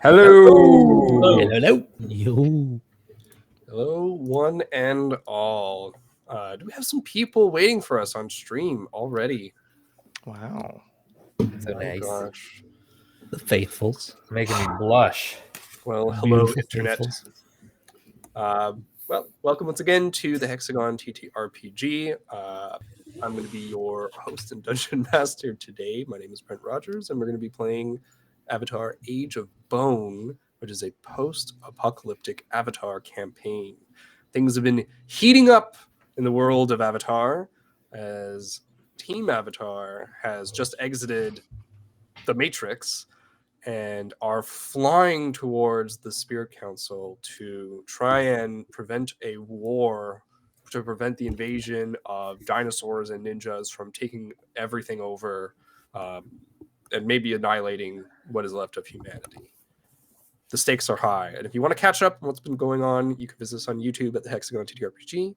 Hello. Hello. Yo. Hello, one and all. Do we have some people waiting for us on stream already? Wow. So My nice. gosh. The faithfuls. Making me blush. Well, The hello, beautiful Internet. faithfuls. Well, welcome once again to the Hexagon TTRPG. I'm going to be your host and dungeon master today. My name is Brent Rogers, and we're going to be playing Avatar Age of Bone, which is a post-apocalyptic Avatar campaign. Things have been heating up in the world of Avatar as Team Avatar has just exited the Matrix and are flying towards the Spirit Council to try and prevent a war, to prevent the invasion of dinosaurs and ninjas from taking everything over and maybe annihilating what is left of humanity. The stakes are high, and if you want to catch up on what's been going on, you can visit us on YouTube at the TheHexagonTTRPG,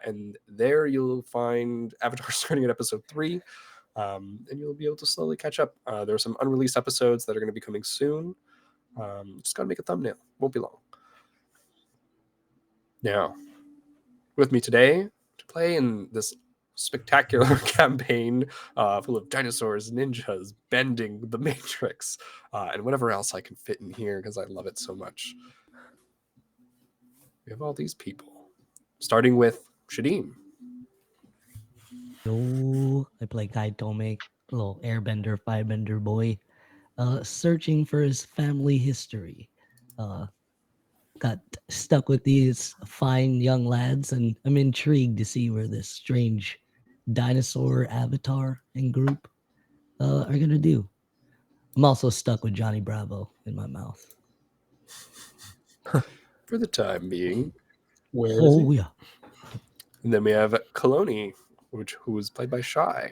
and there you'll find Avatar starting at episode 3. And you'll be able to slowly catch up. There are some unreleased episodes that are going to be coming soon. Just got to make a thumbnail. Won't be long. Now, with me today to play in this spectacular campaign full of dinosaurs, ninjas, bending the Matrix, and whatever else I can fit in here because I love it so much. We have all these people, starting with Shadim. Yo. I play Kai Tomek, little airbender, firebender boy, searching for his family history. Got stuck with these fine young lads, and I'm intrigued to see where this strange dinosaur avatar and group are gonna do. I'm also stuck with Johnny Bravo in my mouth. For the time being. Where is Oh he? yeah. And then we have Kaloni, who is played by Shy.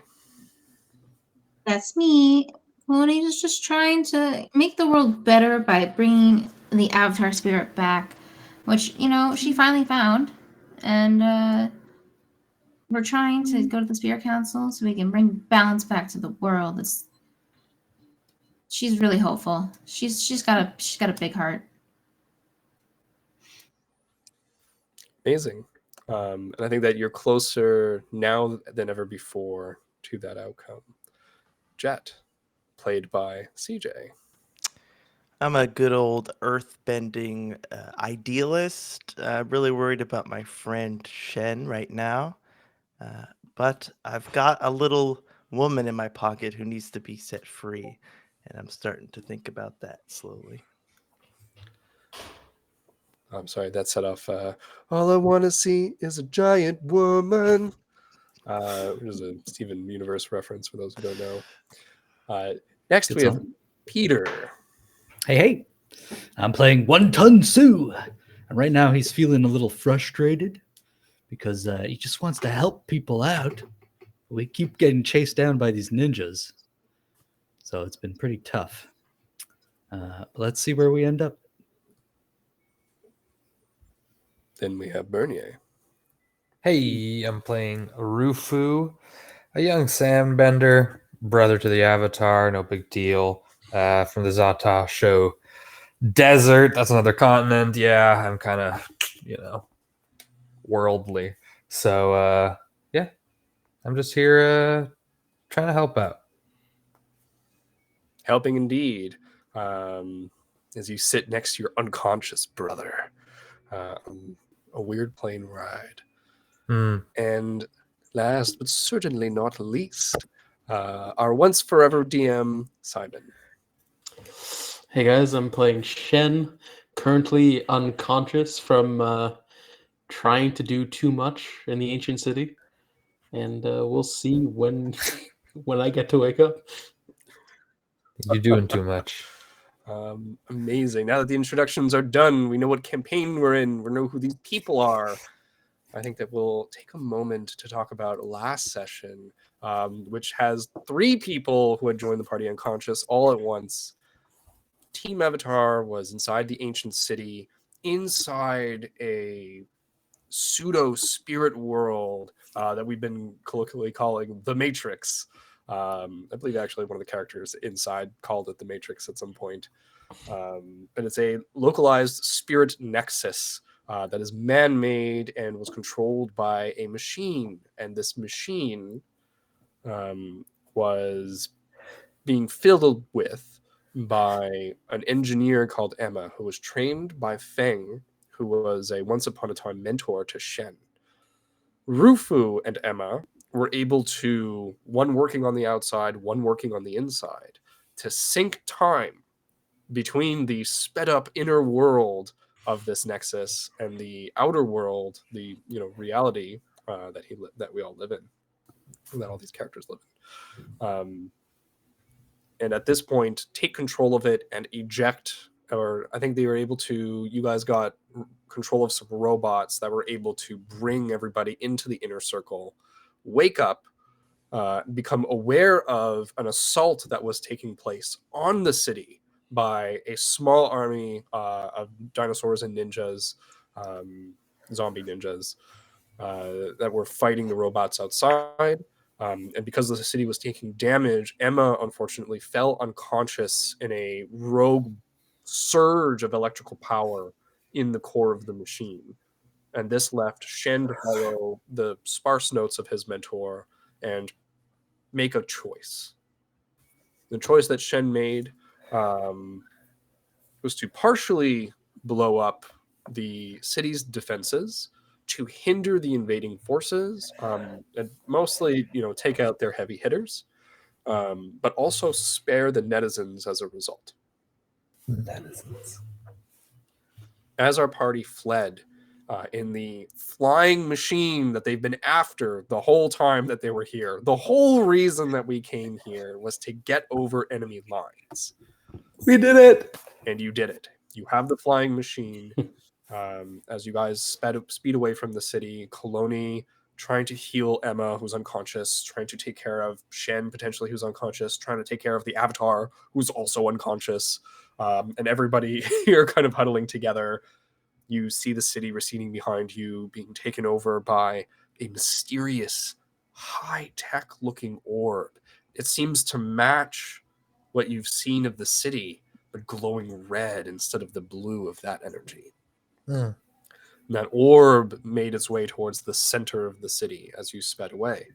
That's me. Loni is just trying to make the world better by bringing the Avatar spirit back, which, she finally found. And we're trying to go to the Spirit Council so we can bring balance back to the world. She's really hopeful. She's got a big heart. Amazing. And I think that you're closer now than ever before to that outcome. Jet, played by CJ. I'm a good old earth-bending idealist. Really worried about my friend Shen right now. But I've got a little woman in my pocket who needs to be set free. And I'm starting to think about that slowly. I'm sorry, that set off All I Want to See is a Giant Woman. Which is a Steven Universe reference for those who don't know. Next, Good we have song. Peter. Hey. I'm playing One Ton Sue. And right now he's feeling a little frustrated because he just wants to help people out. We keep getting chased down by these ninjas. So it's been pretty tough. Let's see where we end up. Then we have Bernier. Hey, I'm playing Rufu, a young sandbender, brother to the Avatar, no big deal. From the Zata show Desert, that's another continent. Yeah, I'm kind of, worldly. So, yeah, I'm just here trying to help out. Helping indeed. As you sit next to your unconscious brother on a weird plane ride. And last but certainly not least, our once forever DM, Simon. Hey guys, I'm playing Shen, currently unconscious from trying to do too much in the ancient city, and we'll see when when I get to wake up. You're doing too much. Amazing. Now that the introductions are done, we know what campaign we're in. We know who these people are. I think that we'll take a moment to talk about last session, which has 3 people who had joined the party unconscious all at once. Team Avatar was inside the ancient city, inside a pseudo spirit world that we've been colloquially calling the Matrix. I believe actually one of the characters inside called it the Matrix at some point. But it's a localized spirit nexus that is man-made and was controlled by a machine. And this machine was being filled with by an engineer called Emma, who was trained by Feng, who was a once upon a time mentor to Shen. Rufu and Emma were able to, one working on the outside, one working on the inside, to sync time between the sped up inner world of this nexus and the outer world, the reality that we all live in, that all these characters live in. And at this point, take control of it and eject. Or I think they were able to. You guys got control of some robots that were able to bring everybody into the inner circle, wake up, become aware of an assault that was taking place on the city by a small army of dinosaurs and ninjas, zombie ninjas, that were fighting the robots outside. And because the city was taking damage, Emma unfortunately fell unconscious in a rogue surge of electrical power in the core of the machine. And this left Shen to follow the sparse notes of his mentor and make a choice. The choice that Shen made was to partially blow up the city's defenses to hinder the invading forces, and mostly, take out their heavy hitters, but also spare the netizens as a result. Netizens. As our party fled in the flying machine that they've been after the whole time that they were here, the whole reason that we came here was to get over enemy lines. We did it! And you did it. You have the flying machine. As you guys speed away from the city, Coloni trying to heal Emma, who's unconscious, trying to take care of Shen, potentially, who's unconscious, trying to take care of the Avatar, who's also unconscious, and everybody here kind of huddling together. You see the city receding behind you, being taken over by a mysterious, high-tech looking orb. It seems to match what you've seen of the city, but glowing red instead of the blue of that energy. Hmm. That orb made its way towards the center of the city as you sped away.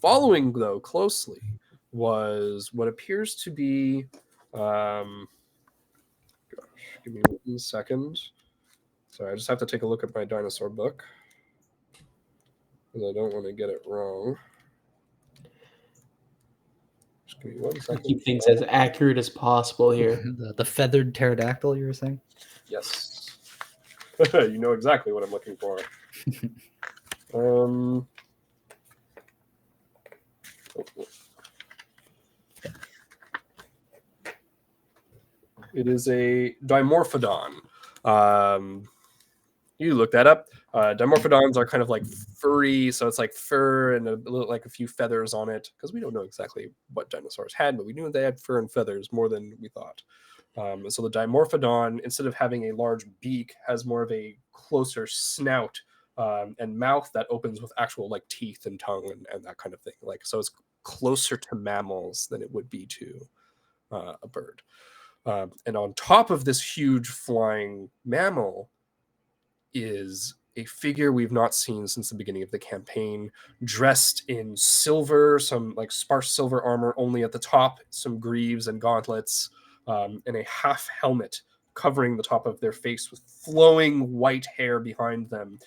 Following, though, closely was what appears to be... give me 1 second. Sorry, I just have to take a look at my dinosaur book, because I don't want to get it wrong. Just give me 1 second. Keep things as accurate as possible here. The feathered pterodactyl, you were saying? Yes. You know exactly what I'm looking for. It is a dimorphodon. You look that up. Dimorphodons are kind of like furry, so it's like fur and a few feathers on it, because we don't know exactly what dinosaurs had, but we knew they had fur and feathers more than we thought. So the dimorphodon, instead of having a large beak, has more of a closer snout and mouth that opens with actual like teeth and tongue and that kind of thing. So it's closer to mammals than it would be to a bird. And on top of this huge flying mammal is a figure we've not seen since the beginning of the campaign, dressed in silver, some like sparse silver armor only at the top, some greaves and gauntlets, and a half helmet covering the top of their face with flowing white hair behind them.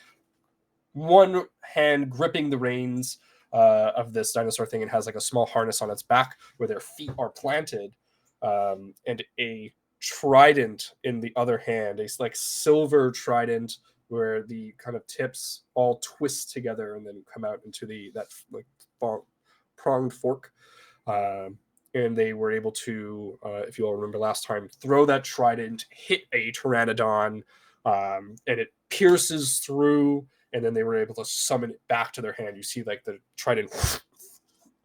One hand gripping the reins of this dinosaur thing, and has like a small harness on its back where their feet are planted, and a trident in the other hand, a like silver trident where the kind of tips all twist together and then come out into that like pronged fork. And they were able to, if you all remember last time, throw that trident, hit a pteranodon, and it pierces through, and then they were able to summon it back to their hand. You see like the trident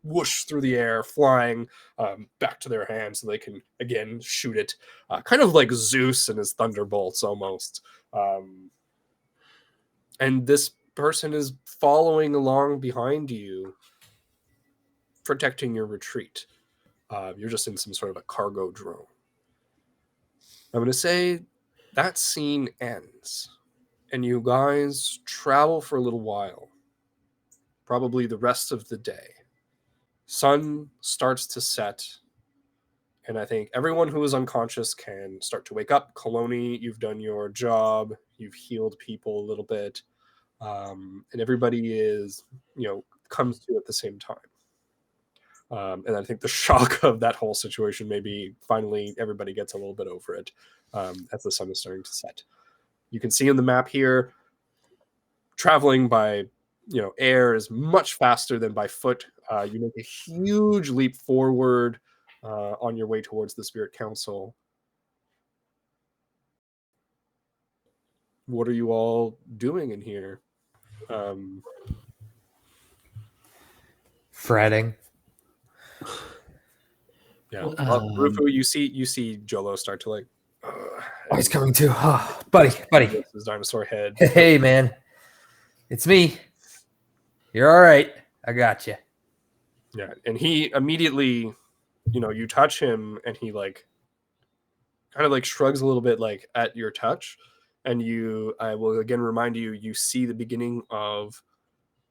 whoosh through the air, flying back to their hand so they can again shoot it, kind of like Zeus and his thunderbolts almost. And this person is following along behind you, protecting your retreat. You're just in some sort of a cargo drone. I'm going to say that scene ends, and you guys travel for a little while, probably the rest of the day. Sun starts to set, and I think everyone who is unconscious can start to wake up. Coloni, you've done your job. You've healed people a little bit. And everybody is, comes to at the same time. And I think the shock of that whole situation, maybe finally everybody gets a little bit over it as the sun is starting to set. You can see in the map here, traveling by air is much faster than by foot. You make a huge leap forward on your way towards the Spirit Council. What are you all doing in here? Fretting. Yeah, Rufu, you see Jolo start to like. Oh, he's coming too. Oh, buddy. His dinosaur head. Hey, man. It's me. You're all right. I got you. Yeah, and he immediately, you touch him, and he like, kind of like shrugs a little bit like at your touch, and I will again remind you, you see the beginning of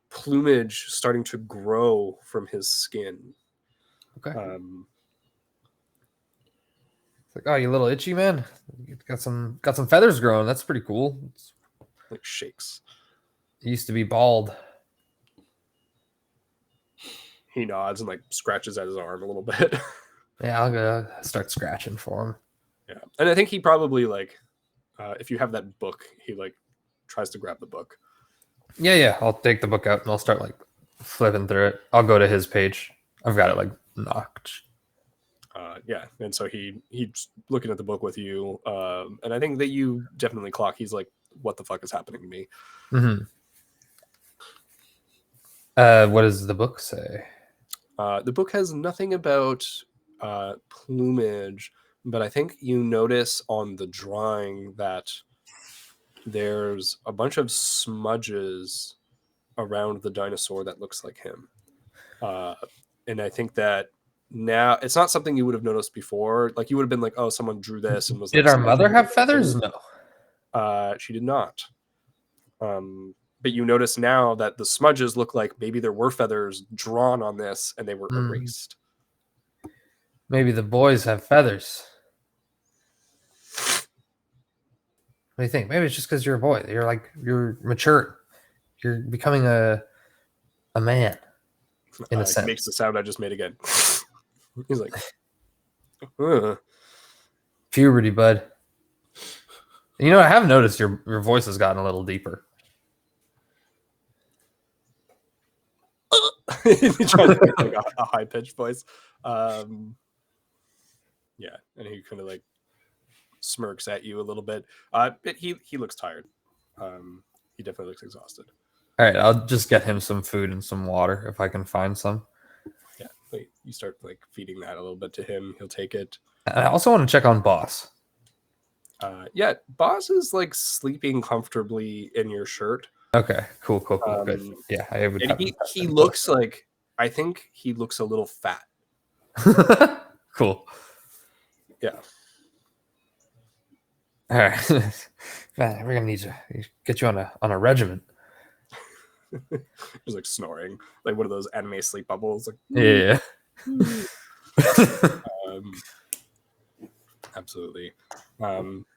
plumage starting to grow from his skin. Okay. It's like, oh, you little itchy man. You got some feathers growing. That's pretty cool. It's like shakes. He used to be bald. He nods and like scratches at his arm a little bit. Yeah, I'll go start scratching for him. Yeah, and I think he probably like, if you have that book, he like tries to grab the book. Yeah. I'll take the book out and I'll start like flipping through it. I'll go to his page. I've got it like knocked. Yeah, and so he's looking at the book with you, and I think that you definitely clock. He's like, "What the fuck is happening to me?" Mm-hmm. What does the book say? The book has nothing about plumage, but I think you notice on the drawing that there's a bunch of smudges around the dinosaur that looks like him, and I think that now it's not something you would have noticed before. Like you would have been like, "Oh, someone drew this," and was. Did like, our mother have feathers? No. She did not. But you notice now that the smudges look like maybe there were feathers drawn on this and they were erased. Maybe the boys have feathers. What do you think? Maybe it's just because you're a boy. You're mature. You're becoming a man. In a sense. He makes the sound I just made again. He's like, Ugh. Puberty, bud. You know, I have noticed your voice has gotten a little deeper. He's trying to make like a high-pitched voice. Yeah, and he kind of like smirks at you a little bit. But he looks tired. He definitely looks exhausted. All right, I'll just get him some food and some water if I can find some. Yeah, like, you start like feeding that a little bit to him. He'll take it. I also want to check on Boss. Yeah, Boss is like sleeping comfortably in your shirt. Okay, cool, good. Yeah, I would. And he looks like, I think he looks a little fat. Cool. Yeah. All right, man, we're gonna need to get you on a regimen. He's like snoring, like one of those anime sleep bubbles. Like, yeah. Absolutely.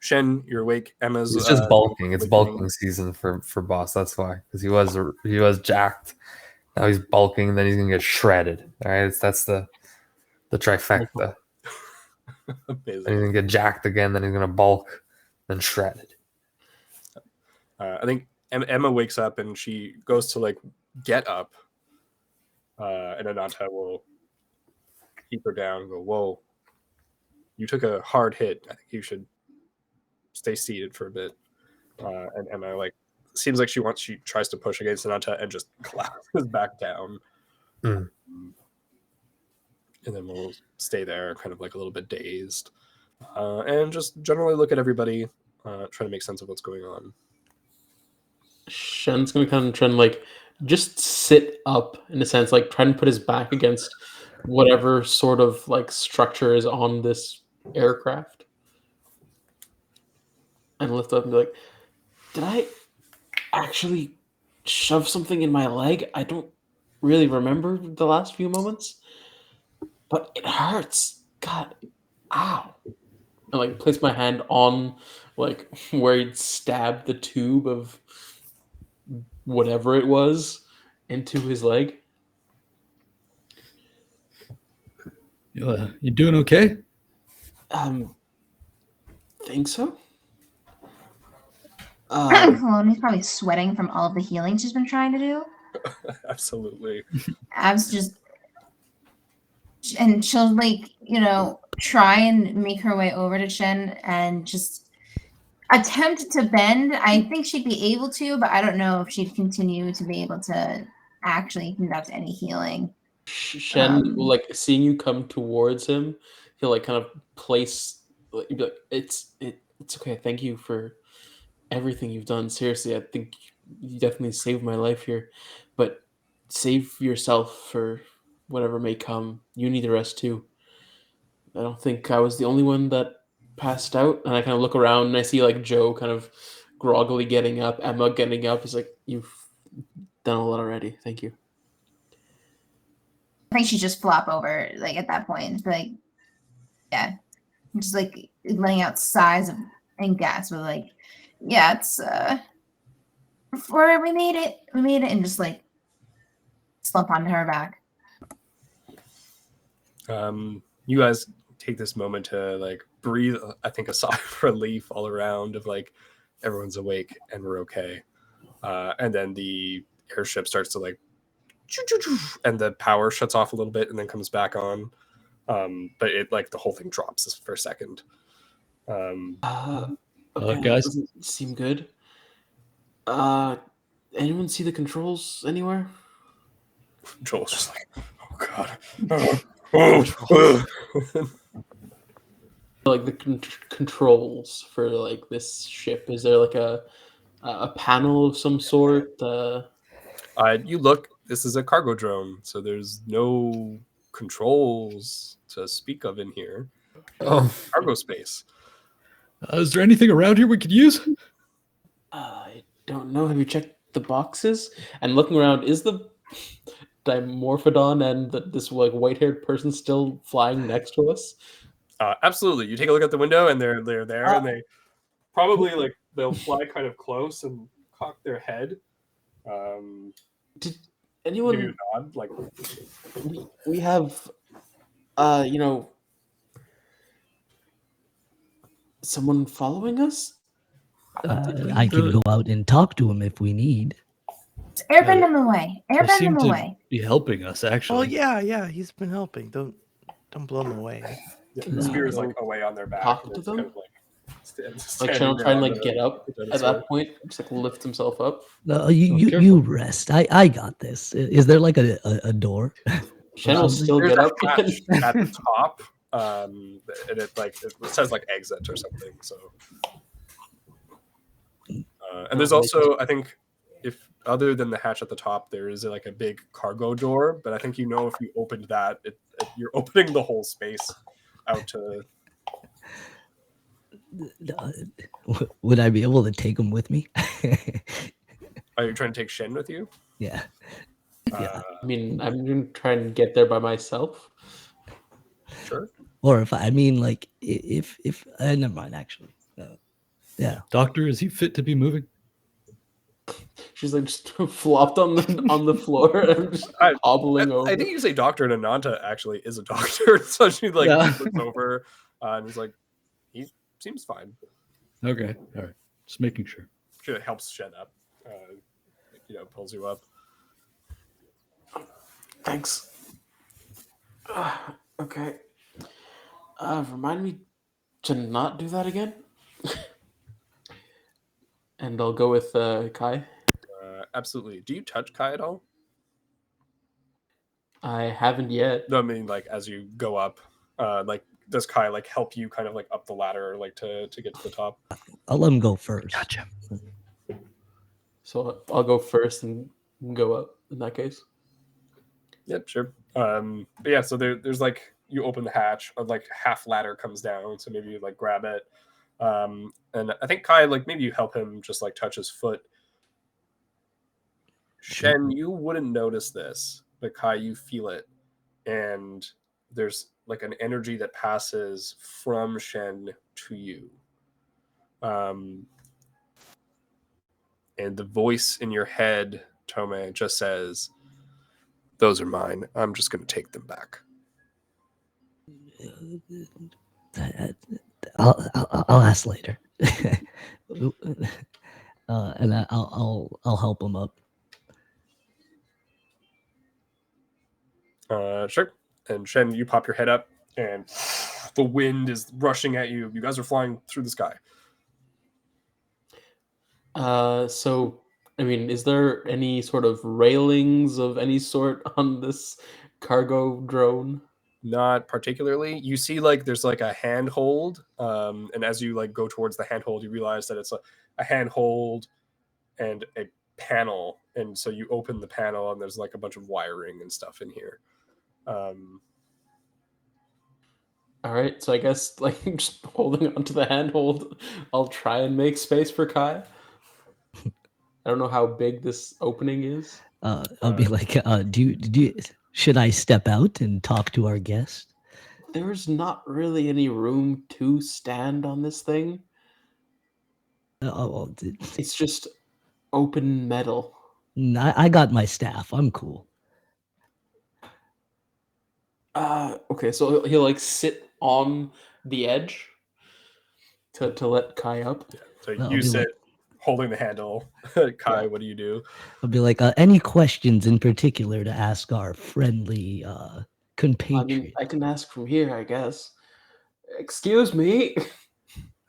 Shen, you're awake. Emma's It's just bulking. It's bulking season for Boss. That's why, because he was jacked. Now he's bulking. Then he's gonna get shredded. All right, that's the trifecta. Then he's gonna get jacked again. Then he's gonna bulk, then shredded. I think Emma wakes up and she goes to like get up, and Ananta will keep her down and go, "Whoa, you took a hard hit. I think you should stay seated for a bit." And Emma like seems like she tries to push against Ananta and just collapses back down. And then we'll stay there, kind of like a little bit dazed, and just generally look at everybody, trying to make sense of what's going on. Shen's gonna kind of try and like just sit up in a sense, like try and put his back against whatever sort of like structure is on this aircraft. and lift up and be like, "Did I actually shove something in my leg? I don't really remember the last few moments, but it hurts. God, ow!" And like place my hand on like where he'd stabbed the tube of whatever it was into his leg. You doing okay? Think so. He's probably sweating from all of the healing she's been trying to do. Absolutely. Abs just, and she'll like, try and make her way over to Chen and just attempt to bend. I think she'd be able to, but I don't know if she'd continue to be able to actually conduct any healing. Shen, like seeing you come towards him, he'll like kind of place. Like, he'd be like, it's okay. Thank you for everything you've done. Seriously, I think you definitely saved my life here, but save yourself for whatever may come. You need the rest too. I don't think I was the only one that passed out. And I kind of look around and I see like Joe kind of groggily getting up, Emma getting up. He's like, "You've done a lot already. Thank you." I think she just flop over like at that point. Like, yeah, just like letting out sighs and gasps with like, yeah, it's we made it, and just like slump onto her back. You guys take this moment to like breathe, I think, a sigh of relief all around of like everyone's awake and we're okay. And then the airship starts to like, and the power shuts off a little bit and then comes back on. But it like the whole thing drops for a second. Okay, guys? doesn't seem good. Anyone see the controls anywhere? Joel's just like, oh god. Like the controls for like this ship. Is there like a panel of some sort? You look, this is a cargo drone, so there's no controls to speak of in here. Cargo space. Is there anything around here we could use? I don't know. Have you checked the boxes? And looking around, is the Dimorphodon and this like white-haired person still flying next to us? Absolutely. You take a look at the window and they're there and they probably like they'll fly kind of close and cock their head. Did anyone give you a nod? Like we have someone following us? I can go out and talk to him if we need. Airbend him away. They Airbend seem him to away. be helping us, actually. Well, yeah, he's been helping. Don't blow him away. the spear is like away on their back. Talk and to it's them? kind of like Like Shannon trying to like get up at that point, just like lift himself up. You rest. I got this. Is there like a door? Shannon will still There's get a up. hatch at the top, and it says like exit or something. So, and there's also, I think, if other than the hatch at the top, there is like a big cargo door. But I think if you opened that, you're opening the whole space out to. Would I be able to take him with me? Are you trying to take Shen with you? Yeah. I mean, I'm gonna try and get there by myself. Sure. Or if never mind. Actually, yeah. Doctor, is he fit to be moving? She's like just flopped on the floor and just hobbling over. I think you say doctor, and Ananta actually is a doctor, so she like looks over and is like, he seems fine. Okay, all right. Just making sure. She helps Shen up, pulls you up. Thanks. Okay. Remind me to not do that again. And I'll go with Kai. Absolutely. Do you touch Kai at all? I haven't yet. No, I mean, like as you go up, like does Kai like help you kind of like up the ladder, like to get to the top? I'll let him go first. Gotcha. So I'll go first and go up in that case. Yep, sure. But yeah, so there's like you open the hatch, like half ladder comes down, so maybe you like grab it. And I think Kai, like maybe you help him just like touch his foot. Shen, you wouldn't notice this, but Kai, you feel it, and there's like an energy that passes from Shen to you. And the voice in your head, Tome, just says, "Those are mine. I'm just going to take them back." I'll ask later. And I'll help him up. Sure. And Shen, you pop your head up, and the wind is rushing at you. You guys are flying through the sky. So, I mean, is there any sort of railings of any sort on this cargo drone? Not particularly. You see, like there's like a handhold, and as you like go towards the handhold, you realize that it's a handhold and a panel, and so you open the panel, and there's like a bunch of wiring and stuff in here. All right, so I guess like just holding onto the handhold, I'll try and make space for Kai. I don't know how big this opening is. I'll be like, should I step out and talk to our guest? There's not really any room to stand on this thing. It's just open metal. I got my staff. I'm cool. Okay, so he'll like sit on the edge to let Kai up. Yeah. So I'll you be sit like- holding the handle. Kai, Yeah. what do you do? I'll be like, any questions in particular to ask our friendly compatriot? I mean, I can ask from here, I guess. Excuse me.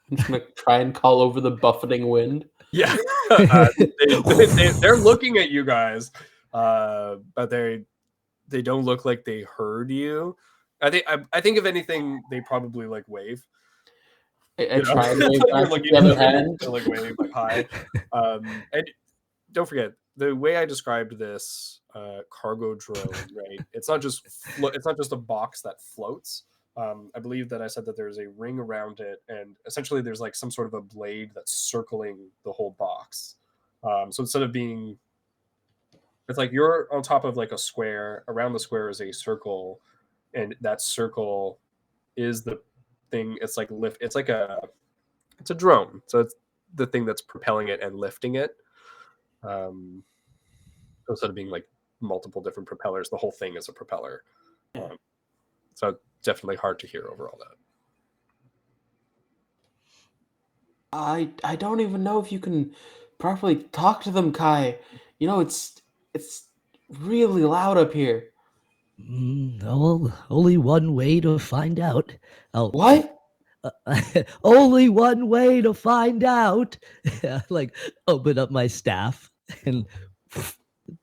I'm just gonna try and call over the buffeting wind. Yeah, they're looking at you guys, but they don't look like they heard you. I think if anything, they probably like wave. I try and wave You're back with looking the at other them, hand. they, like wave like hi. And don't forget the way I described this cargo drone, right? It's not just a box that floats. I believe that I said that there's a ring around it, and essentially there's like some sort of a blade that's circling the whole box. So instead of being, it's like you're on top of like a square. Around the square is a circle, and that circle is the thing. It's like lift. It's a drone. So it's the thing that's propelling it and lifting it. Instead of being like multiple different propellers, the whole thing is a propeller. So definitely hard to hear over all that. I don't even know if you can properly talk to them, Kai. You know, it's really loud up here. Well, only one way to find out. What? Only one way to find out. Like, open up my staff and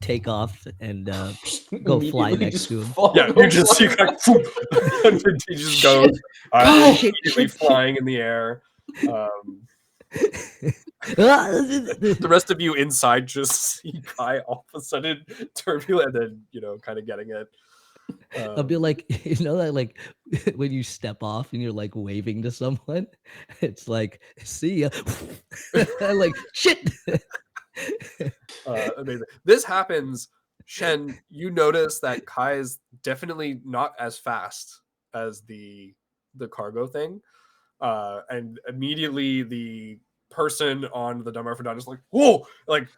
take off and go fly Immediately next just to him. fall Yeah, you just over. he just goes God! immediately flying in the air. The rest of you inside just see Kai all of a sudden turbulent, and then kind of getting it. I'll be like, that like when you step off and you're like waving to someone, it's like, see ya. Like, shit. Amazing. This happens, Shen. You notice that Kai is definitely not as fast as the cargo thing, and immediately the person on the Dumb Dinosaur is like, whoa, like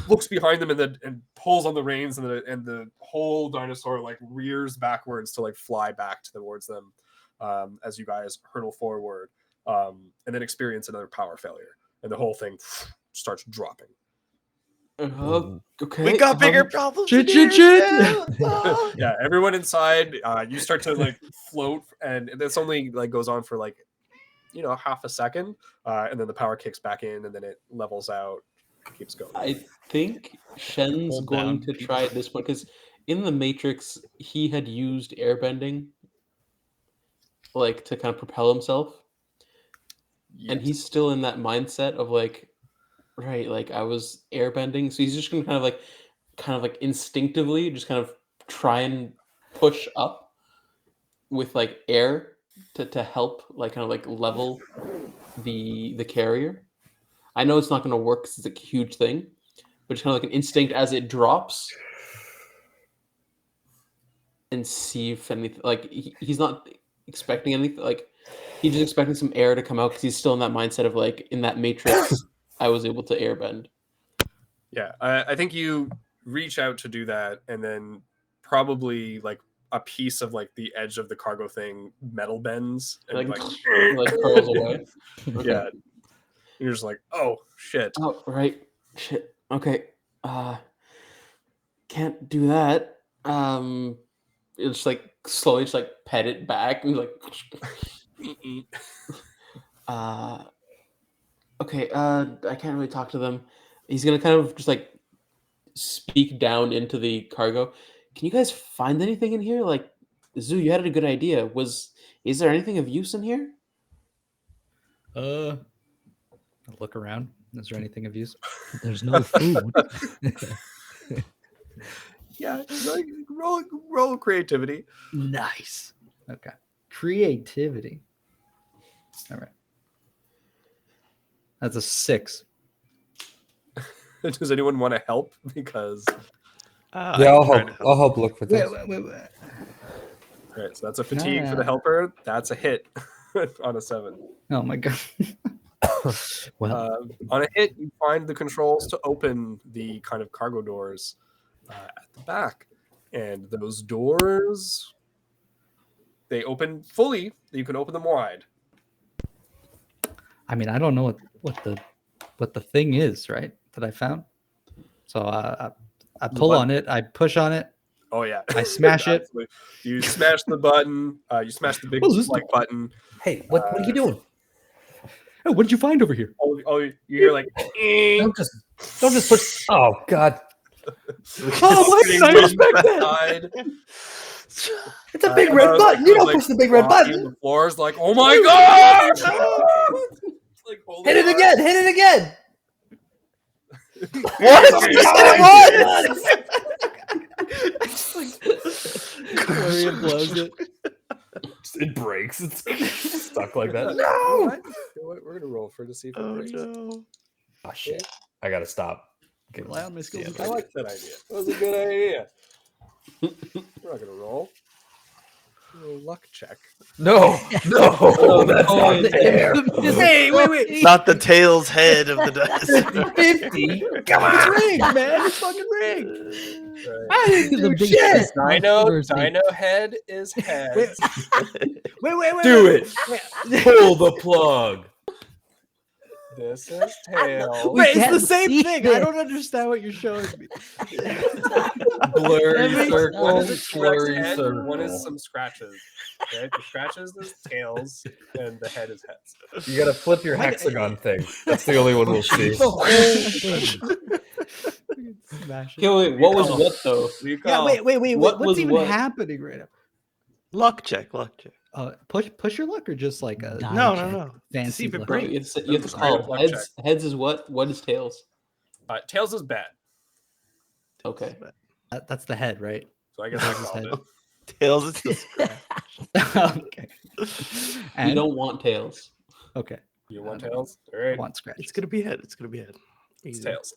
looks behind them and pulls on the reins, and the whole dinosaur like rears backwards to like fly back towards them, as you guys hurtle forward, and then experience another power failure, and the whole thing starts dropping. Okay. We got bigger problems. Chit, in chit, here, chit. Sal. Yeah, everyone inside, you start to like float, and this only like goes on for like half a second, and then the power kicks back in, and then it levels out, keeps going. I think Shen's Hold going down. to try at this point because in the Matrix he had used airbending, like to kind of propel himself, and Yes. he's still in that mindset of like, right, like I was airbending, so he's just gonna kind of like instinctively just kind of try and push up with like air to help like kind of like level the carrier. I know it's not going to work because it's a huge thing, but it's kind of like an instinct as it drops, and see if anything. Like he's not expecting anything. Like he's just expecting some air to come out because he's still in that mindset of like in that Matrix. I was able to airbend. Yeah, I think you reach out to do that, and then probably like a piece of like the edge of the cargo thing metal bends and Like curls away. Yeah, you're just like, oh shit. Oh right, shit. Okay, can't do that. It's just like slowly just like pet it back and like. Okay. I can't really talk to them. He's gonna kind of just like speak down into the cargo. Can you guys find anything in here? Like, Zoo, you had a good idea. Is there anything of use in here? I'll look around. Is there anything of use? There's no food. Yeah, like, roll creativity. Nice. Okay. Creativity. All right. That's a 6. Does anyone want to help? Because Yeah, I'll help look for things. Wait. all right, so that's a fatigue for the helper. That's a hit on a 7. Oh my god. Well, On a hit, you find the controls to open the kind of cargo doors at the back, and those doors they open fully. You can open them wide. I mean, I don't know what the thing is, right? That I found. So I pull on it. I push on it. Oh yeah, I smash it. Absolutely. You smash the button. You smash the big like button. Hey, what are you doing? Oh, what did you find over here? Oh, you hear like. Don't just push. Oh God! Oh, why did I expect that? It's a big red button. You don't push the big red button. The floor is like, oh my god! Like, Hit it again! Hit it again! What? Florian blows it. It breaks. It's stuck like that. You know what? We're gonna roll for to see if it Oh breaks. no. Oh shit! I gotta stop. Rely on my skills. I like that idea. That was a good idea. We're not gonna roll. A luck check. No, that's not fair. Hey, wait. Not the tail's head of the dice. 50. Come on. It's rigged, man. It's fucking rigged. Right. I didn't The do big shit. Dino head is heads. Wait. Do it. Pull the plug. This is tails. We Wait, it's the can't same see thing. it. I don't understand what you're showing me. Blurry Every circle. One is a T-Rex Blurry head, circle. one is some scratches. Okay? The scratches is tails, and the head is heads. You gotta flip your hexagon thing. That's the only one we'll see. The whole thing. Smash Okay, wait. What was what though? You Yeah, call. wait. What What's was even what? happening right now? Luck check. Push your luck or just like a Die No, check. no, no. fancy See if it luck? No, breaks. you have to Sorry, call luck heads. Heads is what? What is tails? Tails is bad. Okay. That's the head, right? So I guess I Tails is called head. it. Tails is the scratch. Okay. You And, don't want tails. okay. You want tails? All right. I want scratch. It's gonna be head. It's It's Easy. tails.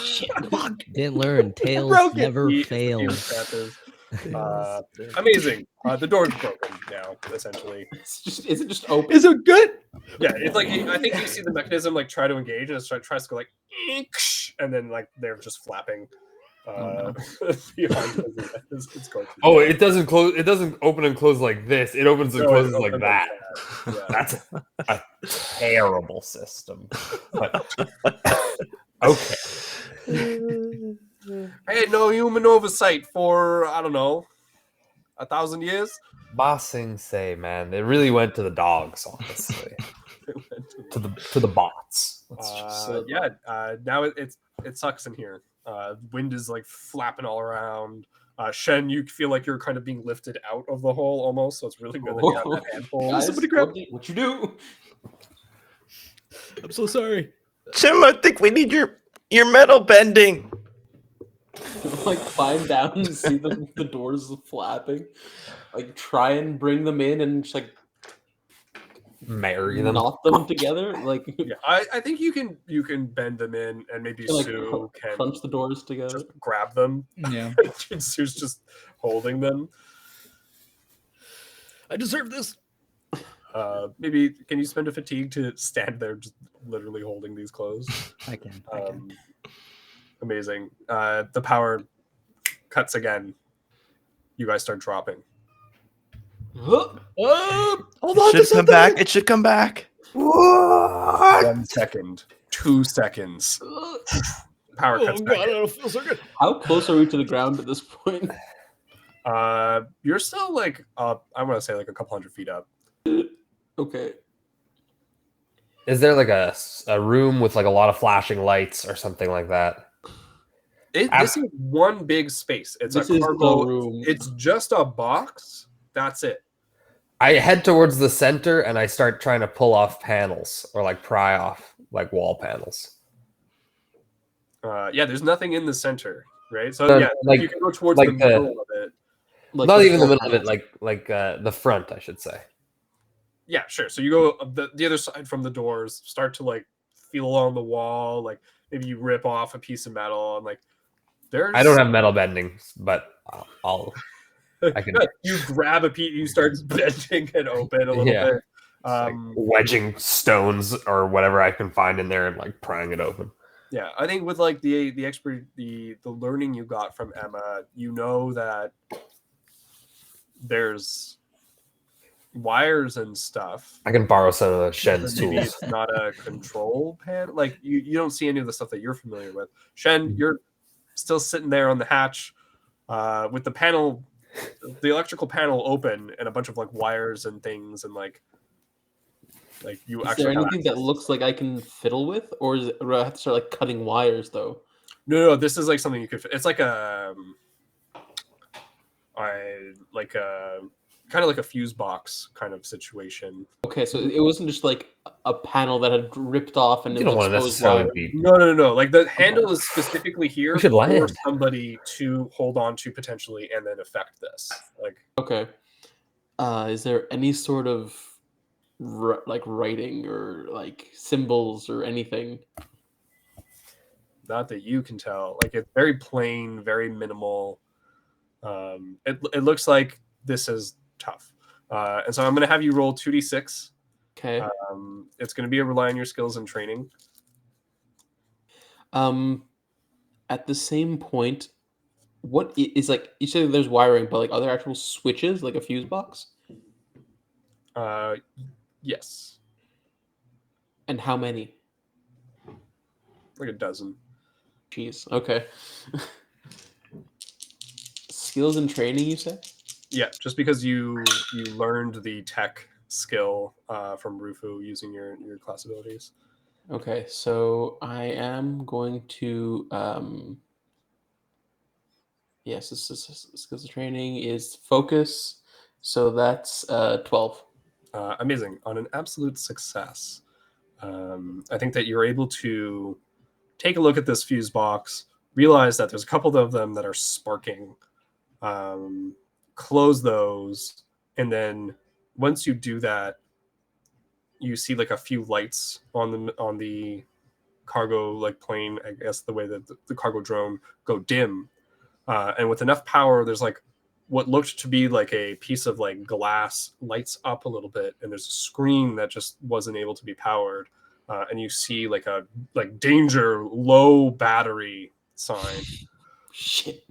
Shit. Fuck. Didn't learn. Tails broke it. never Few fail. scratches. Amazing. The door's broken now, essentially. Is it just open? Is it good? Yeah, it's like I think you see the mechanism like try to engage, and it tries to go like, and then like they're just flapping. Behind it's going through. Oh, it doesn't close. It doesn't open and close like this. It opens and No, it closes like opens that. Yeah. That's a terrible system. But, okay. I had no human oversight for I don't know 1,000 years. Bossing say, man, they really went to the dogs, honestly. to the bots. Let's just say. Now it sucks in here. Wind is like flapping all around. Shen, you feel like you're kind of being lifted out of the hole almost, so it's really good that you have that handhold. Guys, Somebody grab- what you do? I'm so sorry. Jim, I think we need your metal bending. Like climb down and see the doors flapping. Like try and bring them in and just like marry them. knot them together? Like, Yeah, I think you can bend them in, and maybe like Sue can crunch the doors together. just grab them. Yeah. Sue's just holding them. I deserve this. Maybe can you spend a fatigue to stand there just literally holding these clothes? I can. I can. Amazing. The power cuts again. You guys start dropping. Hold It should come back. It should come back. 1 second, 2 seconds. Power cuts back. I don't feel so good. How close are we to the ground at this point? You're still like up. I want to say like a couple hundred feet up. Okay. Is there like a room with like a lot of flashing lights or something like that? This is one big space. It's This a is cargo the room. It's just a box. That's it. I head towards the center and I start trying to pull off panels or like pry off like wall panels. Yeah, there's nothing in the center, right? So The- yeah, like- you can go towards like the middle of it. Like Not even the floor middle of it, panels. like the front, I should say. Yeah, sure. So you go the other side from the doors, start to like feel along the wall, like maybe you rip off a piece of metal and like there's I don't have metal bending, but I can you grab a piece, you start bending it open a little Yeah. bit. like wedging stones or whatever I can find in there and like prying it open. Yeah, I think with like the learning you got from Emma, you know that there's wires and stuff. I can borrow some of Shen's Maybe tools. it's not a control panel. Like you don't see any of the stuff that you're familiar with. Shen, you're still sitting there on the hatch with the panel, the electrical panel open, and a bunch of like wires and things, and like you Is actually there have anything that looks like I can fiddle with, or is it, or I have to start like cutting wires though? No, this is like something you could. It's like kind of like a fuse box kind of situation. Okay, so it wasn't just like a panel that had ripped off and You it don't was want to exposed necessarily wire. be. No. Like the handle is specifically here We should for land. somebody to hold on to potentially and then affect this. Like Okay. Is there any sort of like writing or like symbols or anything? not that you can tell. Like it's very plain, very minimal. It looks like this is tough. And so I'm going to have you roll 2d6. Okay. It's going to be a rely on your skills and training. At the same point, what is like you said there's wiring, but like are there actual switches like a fuse box? Yes, And how many? like a dozen. Jeez. Okay. Skills and training, you say? Yeah, just because you learned the tech skill from Rufu using your class abilities. Okay, so I am going to yes, this is skills and training is focus, so that's 12. Amazing. On an absolute success. I think that you're able to take a look at this fuse box, realize that there's a couple of them that are sparking, close those, and then once you do that, you see like a few lights on the cargo like plane, I guess the way that the cargo drone go dim, and with enough power, there's like what looked to be like a piece of like glass lights up a little bit, and there's a screen that just wasn't able to be powered, and you see like a danger, low battery sign. Shit.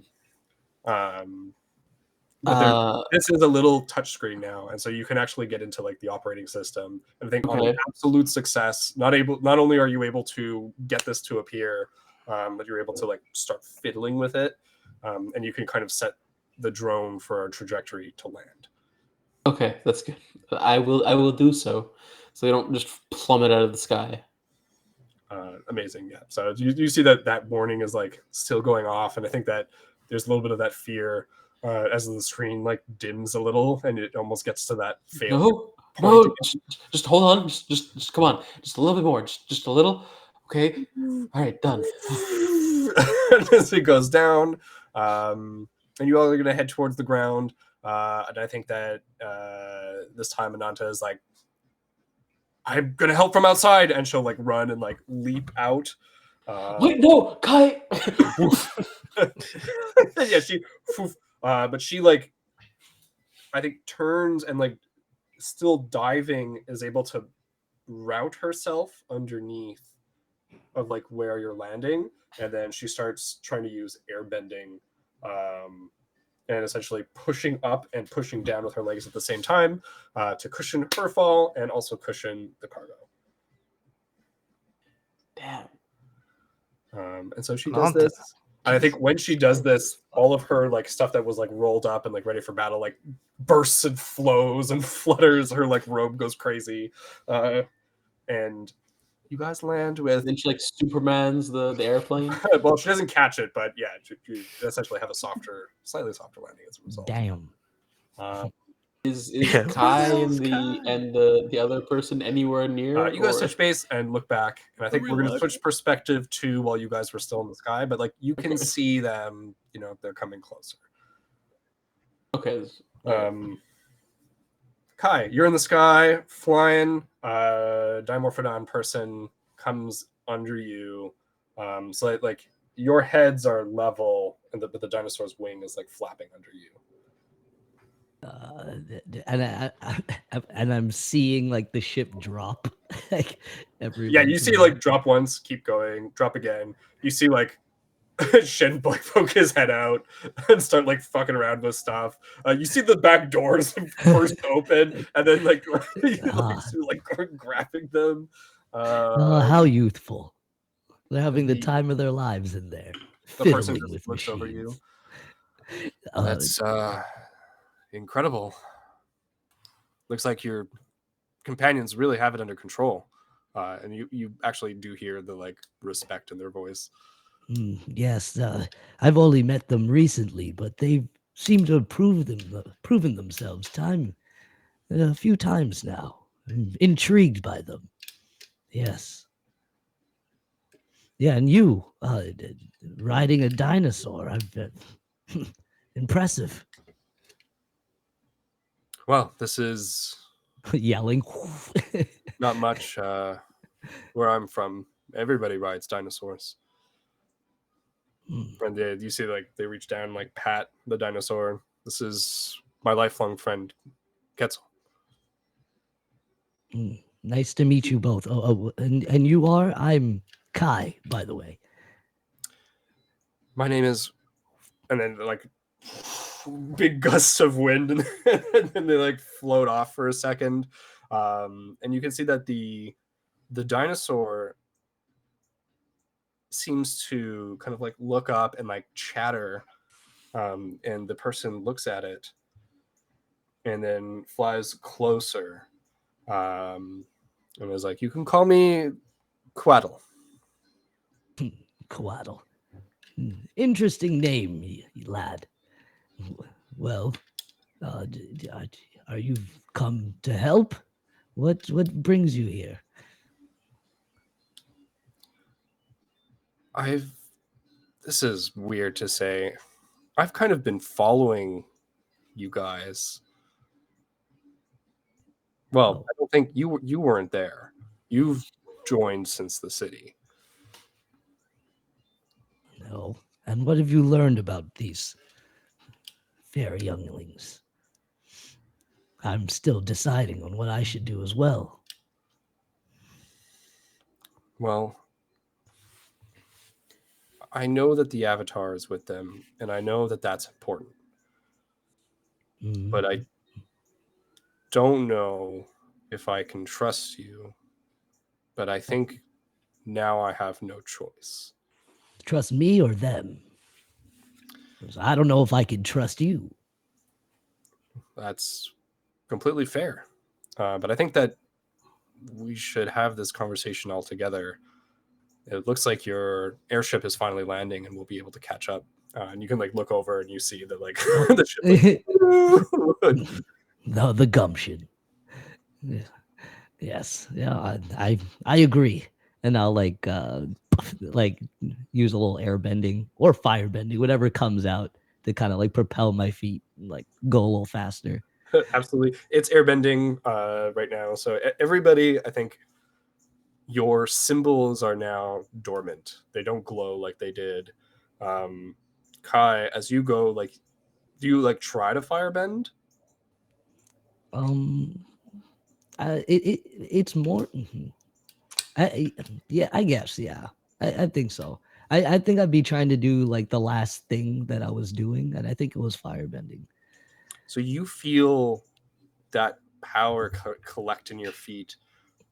But this is a little touchscreen now, and so you can actually get into like the operating system. And I think on an absolute success, not only are you able to get this to appear, but you're able to like start fiddling with it, and you can kind of set the drone for a trajectory to land. Okay, that's good. I will do so they don't just plummet out of the sky. Amazing, yeah. So you see that warning is like still going off, and I think that there's a little bit of that fear as the screen like dims a little, and it almost gets to that fail. No, just hold on, just come on, just a little bit more, just a little. Okay, all right, done. As it goes down, and you all are going to head towards the ground, and I think that this time Ananta is like, I'm gonna help from outside, and she'll like run and like leap out. Wait, no, Kai. Yeah, she, but she like, I think turns and like, still diving, is able to route herself underneath of like where you're landing, and then she starts trying to use air bending, and essentially pushing up and pushing down with her legs at the same time, to cushion her fall and also cushion the cargo. Damn. And so she does Onto this. And I think when she does this, all of her like stuff that was like rolled up and like ready for battle like bursts and flows and flutters. Her like robe goes crazy, and you guys land with. Then she like Superman's the airplane. Well, she doesn't catch it, but yeah, you essentially have a slightly softer landing as a result. Damn. Is Yeah. Kai Where's and the other person anywhere near? You guys or- touch base and look back, and I think we're going to switch perspective to while you guys were still in the sky, but like you can see them, they're coming closer. Okay. Kai, you're in the sky, flying. Dimorphodon person comes under you, so like your heads are level, but the dinosaur's wing is like flapping under you. And I'm seeing like the ship drop. Like every Yeah, once you in see a like while. drop once, keep going, drop again. You see like Shen like poke his head out and start like fucking around with stuff. You see the back doors first open, and then like grabbing them. How youthful. They're having the time of their lives in there. The person Fiddling just with looks over you. machines. That's incredible. Looks like your companions really have it under control. And you actually do hear the like respect in their voice. Yes, I've only met them recently, but they seem to have proven themselves a few times now. I'm intrigued by them. Yes. Yeah, and you riding a dinosaur. Impressive. Well, this is Yelling. not much where I'm from. Everybody rides dinosaurs. And you see like they reach down and like pat the dinosaur. This is my lifelong friend, Quetzal. Nice to meet you both. And you are? I'm Kai, by the way. My name is, and then like big gusts of wind, and then they like float off for a second, and you can see that the dinosaur seems to kind of like look up and like chatter, and the person looks at it and then flies closer, and is like, "You can call me Quaddle." Quaddle. Interesting name, lad. Well, are you come to help? What brings you here? This is weird to say. I've kind of been following you guys. Well, I don't think you weren't there. You've joined since the city. No. And what have you learned about these fair younglings? I'm still deciding on what I should do as well. Well, I know that the Avatar is with them, and I know that that's important. But I don't know if I can trust you. But I think now I have no choice. Trust me or them? 'Cause I don't know if I can trust you. That's completely fair. But I think that we should have this conversation all together. It looks like your airship is finally landing, and we'll be able to catch up. And you can like look over and you see that like the ship. The gumption. Yes, yeah, I agree, and I'll like use a little air bending or fire bending, whatever comes out to kind of like propel my feet, and, like go a little faster. Absolutely. It's airbending right now. So everybody, I think your symbols are now dormant. They don't glow like they did. Kai, as you go, like, do you like try to firebend? It's more. Yeah, I guess. Yeah, I think so. I think I'd be trying to do like the last thing that I was doing, and I think it was firebending. So you feel that power collect in your feet,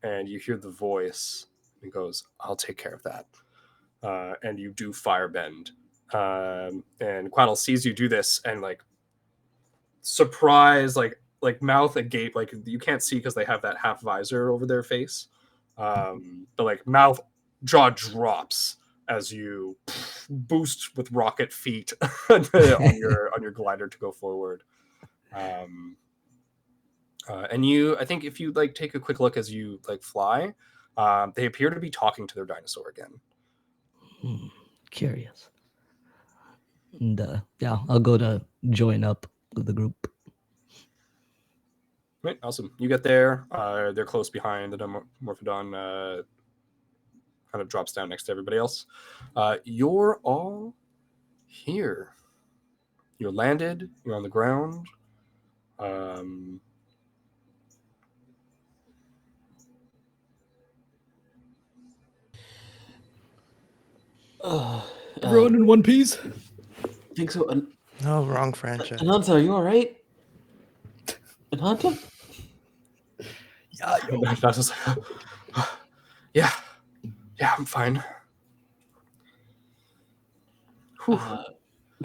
and you hear the voice. It goes, "I'll take care of that." And you do firebend. And Quaddle sees you do this, and like surprise, like mouth agape, like you can't see because they have that half visor over their face. But like mouth jaw drops as you boost with rocket feet on your glider to go forward. And I think if you like take a quick look as you like fly, they appear to be talking to their dinosaur again. Curious. And yeah, I'll go to join up with the group. Right, awesome. You get there. They're close behind. The Morphodon kind of drops down next to everybody else. You're all here. You're landed. You're on the ground. Everyone in one piece. think so. No, wrong franchise. Ananta, are you all right? Ananta? Yeah, yeah, I'm fine.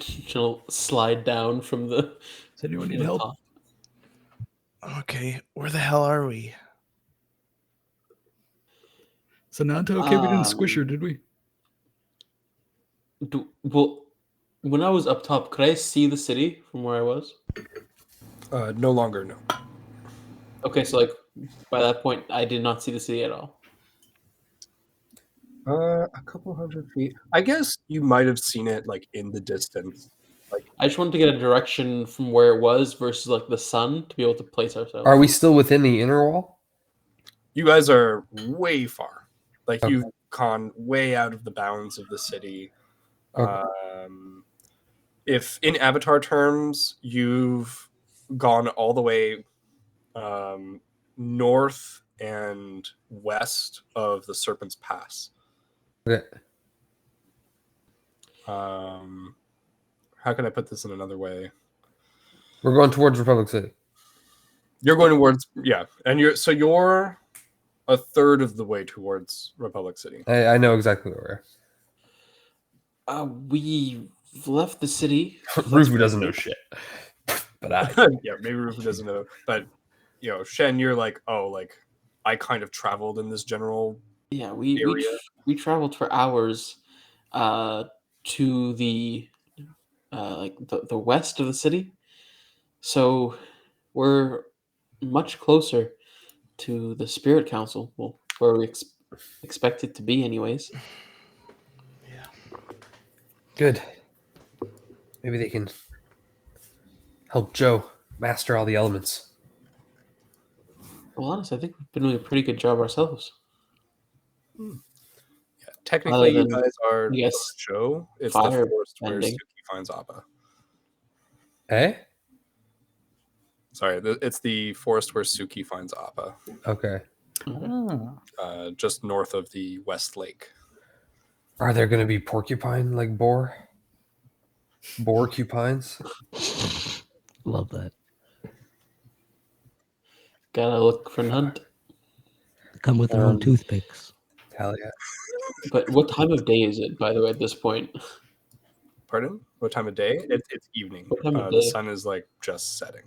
She'll slide down from the. Does anyone from need the help? top. Okay, where the hell are we? Sananta, okay, we didn't squish her, did we? Well, when I was up top, could I see the city from where I was? No longer, no. Okay, so like by that point, I did not see the city at all. A couple hundred feet. I guess you might have seen it like in the distance. Like I just wanted to get a direction from where it was versus like the sun to be able to place ourselves. Are we still within the inner wall? you guys are way far. Like you've gone way out of the bounds of the city. Okay. If in Avatar terms, you've gone all the way north and west of the Serpent's Pass. Okay. How can I put this in another way? We're going towards Republic City. You're going towards, yeah, and you're a third of the way towards Republic City. I know exactly where We left the city. Rufu doesn't know shit. But I yeah, maybe Rufu doesn't know. But Shen, you're like, oh, like I kind of traveled in this general Yeah, area. we traveled for hours to the like the west of the city. So we're much closer to the Spirit Council, well, where we expect it to be anyways. good. Maybe they can help Joe master all the elements. Well, honestly, I think we've been doing a pretty good job ourselves. Yeah, technically, you than, guys are yes, Joe. It's fire the forest where bending. Suki finds Appa. Hey? Sorry, it's the forest where Suki finds Appa. Okay. Just north of the West Lake. Are there going to be porcupine like boar? Boar-cupines? Love that. Gotta look for Hunt. Come with their own toothpicks. Hell yeah. But what time of day is it, by the way, at this point? Pardon? What time of day? It's evening. What time of The day? sun is like just setting.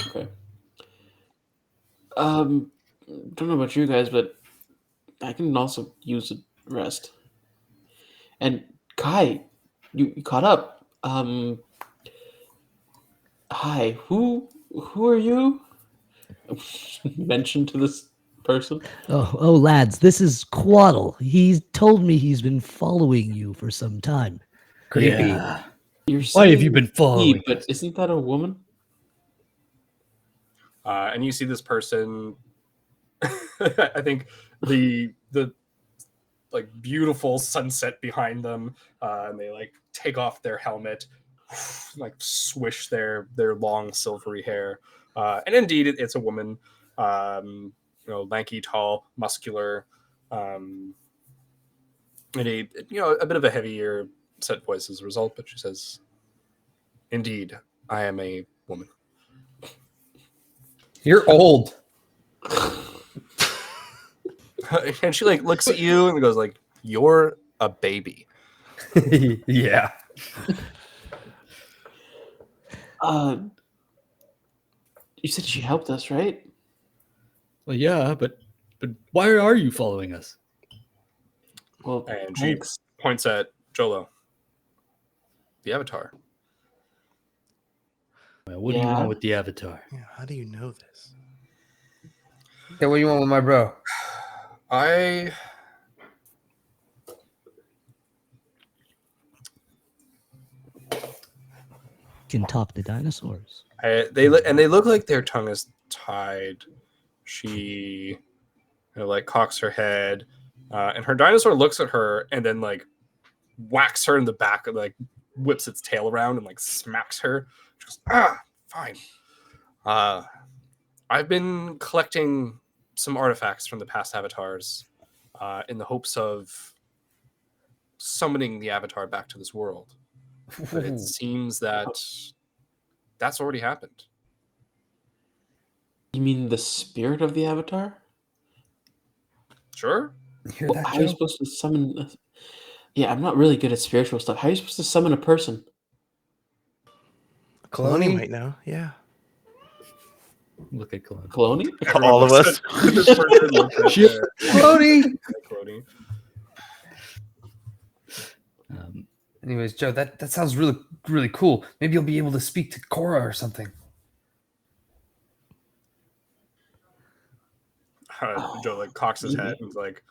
Okay. Don't know about you guys, but I can also use a rest. And Kai, you caught up. Hi, who are you? Mention to this person. Oh, lads, this is Quaddle. He's told me he's been following you for some time. Creepy. Yeah. You're Why have saying you been following he, but isn't that a woman? and you see this person. I think the like beautiful sunset behind them, and they like take off their helmet, like swish their long silvery hair, and indeed it's a woman, lanky, tall, muscular, and a bit of a heavier set voice as a result. But she says, "Indeed, I am a woman." You're old. And she like looks at you and goes like, "You're a baby." Yeah. You said she helped us, right? Well, yeah, but why are you following us? Well, And she thanks. points at Jolo, the Avatar. Well, what do you Yeah. want with the Avatar? Yeah, how do you know this? Okay, what do you want with my bro? I Can talk to dinosaurs. they look like their tongue is tied. She like cocks her head, and her dinosaur looks at her and then like whacks her in the back, like whips its tail around and like smacks her. She goes, fine. I've been collecting some artifacts from the past avatars, in the hopes of summoning the Avatar back to this world. But it seems that that's already happened. You mean the spirit of the Avatar? Sure. Hear Well, that, how are you Joe? supposed to summon? Yeah, I'm not really good at spiritual stuff. How are you supposed to summon a person? Kaloni Kaloni? might know. Yeah. Look at Cologne. Cloney? Everyone All of looks us. at this person looks at Shit. Kaloni! Cloney. Anyways, Joe, that sounds really, really cool. Maybe you'll be able to speak to Korra or something. Joe like cocks his head and is like,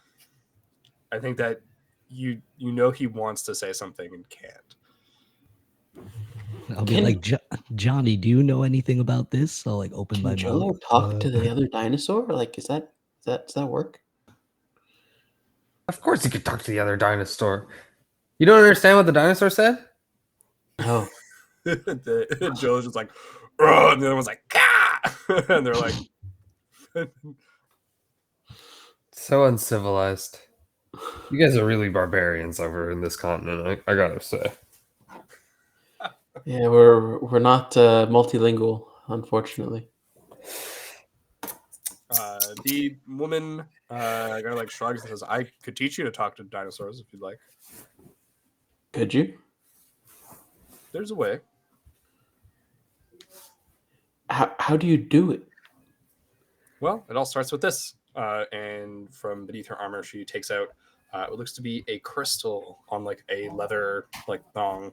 I think that he wants to say something and can't. I'll be Can- like, Johnny, do you know anything about this? I'll like open my Can Jolo mouth. talk to the other dinosaur? Like, does that work? Of course he could talk to the other dinosaur. You don't understand what the dinosaur said? No. Joe's just like, "Ugh," and the other one's like, "Gah!" And they're like, So uncivilized. You guys are really barbarians over in this continent, I gotta say. Yeah, we're not multilingual, unfortunately. the woman kind of like shrugs and says, "I could teach you to talk to dinosaurs if you'd like. Could you? There's a way." How do you do it? Well, it all starts with this. And from beneath her armor, she takes out what looks to be a crystal on like a leather like thong,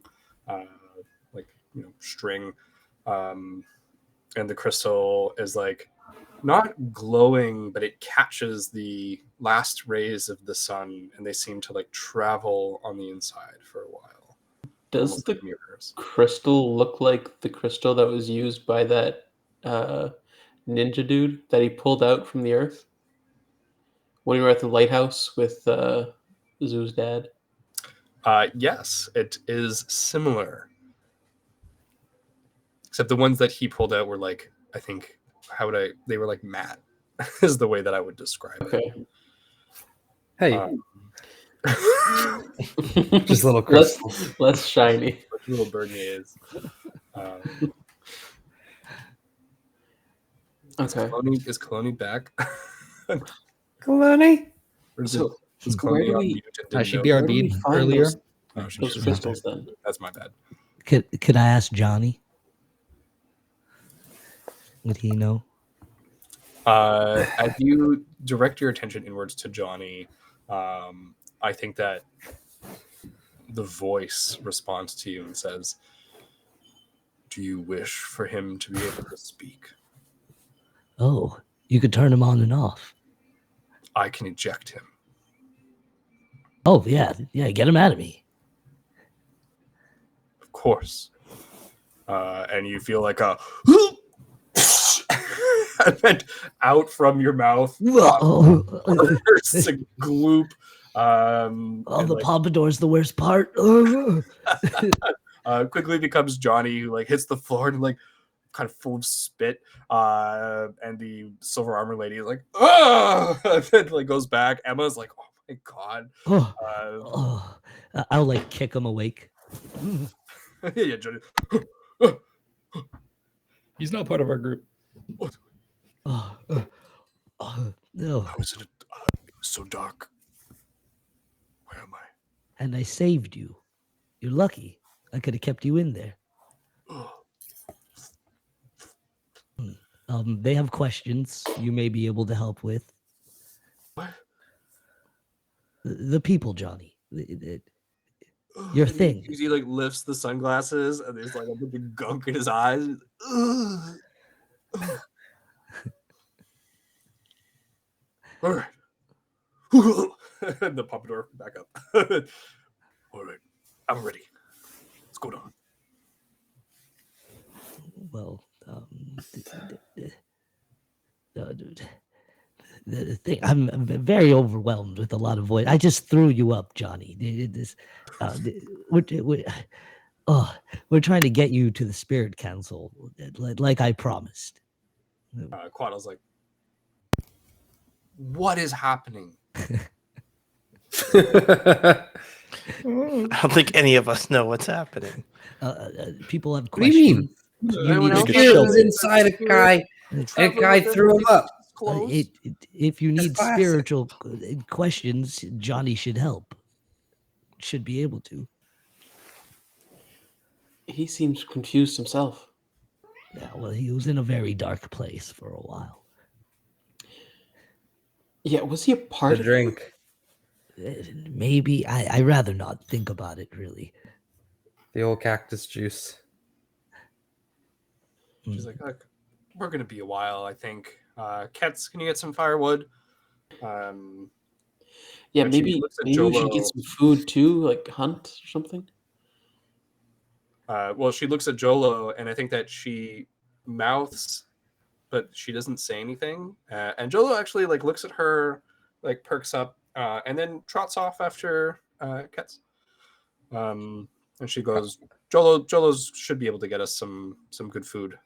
string. And the crystal is like not glowing, but it catches the last rays of the sun, and they seem to like travel on the inside for a while. Does Almost the like mirrors. crystal look like the crystal that was used by that ninja dude that he pulled out from the earth when we were at the lighthouse with Zoo's dad? Yes, it is similar. Except the ones that he pulled out were like, I think, they were like matte, is the way that I would describe Okay. Hey, it. just little crystals. less shiny. Like little Berniers. Okay. Is Cologne back? Kaloni? Or is So is where Cologne do on we- mute and didn't She know? Where do we BRB'd find earlier. Oh, she those just crystals then? That's my bad. Could I ask Johnny? Would he know? As you direct your attention inwards to Johnny, I think that the voice responds to you and says, "Do you wish for him to be able to speak? Oh, you could turn him on and off. I can eject him." Oh yeah, get him out of me. Of course. And you feel like a and then out from your mouth Oh, bursts a gloop. the Like, pompadour's the worst part. quickly becomes Johnny, who like hits the floor and like kind of full of spit. And the silver armor lady is like, oh, and then like goes back. Emma's like, oh my god. I'll like kick him awake. Yeah, Johnny. He's not part of our group. No. How is it? It was so dark. Where am I? And I saved you. You're lucky. I could have kept you in there. They have questions you may be able to help with. What? The people, Johnny. Your And thing. He like lifts the sunglasses and there's like a big gunk in his eyes. All right. And the pompadour back up. All right. I'm ready. Let's go down. Well, the thing, I'm very overwhelmed with a lot of voice. I just threw you up, Johnny. We're trying to get you to the Spirit Council, like I promised. Quaddle's like, what is happening? I don't think any of us know what's happening. People have What do you mean? questions. Anyone else to have Spirit was any- inside a guy, and a guy threw him up. if you need classic. spiritual questions, Johnny should help. Should be able to. He seems confused himself. Yeah, well, he was in a very dark place for a while. Yeah, was he a part The of drink. Maybe I rather not think about it really. The old cactus juice. She's like, look, we're gonna be a while, I think. Kets, can you get some firewood? Yeah, And she maybe looks at we should get Jolo. some food too, like hunt or something. Well, she looks at Jolo, and I think that she mouths, but she doesn't say anything. And Jolo actually like looks at her, like perks up, and then trots off after Kets. And she goes, Jolo's should be able to get us some good food.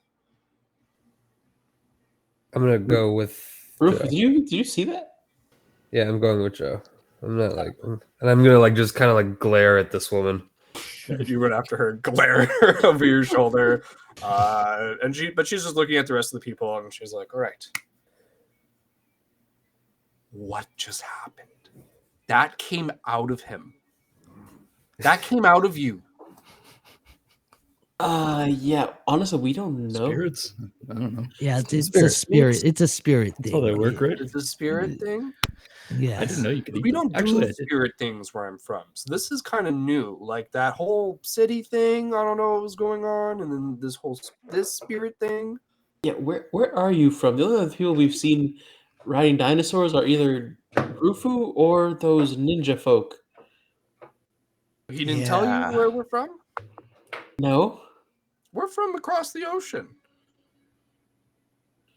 I'm gonna go with Roof, Joe. did you see that? Yeah, I'm going with Joe. I'm not like, and I'm gonna like just kind of like glare at this woman. You run after her, glare over your shoulder, but she's just looking at the rest of the people, and she's like, "All right, what just happened? That came out of him. That came out of you. Yeah. Honestly, we don't know. Spirits? I don't know. Yeah, it's a Spirits. spirit. It's a spirit That's thing. how they work, right? It's a spirit thing. Yeah. I didn't know you could eat We them. don't Actually, do I did. spirit things where I'm from, so this is kind of new. Like that whole city thing. I don't know what was going on, and then this spirit thing. Yeah, where are you from? The only other people we've seen riding dinosaurs are either Rufu or those ninja folk. He didn't tell you where we're from. No, We're from across the ocean.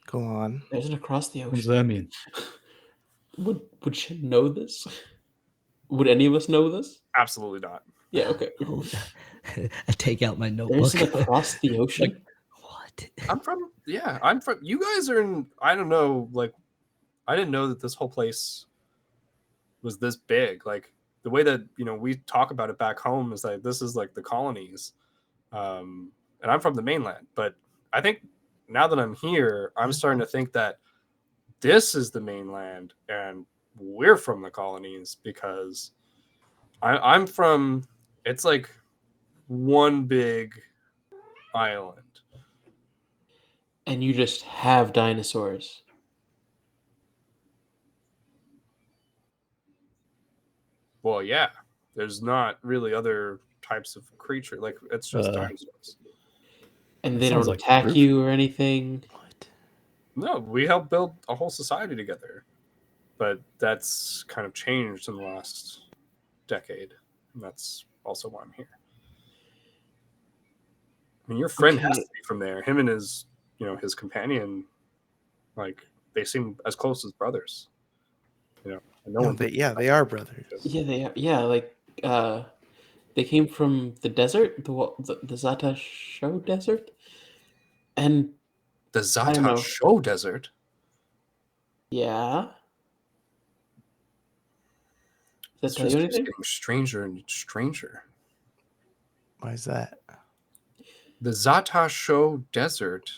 Go on. there's it across the What does ocean. that mean? Would Shin know this? Would any of us know this? Absolutely not. Yeah, okay. Oh, I take out my notebook. There's it across the ocean. What? I'm from. You guys are in. I don't know. Like, I didn't know that this whole place was this big. Like the way that we talk about it back home is like this is like the colonies, and I'm from the mainland. But I think now that I'm here, I'm starting to think that this is the mainland and we're from the colonies because I'm from. It's like one big island. And you just have dinosaurs. Well, yeah. There's not really other types of creature. Like it's just dinosaurs. And they Sounds don't like attack Roof. you or anything. What? No, we helped build a whole society together, but that's kind of changed in the last decade. And that's also why I'm here. I mean, your friend has Okay. to be from there. Him and his, his companion Like they seem as close as brothers. You know, and no No, one. they are brothers. Yeah, they are. Yeah, like they came from the desert, the Zata Show desert, and The I don't Zata know. Show Desert. Yeah. Does This that tell just you keeps anything? getting stranger and stranger. Why is that? The Zata Show Desert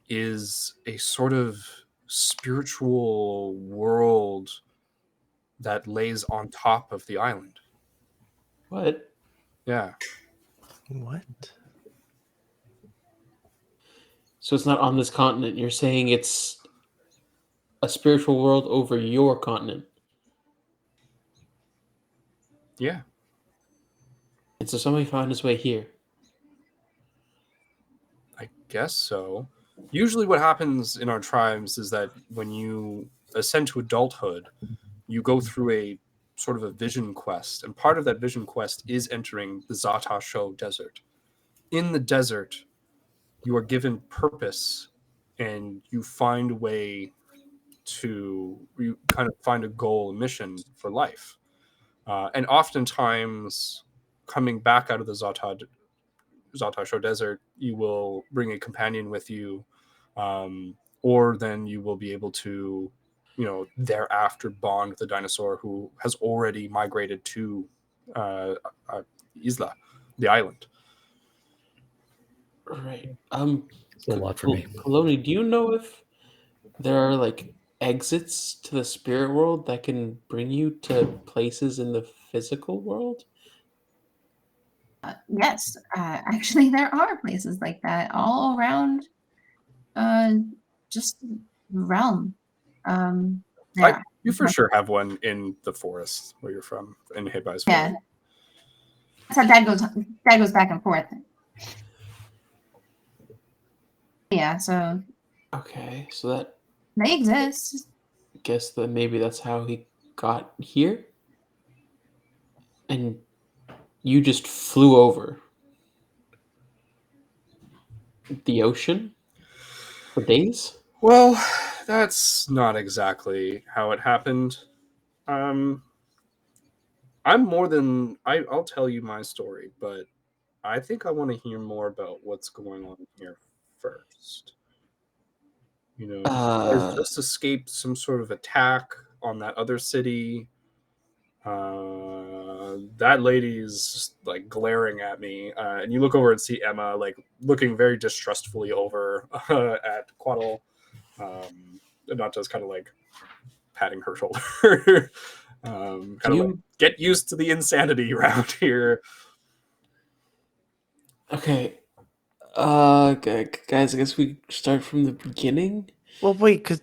is a sort of spiritual world that lays on top of the island. What? Yeah. What? So it's not on this continent. You're saying it's a spiritual world over your continent. Yeah. And so somebody found his way here. I guess so. Usually, what happens in our tribes is that when you ascend to adulthood, you go through a sort of a vision quest, and part of that vision quest is entering the Zata Show Desert. In the desert, you are given purpose, and you find a way to you kind of find a goal, a mission for life, and oftentimes coming back out of the Zata Show Desert, you will bring a companion with you, or then you will be able to, thereafter bond with the dinosaur who has already migrated to uh, Isla, the island. Right. It's a lot for me. Kaloni, do you know if there are like exits to the spirit world that can bring you to places in the physical world? Yes, actually, there are places like that all around, just the realm. Yeah, You for sure have one in the forest where you're from, in Hibai's yeah. forest. That's how Dad goes. Dad goes back and forth. Yeah, so Okay, so that they exist. I guess that maybe that's how he got here. And you just flew over the ocean for days? Well, that's not exactly how it happened. Um, I'll tell you my story, but I think I want to hear more about what's going on here first. You guys Uh, just escaped some sort of attack on that other city. That lady's like glaring at me, and you look over and see Emma like looking very distrustfully over at Quaddle, and not just kind of like patting her shoulder. Kind of like get used to the insanity around here. Okay. Guys, I guess we start from the beginning. Well, wait, because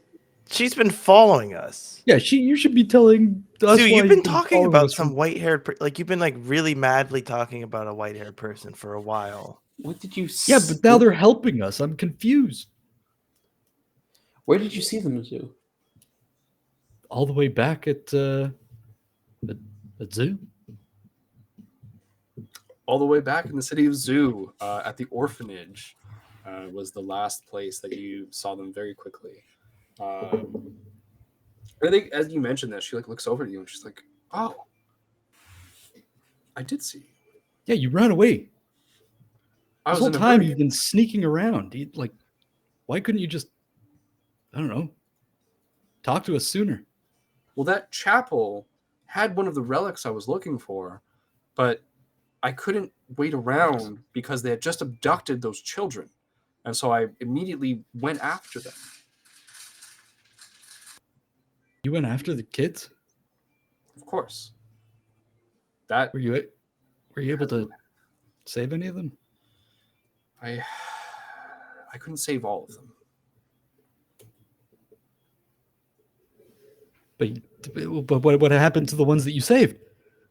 she's been following us. Yeah, you should be telling us Dude, why you've been talking following about us some from- white-haired, like you've been like really madly talking about a white-haired person for a while. What did you Yeah, but now they're helping us. I'm confused. Where did you see them to? All the way back at zoo. All the way back in the city of Zoo, at the orphanage, was the last place that you saw them very quickly. I think, as you mentioned this, she like looks over to you and she's like, "Oh, I did see you. Yeah, you ran away. I This was whole in a time hurry." you've been sneaking around. Like, why couldn't you just, I don't know, talk to us sooner? Well, that chapel had one of the relics I was looking for, but I couldn't wait around because they had just abducted those children, and so I immediately went after them. You went after the kids? Of course. That Were you able to save any of them? I couldn't save all of them. But what happened to the ones that you saved?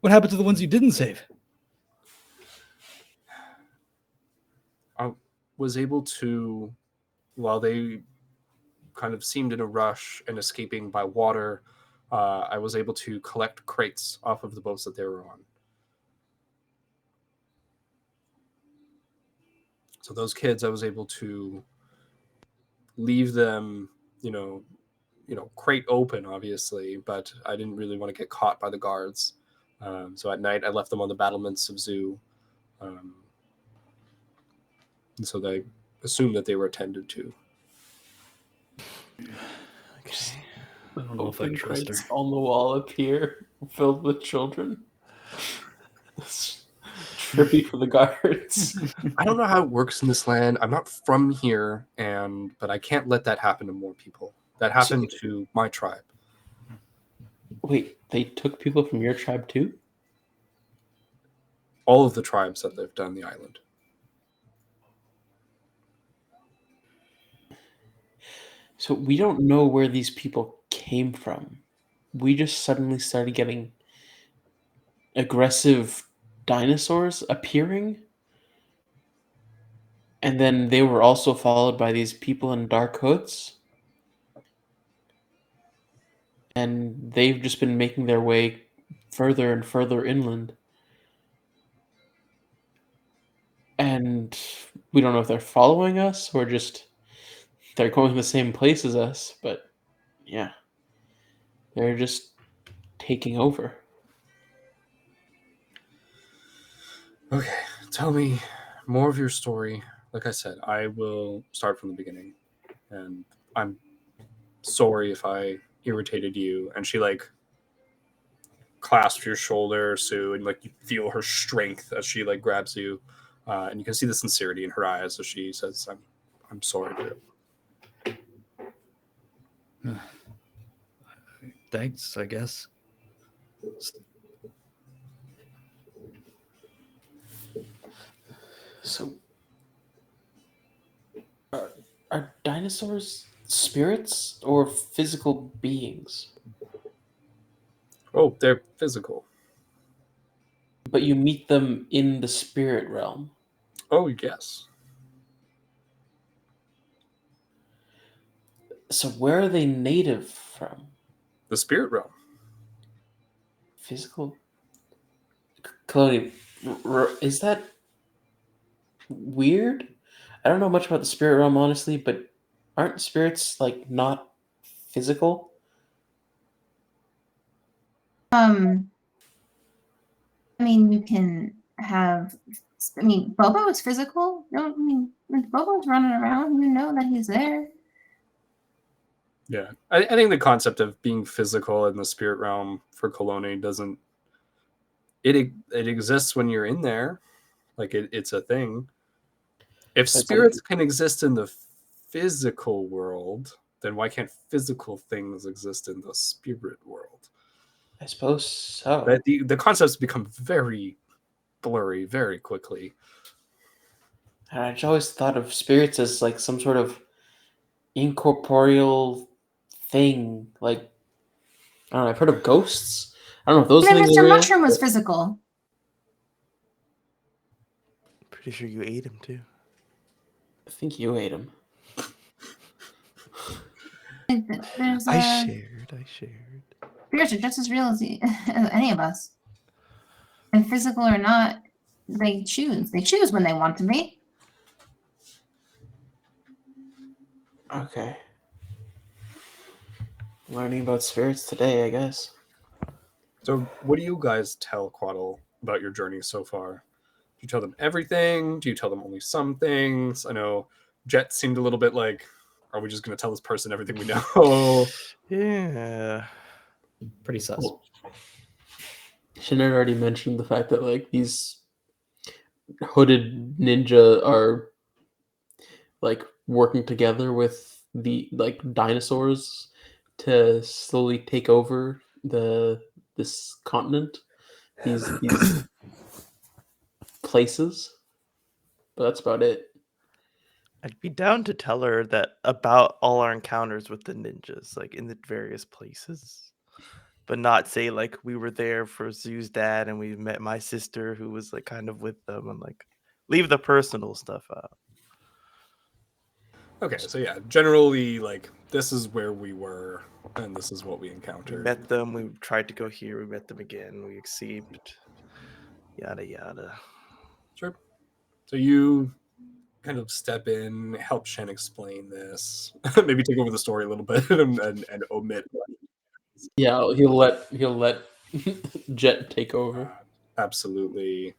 What happened to the ones you didn't save? I was able to, while they kind of seemed in a rush and escaping by water, I was able to collect crates off of the boats that they were on. So those kids, I was able to leave them, crate open, obviously, but I didn't really want to get caught by the guards. So at night, I left them on the battlements of Zoo. And so they assumed that they were attended to. Okay. I don't know if I Open trust crates her. on the wall up here, filled with children. It's trippy for the guards. I don't know how it works in this land. I'm not from here, but I can't let that happen to more people. That happened to my tribe. Wait, they took people from your tribe too? All of the tribes that lived on the island. So we don't know where these people came from. We just suddenly started getting aggressive dinosaurs appearing. And then they were also followed by these people in dark hoods. And they've just been making their way further and further inland. And we don't know if they're following us or just they're going the same place as us, but yeah. They're just taking over. Okay, tell me more of your story. Like I said, I will start from the beginning. And I'm sorry if I irritated you. And she clasps your shoulder, Sue, and you feel her strength as she grabs you. And you can see the sincerity in her eyes as she says, I'm sorry, dear. Thanks, I guess. So, are dinosaurs spirits or physical beings? Oh, they're physical. But you meet them in the spirit realm. Oh, yes. So, where are they native from? The spirit realm. Physical? Cody, is that weird? I don't know much about the spirit realm, honestly, but aren't spirits not physical? I mean, you can have. I mean, Bobo is physical. Don't I mean when Bobo's running around, you know that he's there. Yeah, I think the concept of being physical in the spirit realm for Colone doesn't. It exists when you're in there, it's a thing. If spirits can exist in the physical world, then why can't physical things exist in the spirit world? I suppose so. But the concepts become very blurry very quickly. And I always thought of spirits as some sort of incorporeal thing. I don't know. I've heard of ghosts. I don't know if those And then things Mr. are real. Mushroom was physical. Pretty sure you ate him too. I think you ate him. There's I shared. spirits are just as real as any of us. And physical or not, they choose. They choose when they want to be. Okay. Learning about spirits today, I guess. So what do you guys tell Quaddle about your journey so far? Do you tell them everything? Do you tell them only some things? I know Jet seemed a little bit are we just going to tell this person everything we know? Yeah. Pretty sus. Well, Shannon already mentioned the fact that these hooded ninja are working together with the dinosaurs to slowly take over this continent, these places. But that's about it. I'd be down to tell her that about all our encounters with the ninjas, in the various places, but not say we were there for Zoo's dad and we met my sister who was kind of with them, and leave the personal stuff out. Okay, so yeah, generally this is where we were and this is what we We encountered. met them. We tried to go here. We met them again. We escaped. Yada yada. Sure. So you kind of step in, help Shen explain this, maybe take over the story a little bit and omit. Yeah, he'll let Jet take over. Absolutely.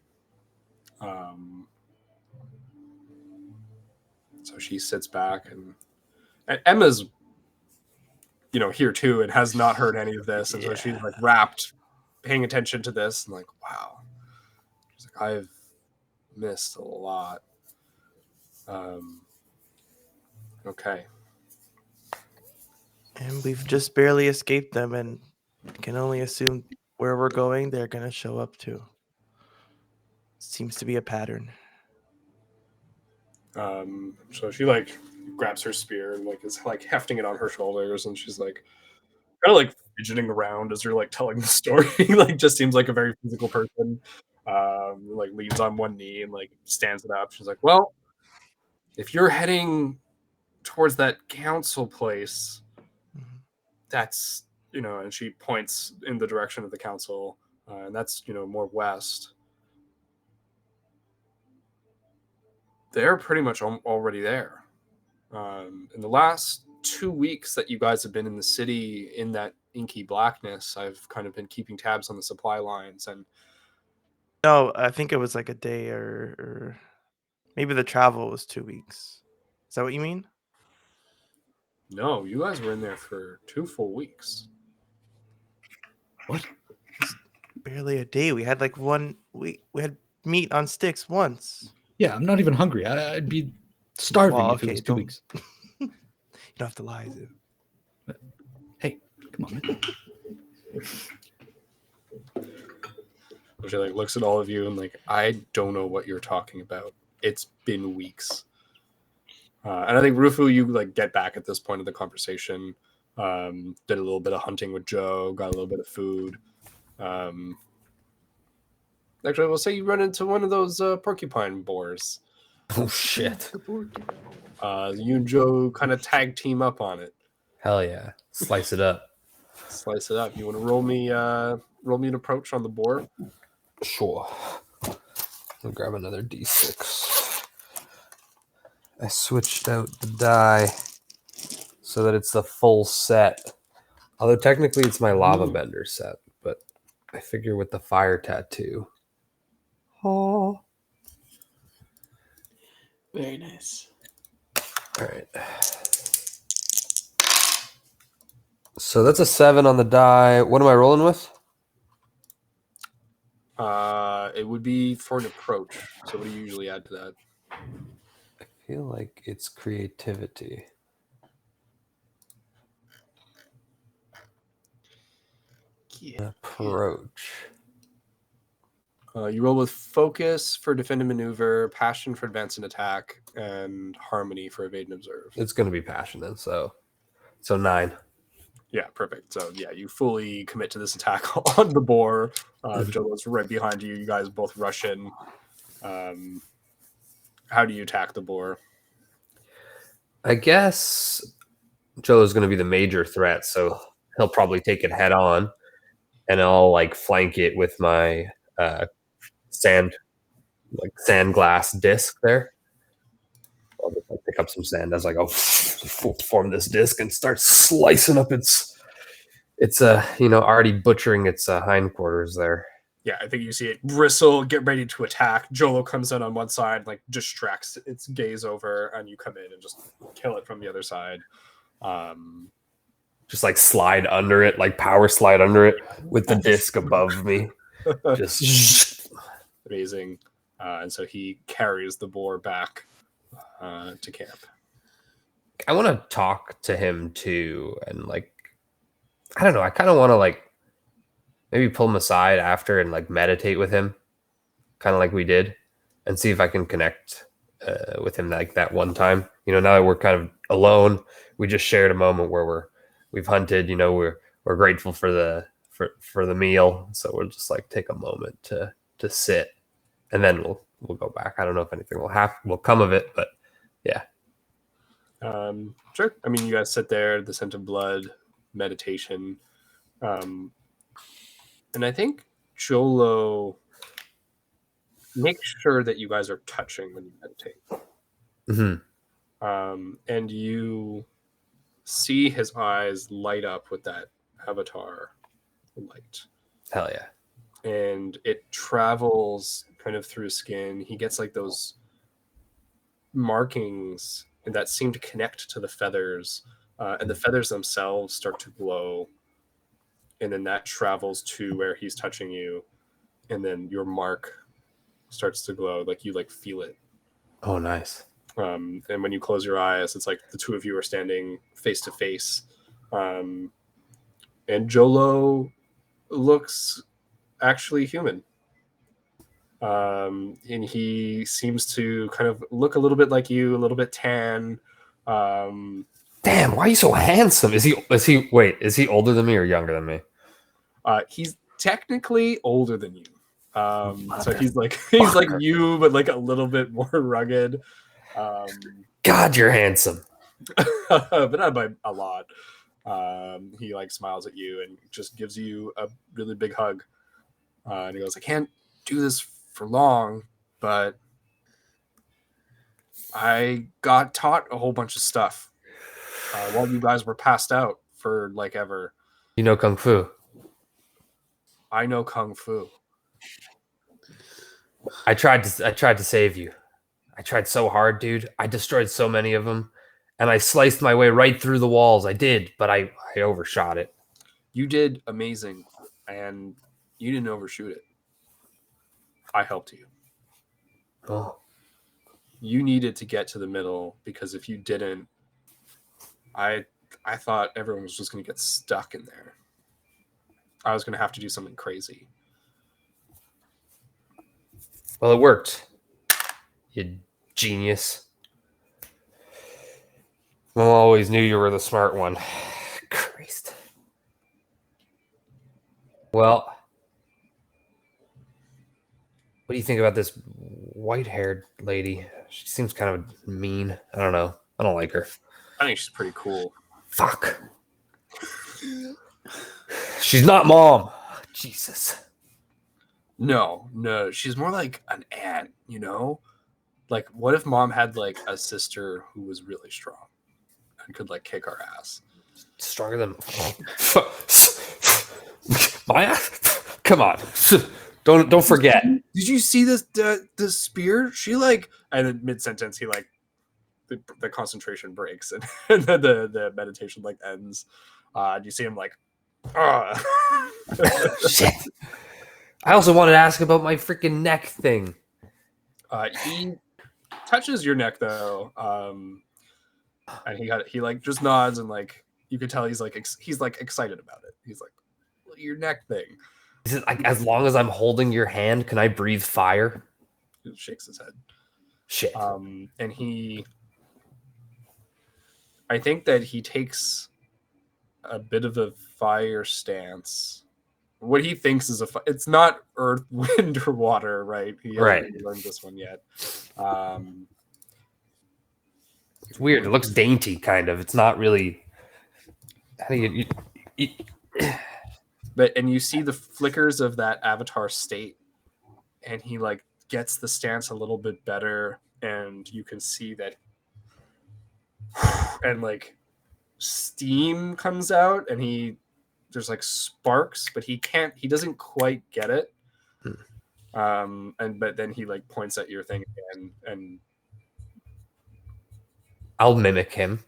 So she sits back, and Emma's, here too, and has not heard any of this, and so she's like wrapped, paying attention to this, and like, wow. She's like, I've missed a lot. Okay. And we've just barely escaped them, and can only assume where we're going, they're going to show up too. Seems to be a pattern. So she like grabs her spear and like is like hefting it on her shoulders, and she's like kind of like fidgeting around as you're like telling the story. Like just seems like a very physical person. Like leans on one knee and like stands it up. She's like, well, if you're heading towards that council place, that's and she points in the direction of the council, and that's more west. They're pretty much already there. In the last 2 weeks that you guys have been in the city in that inky blackness, I've kind of been keeping tabs on the supply lines, and No, I think it was like a day or maybe the travel was 2 weeks. Is that what you mean? no, you guys were in there for 2 full weeks. What? Barely a day. We had like we had meat on sticks once. Yeah, I'm not even hungry. I'd be starving Well, if it okay, was 2 don't- weeks. You don't have to lie, Zoo. Hey, come on, man. She like looks at all of you and like, I don't know what you're talking about. It's been weeks. And I think Rufu, you like get back at this point of the conversation. Did a little bit of hunting with Joe, got a little bit of food. Actually, we'll say you run into one of those porcupine boars. Oh shit! You and Joe kind of tag team up on it. Hell yeah! Slice it up. Slice it up. You want to roll me an approach on the boar? Sure. I'll grab another d6. I switched out the die so that it's the full set. Although technically it's my lava bender set, but I figure with the fire tattoo. Oh. Very nice. All right. So that's a 7 on the die. What am I rolling with? It would be for an approach. So what do you usually add to that? I feel like it's creativity. Yeah. Approach. You roll with focus for defend and maneuver, passion for advance and attack, and harmony for evade and observe. It's going to be passion then, so 9. Yeah, perfect. So yeah, you fully commit to this attack on the boar. Jolo's right behind you. You guys both rush in. How do you attack the boar? I guess Jolo's going to be the major threat, so he'll probably take it head on, and I'll like flank it with my sand glass disc there. I'll just like pick up some sand as I go form this disc and start slicing up its already butchering its hindquarters there. Yeah, I think you see it bristle, get ready to attack. Jolo comes in on one side, like distracts its gaze over, and you come in and just kill it from the other side. Just like slide under it, like power slide under it with the disc above me. Just amazing. And so he carries the boar back to camp. I want to talk to him too, and like, I don't know. I kind of want to like maybe pull him aside after and like meditate with him, kind of like we did, and see if I can connect with him like that one time. Now that we're kind of alone, we just shared a moment where we've hunted. We're grateful for the meal, so we'll just like take a moment to sit, and then we'll go back. I don't know if anything will come of it, but yeah. Sure. I mean, you guys sit there, the scent of blood, meditation. And I think Jolo, make sure that you guys are touching when you meditate. And you see his eyes light up with that avatar light. Hell yeah. And it travels kind of through skin. He gets like those markings that seem to connect to the feathers, and the feathers themselves start to glow. And then that travels to where he's touching you, and then your mark starts to glow, like you like feel it. Oh, nice. And when you close your eyes, it's like the two of you are standing face to face. And Jolo looks actually human. And he seems to kind of look a little bit like you, a little bit tan. Damn, why are you so handsome? Is he older than me or younger than me? He's technically older than you. So he's like you, but like a little bit more rugged. God, you're handsome. But not by a lot. He like smiles at you and just gives you a really big hug. And he goes, I can't do this for long, but I got taught a whole bunch of stuff while you guys were passed out for like ever. You know Kung Fu. I know Kung Fu. I tried to save you. I tried so hard, dude. I destroyed so many of them, and I sliced my way right through the walls. I did, but I overshot it. You did amazing, and you didn't overshoot it. I helped you. Oh. You needed to get to the middle, because if you didn't, I thought everyone was just going to get stuck in there. I was going to have to do something crazy. Well, it worked. You genius. Well, I always knew you were the smart one. Christ. Well, what do you think about this white-haired lady? She seems kind of mean. I don't know. I don't like her. I think she's pretty cool. Fuck. She's not mom. Jesus. No, she's more like an aunt, you know? Like, what if mom had like a sister who was really strong and could like kick our ass? Stronger than my ass? Come on. Don't forget. Did you see this the spear? She like, and in mid-sentence he like the concentration breaks and the meditation like ends. You see him like Shit. I also wanted to ask about my freaking neck thing. He touches your neck though, and he like just nods, and like you could tell he's like excited about it. He's like, well, your neck thing. Is it like, as long as I'm holding your hand, can I breathe fire? He shakes his head. Shit. And I think that he takes a bit of a fire stance. What he thinks is it's not earth, wind, or water, right? He hasn't really learned this one yet. It's weird. It looks dainty, kind of. It's not really. How do you But and you see the flickers of that avatar state, and he like gets the stance a little bit better, and you can see that, and like steam comes out, and there's like sparks, but he doesn't quite get it. But then he like points at your thing again, and I'll mimic him.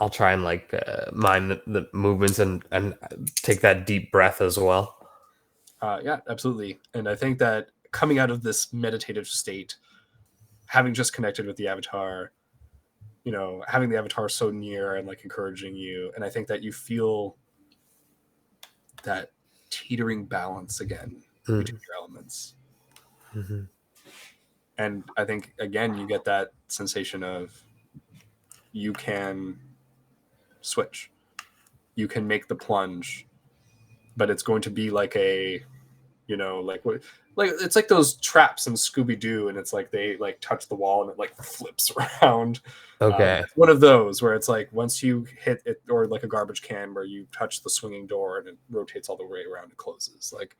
I'll try and like mime the movements and take that deep breath as well. Yeah, absolutely. And I think that coming out of this meditative state, having just connected with the avatar, you know, having the avatar so near and like encouraging you, and I think that you feel that teetering balance again between your elements. Mm-hmm. And I think again you get that sensation of you can switch, you can make the plunge, but it's going to be like a, you know, like it's like those traps in Scooby-Doo, and it's like they like touch the wall and it like flips around. Okay. One of those where it's like once you hit it, or like a garbage can where you touch the swinging door and it rotates all the way around, it closes. Like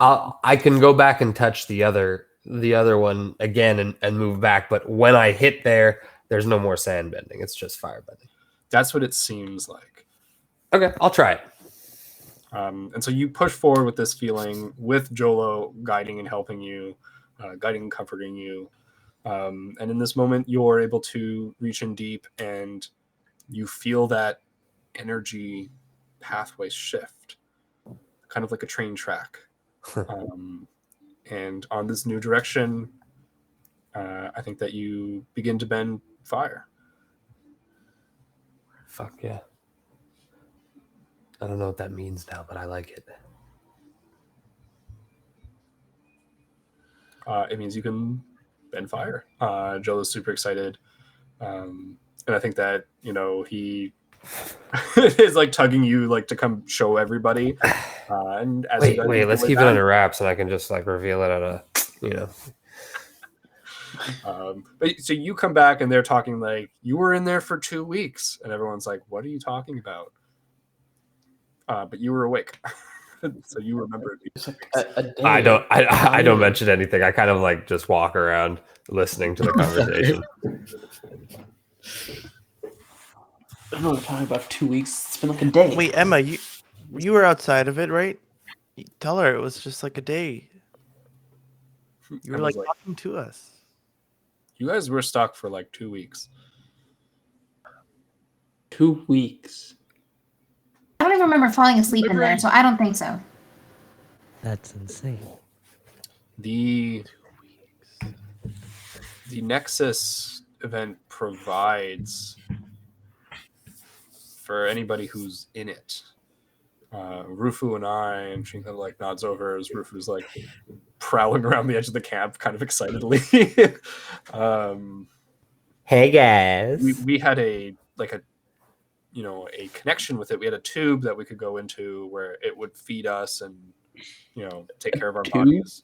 I can go back and touch the other the other one again and move back. But when I hit there, there's no more sand bending. It's just fire bending. That's what it seems like. Okay, I'll try it. And so you push forward with this feeling, with Jolo guiding and helping you, guiding and comforting you. And in this moment, you're able to reach in deep, and you feel that energy pathway shift, kind of like a train track. And on this new direction, I think that you begin to bend fire. Fuck yeah. I don't know what that means now, but I like it. It means you can bend fire. Joel is super excited. And I think that, he is like tugging you like to come show everybody. And as you guys wait, make let's your way keep it back, under wraps and I can just like reveal it at a, but so you come back and they're talking like, you were in there for 2 weeks. And everyone's like, what are you talking about? But you were awake. So you remember it. It's like a day. I don't mention anything. I kind of like just walk around listening to the conversation. I don't know. We're talking about 2 weeks. It's been like a day. Wait, Emma, you were outside of it, right? Tell her it was just like a day. You were Emma's like talking to us. You guys were stuck for like 2 weeks. 2 weeks. I don't even remember falling asleep in there, so I don't think so. That's insane. The Nexus event provides for anybody who's in it. Rufu and I, and she kind of like nods over as Rufu's like prowling around the edge of the camp, kind of excitedly. Hey guys. We had a connection with it. We had a tube that we could go into where it would feed us and take care of our bodies.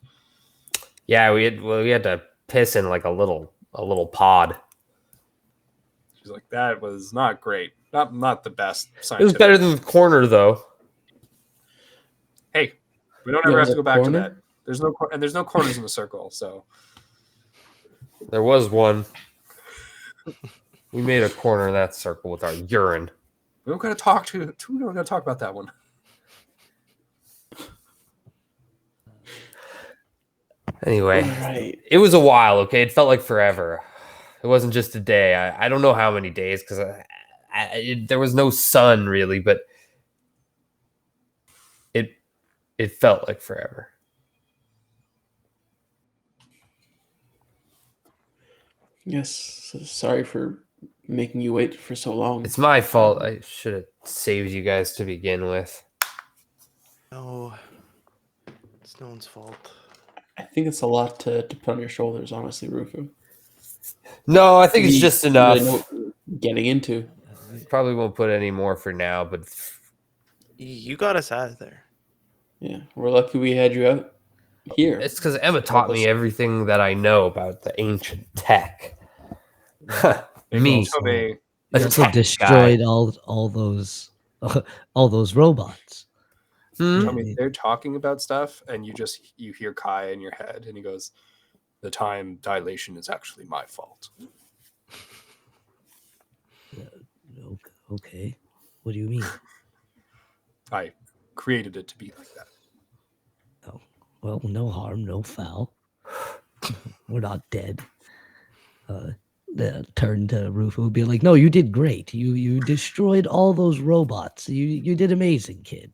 Yeah, we had to piss in like a little pod. She's like, that was not great. Not the best scientific. It was better than the corner though. Hey, we don't ever have to go back corner? to that. There's no corners in the circle, so There was one. We made a corner in that circle with our urine. we don't gotta talk about that one. Anyway, Right. it was a while, okay? It felt like forever. It wasn't just a day. I don't know how many days because there was no sun really, but it felt like forever. Yes. Sorry for making you wait for so long. It's my fault. I should have saved you guys to begin with. No, it's no one's fault. I think it's a lot to put on your shoulders, honestly, Rufu. No, I think it's You just really enough. know what you're getting into. Probably won't put any more for now, but You got us out of there. Yeah, we're lucky we had you out here. it's because Emma taught me everything that I know about the ancient tech. Me. So they You also destroyed all those robots. tell me they're talking about stuff, and you hear Kai in your head, and he goes, "The time dilation is actually my fault." Okay. What do you mean? I created it to be like that. Oh, well, no harm, no foul. We're not dead. Turn to Rufu and be like, no, you did great. You destroyed all those robots. You did amazing, kid.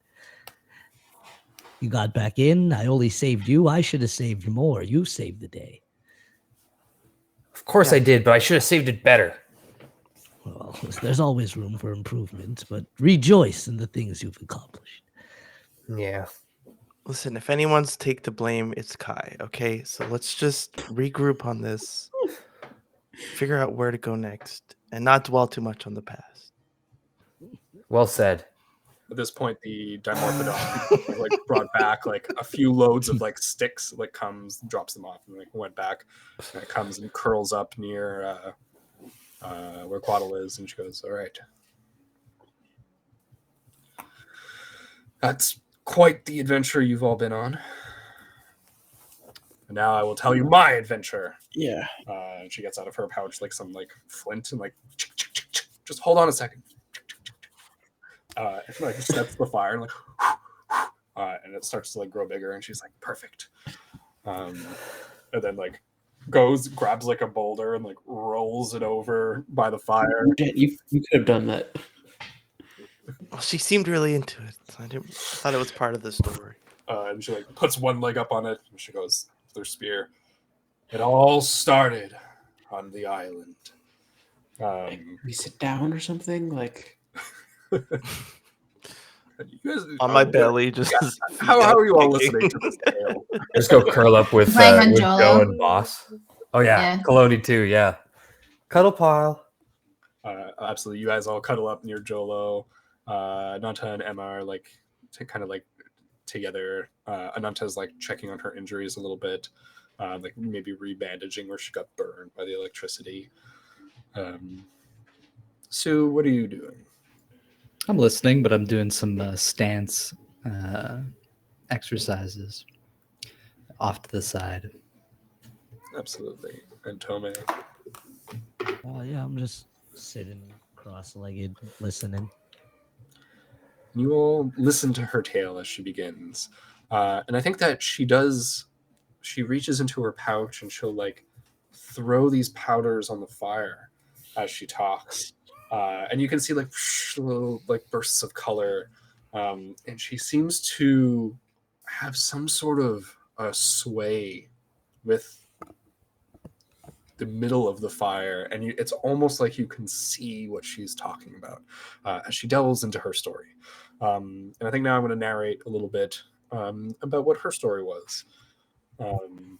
You got back in. I only saved you. I should have saved more. You saved the day. Of course I did, but I should have saved it better. Well, there's always room for improvement, but rejoice in the things you've accomplished. Yeah. Listen, if anyone's take the blame, it's Kai. Okay, so let's just regroup on this, figure out where to go next, and not dwell too much on the past. Well said. At this point, the Dimorphodon is like brought back like a few loads of like sticks, like comes, drops them off, and like went back. And it comes and curls up near where Quaddle is, and she goes, "All right, that's quite the adventure you've all been on. And now I will tell you my adventure. Yeah. And she gets out of her pouch like some like flint and like just hold on a second. And like sets the fire and like and it starts to like grow bigger, and she's like, perfect. And then like grabs like a boulder and like rolls it over by the fire. You could have done that. Well, she seemed really into it. I thought it was part of the story. And she like puts one leg up on it, and she goes with her spear. It all started on the island. We sit down or something like. You guys, On my belly, just how are you all listening to this tale? Just go curl up with Right, Joe Manjolo. and Boss. Oh yeah, Yeah. Kaloni too. Yeah, cuddle pile. Absolutely, you guys all cuddle up near Jolo. Ananta and Emma are like kind of like together. Ananta's like checking on her injuries a little bit, like maybe rebandaging where she got burned by the electricity. Sue, what are you doing? I'm listening, but I'm doing some stance exercises off to the side. Absolutely. And Tome? Yeah, I'm just sitting cross-legged, listening. You all listen to her tale as she begins. And I think that she reaches into her pouch and she'll like throw these powders on the fire as she talks. And you can see like little like bursts of color. And she seems to have some sort of a sway with the middle of the fire, and it's almost like you can see what she's talking about as she delves into her story. And I think now I'm going to narrate a little bit about what her story was. And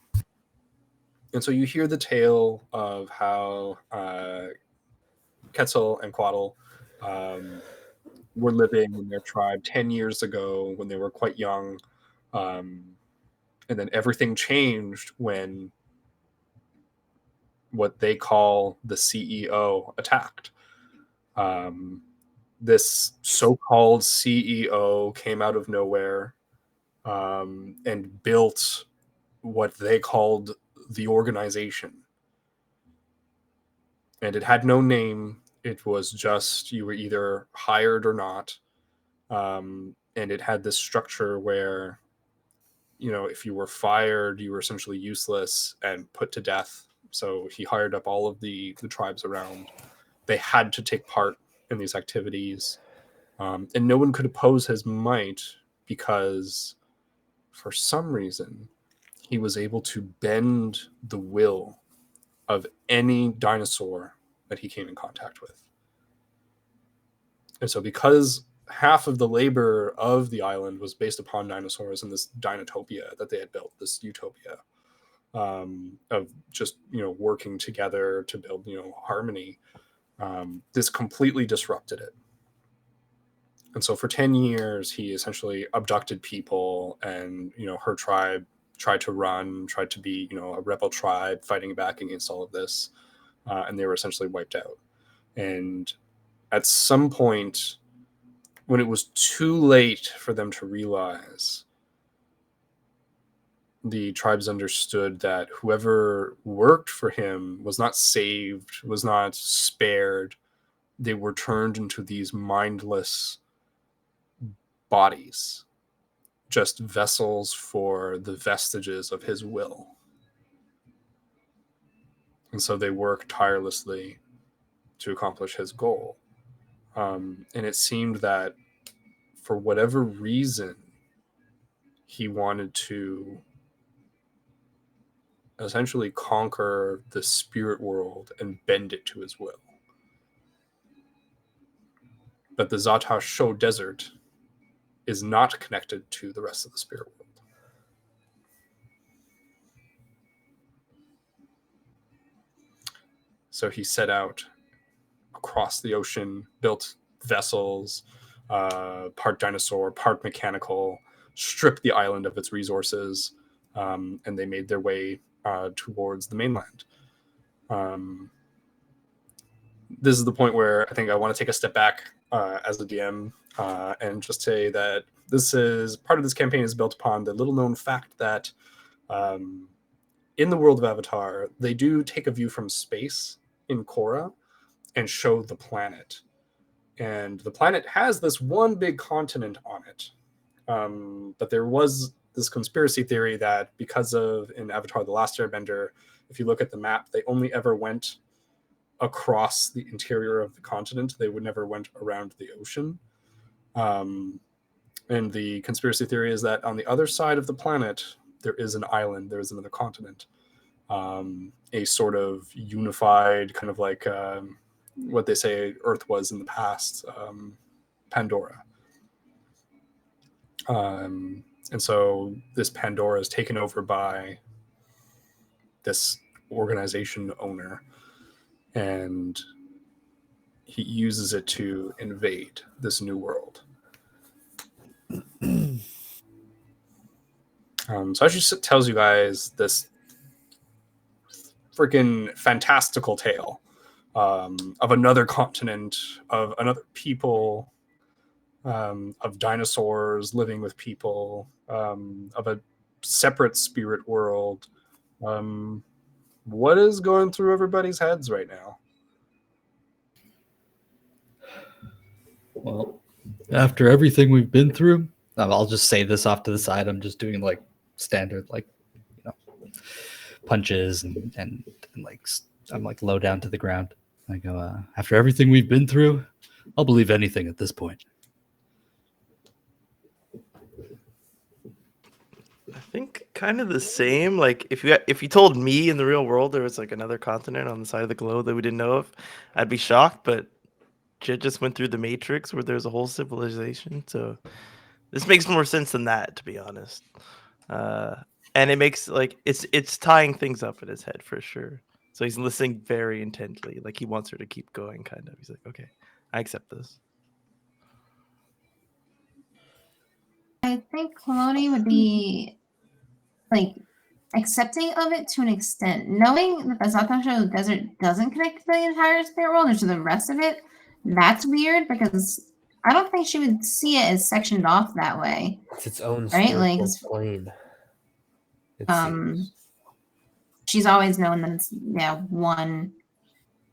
so you hear the tale of how Quetzal and Quaddle were living in their tribe 10 years ago when they were quite young. And then everything changed when what they call the CEO attacked. This so-called CEO came out of nowhere and built what they called the organization. And it had no name. It was just you were either hired or not. And it had this structure where, if you were fired, you were essentially useless and put to death. So he hired up all of the tribes around. They had to take part in these activities. And no one could oppose his might because, for some reason, he was able to bend the will of any dinosaur that he came in contact with. And so because half of the labor of the island was based upon dinosaurs and this dinotopia that they had built, this utopia, of just working together to build harmony, this completely disrupted it. And so for 10 years he essentially abducted people, and her tribe tried to be a rebel tribe fighting back against all of this, and they were essentially wiped out. And at some point, when it was too late for them to realize, the tribes understood that whoever worked for him was not saved, was not spared. They were turned into these mindless bodies, just vessels for the vestiges of his will. And so they worked tirelessly to accomplish his goal. And it seemed that for whatever reason, he wanted to essentially conquer the spirit world and bend it to his will. But the Zata Show Desert is not connected to the rest of the spirit world. So he set out across the ocean, built vessels, part dinosaur, part mechanical, stripped the island of its resources, and they made their way towards the mainland. This is the point where I think I want to take a step back as a DM and just say that part of this campaign is built upon the little known fact that in the world of Avatar, they do take a view from space in Korra and show the planet. And the planet has this one big continent on it. But there was this conspiracy theory that because of in Avatar: The Last Airbender, if you look at the map, they only ever went across the interior of the continent. They would never went around the ocean. And the conspiracy theory is that on the other side of the planet, there is an island, there is another continent, a sort of unified kind of like what they say Earth was in the past, Pandora. And so this Pandora is taken over by this organization owner, and he uses it to invade this new world. So she tells you guys this freaking fantastical tale of another continent, of another people, of dinosaurs living with people, of a separate spirit world. What is going through everybody's heads right now? Well, after everything we've been through, I'll just say this off to the side. I'm just doing like standard, like, you know, punches and like I'm like low down to the ground. I go, after everything we've been through, I'll believe anything at this point. I think kind of the same. Like if you told me in the real world there was like another continent on the side of the globe that we didn't know of, I'd be shocked. But Jit just went through the Matrix where there's a whole civilization, so this makes more sense than that, to be honest. And it makes like it's tying things up in his head for sure. So he's listening very intently, like he wants her to keep going. Kind of, he's like, okay, I accept this. I think Kaloni would be like accepting of it to an extent, knowing that the Zatasho Desert doesn't connect to the entire spirit world or to the rest of it. That's weird because I don't think she would see it as sectioned off that way. It's its own Right? spiritual Like, plane. It um, seems. she's always known that it's one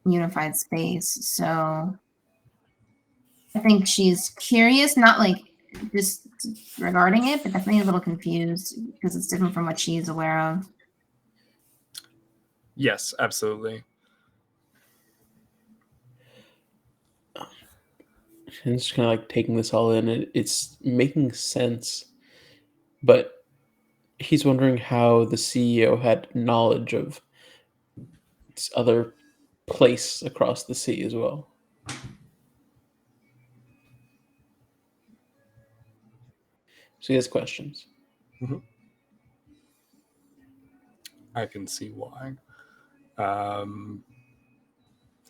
unified space. So I think she's curious, not like just regarding it, but definitely a little confused because it's different from what she's aware of. Yes, absolutely. And just kind of like taking this all in. It's making sense, but he's wondering how the CEO had knowledge of this other place across the sea as well. So he has questions. Mm-hmm. I can see why. And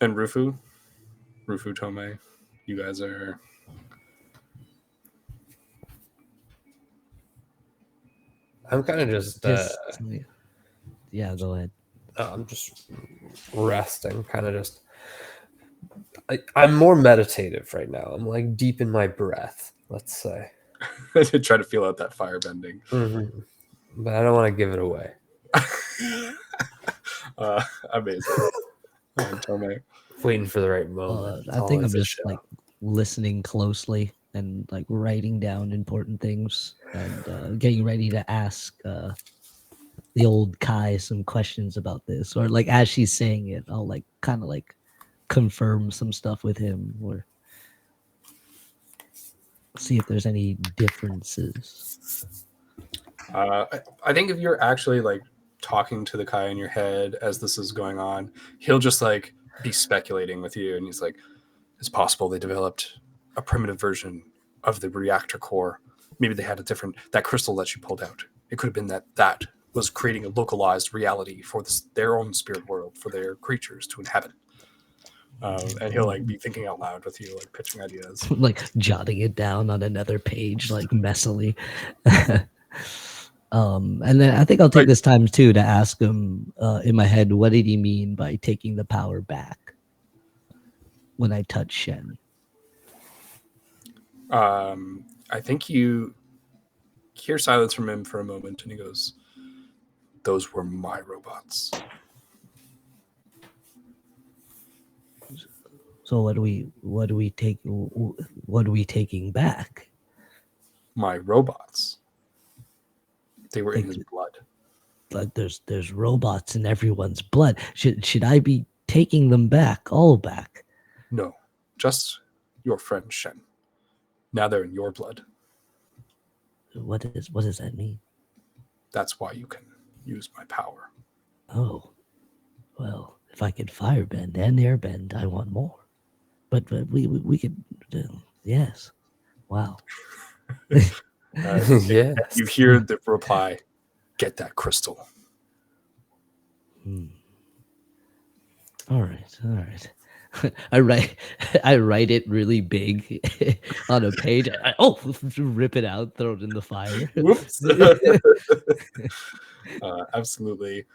Rufu Tome, you guys are... I'm kind of just yeah, go ahead. I'm just resting, kind of just. I'm more meditative right now. I'm like deep in my breath, let's say. Try to feel out that fire bending. Mm-hmm. But I don't want to give it away. Amazing. Tome. Waiting for the right moment. I think I'm just like listening closely and like writing down important things and getting ready to ask the old Kai some questions about this, or like as she's saying it, I'll like kind of like confirm some stuff with him or see if there's any differences. I think if you're actually like talking to the Kai in your head as this is going on, he'll just like be speculating with you, and he's like, it's possible they developed a primitive version of the reactor core. Maybe they had that crystal that you pulled out. It could have been that was creating a localized reality for their own spirit world for their creatures to inhabit. And he'll like be thinking out loud with you, like pitching ideas, like jotting it down on another page, like messily. And then I think I'll take this time too to ask him in my head, what did he mean by taking the power back when I touch Shen? I think you hear silence from him for a moment, and he goes, Those were my robots. So what are we taking back? My robots. They were in his blood. But there's robots in everyone's blood. Should I be taking them back, all back? No, just your friend Shen. Now they're in your blood. What does that mean? That's why you can use my power. Oh, well, if I could firebend and airbend, I want more. But we could, yes. Wow. Yes. You hear the reply, get that crystal. All right. I write it really big on a page. Rip it out, throw it in the fire. Whoops. Absolutely.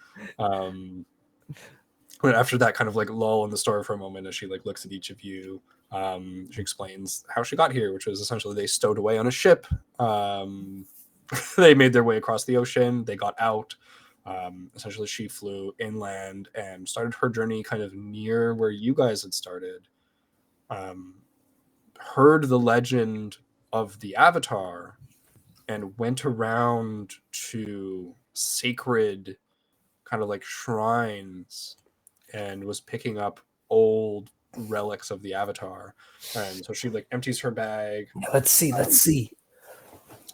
But after that kind of like lull in the story for a moment, as she like looks at each of you, she explains how she got here, which was essentially they stowed away on a ship. They made their way across the ocean. They got out. Essentially, she flew inland and started her journey kind of near where you guys had started. Heard the legend of the Avatar and went around to sacred kind of like shrines and was picking up old relics of the Avatar. And so she like empties her bag. Let's see.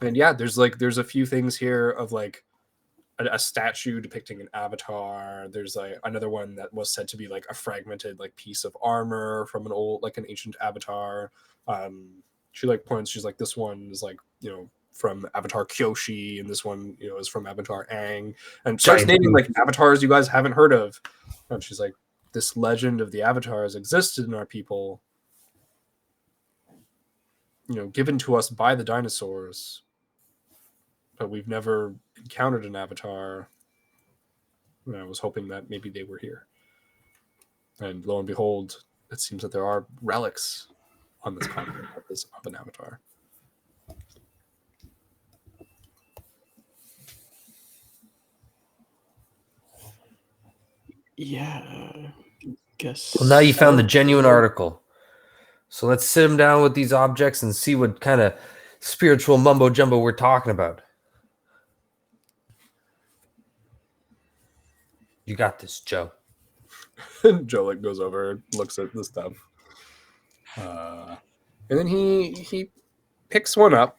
And yeah, there's a few things here of like a statue depicting an avatar. There's like another one that was said to be like a fragmented like piece of armor from an ancient avatar. She like points, she's like, this one is like, from Avatar Kyoshi, and this one, is from Avatar Aang, and starts naming like avatars you guys haven't heard of. And she's like, this legend of the avatars existed in our people, given to us by the dinosaurs, but we've never encountered an avatar. And I was hoping that maybe they were here. And lo and behold, it seems that there are relics on this continent of an avatar. Yeah, guess. Well, now you found the genuine article. So let's sit him down with these objects and see what kind of spiritual mumbo jumbo we're talking about. You got this, Joe. And Joe like goes over, looks at the stuff, and then he picks one up,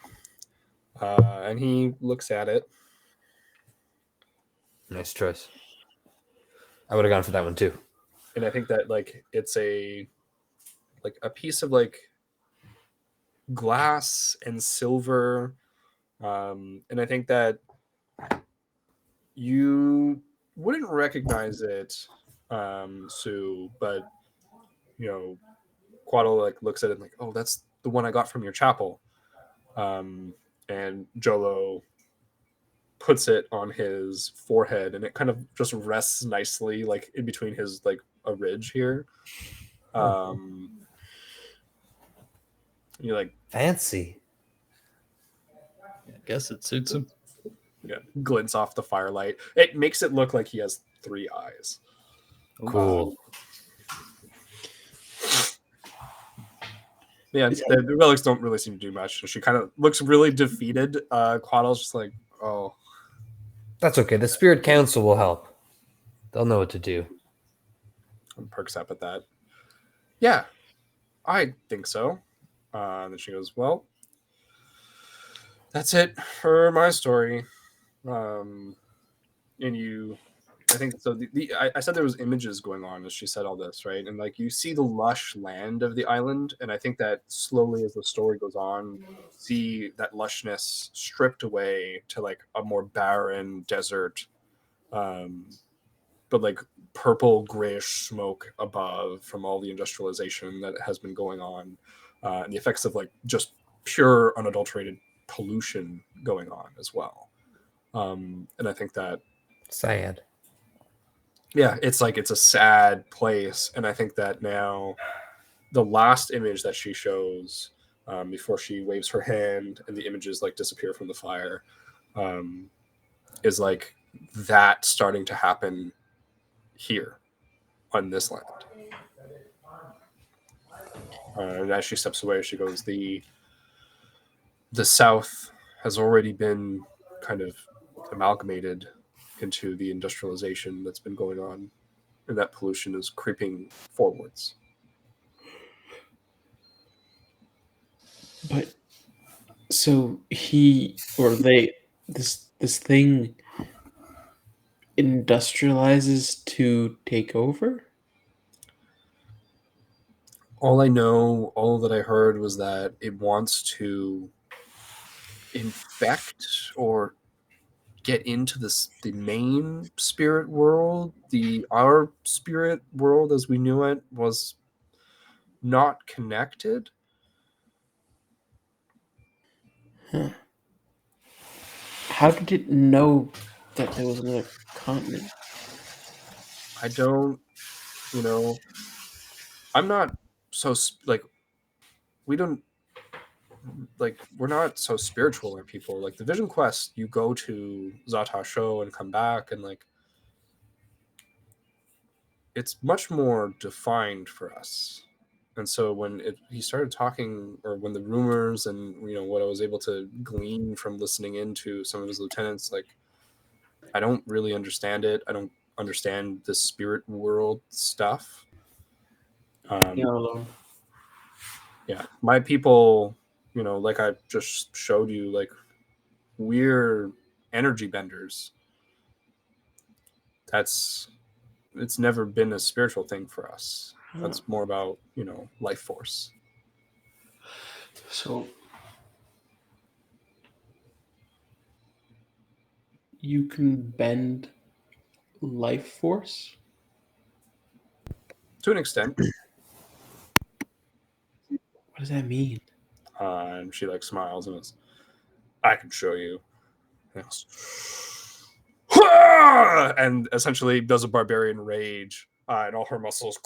and he looks at it. Nice choice. I would have gone for that one too. And I think that like it's a piece of like glass and silver, and I think that you wouldn't recognize it, Sue, but Quaddle like looks at it and like, oh, that's the one I got from your chapel, and Jolo puts it on his forehead, and it kind of just rests nicely like in between his like a ridge here. You like fancy. I guess it suits him. Yeah, glints off the firelight. It makes it look like he has 3 eyes. Cool. Yeah, the relics don't really seem to do much. So she kind of looks really defeated. Quaddle's just like, oh. That's okay. The Spirit Council will help. They'll know what to do. And perks up at that. Yeah, I think so. And then she goes, well, that's it for my story. And I think so. I said there was images going on as she said all this, right? And like you see the lush land of the island, and I think that slowly as the story goes on, you see that lushness stripped away to like a more barren desert, but like purple grayish smoke above from all the industrialization that has been going on, and the effects of like just pure unadulterated pollution going on as well. And I think that sad. Yeah, it's a sad place, and I think that now the last image that she shows before she waves her hand and the images like disappear from the fire is like that starting to happen here on this land. And as she steps away, she goes, the South has already been kind of amalgamated into the industrialization that's been going on, and that pollution is creeping forwards. But so he or they this thing industrializes to take over? All I know, all that I heard was that it wants to infect or get into the main spirit world. Our spirit world as we knew it was not connected. Huh. How did it know that there was another continent? I don't, I'm not so like we don't like we're not so spiritual or people like the Vision Quest. You go to Zata show and come back, and like it's much more defined for us. And so when he started talking, or when the rumors and what I was able to glean from listening into some of his lieutenants, like I don't really understand it. I don't understand the spirit world stuff. You're alone. Yeah, my people, like I just showed you, like we're energy benders. It's never been a spiritual thing for us. That's more about life force. So you can bend life force? To an extent. What does that mean? And she like smiles and goes, I can show you. And essentially does a barbarian rage, and all her muscles.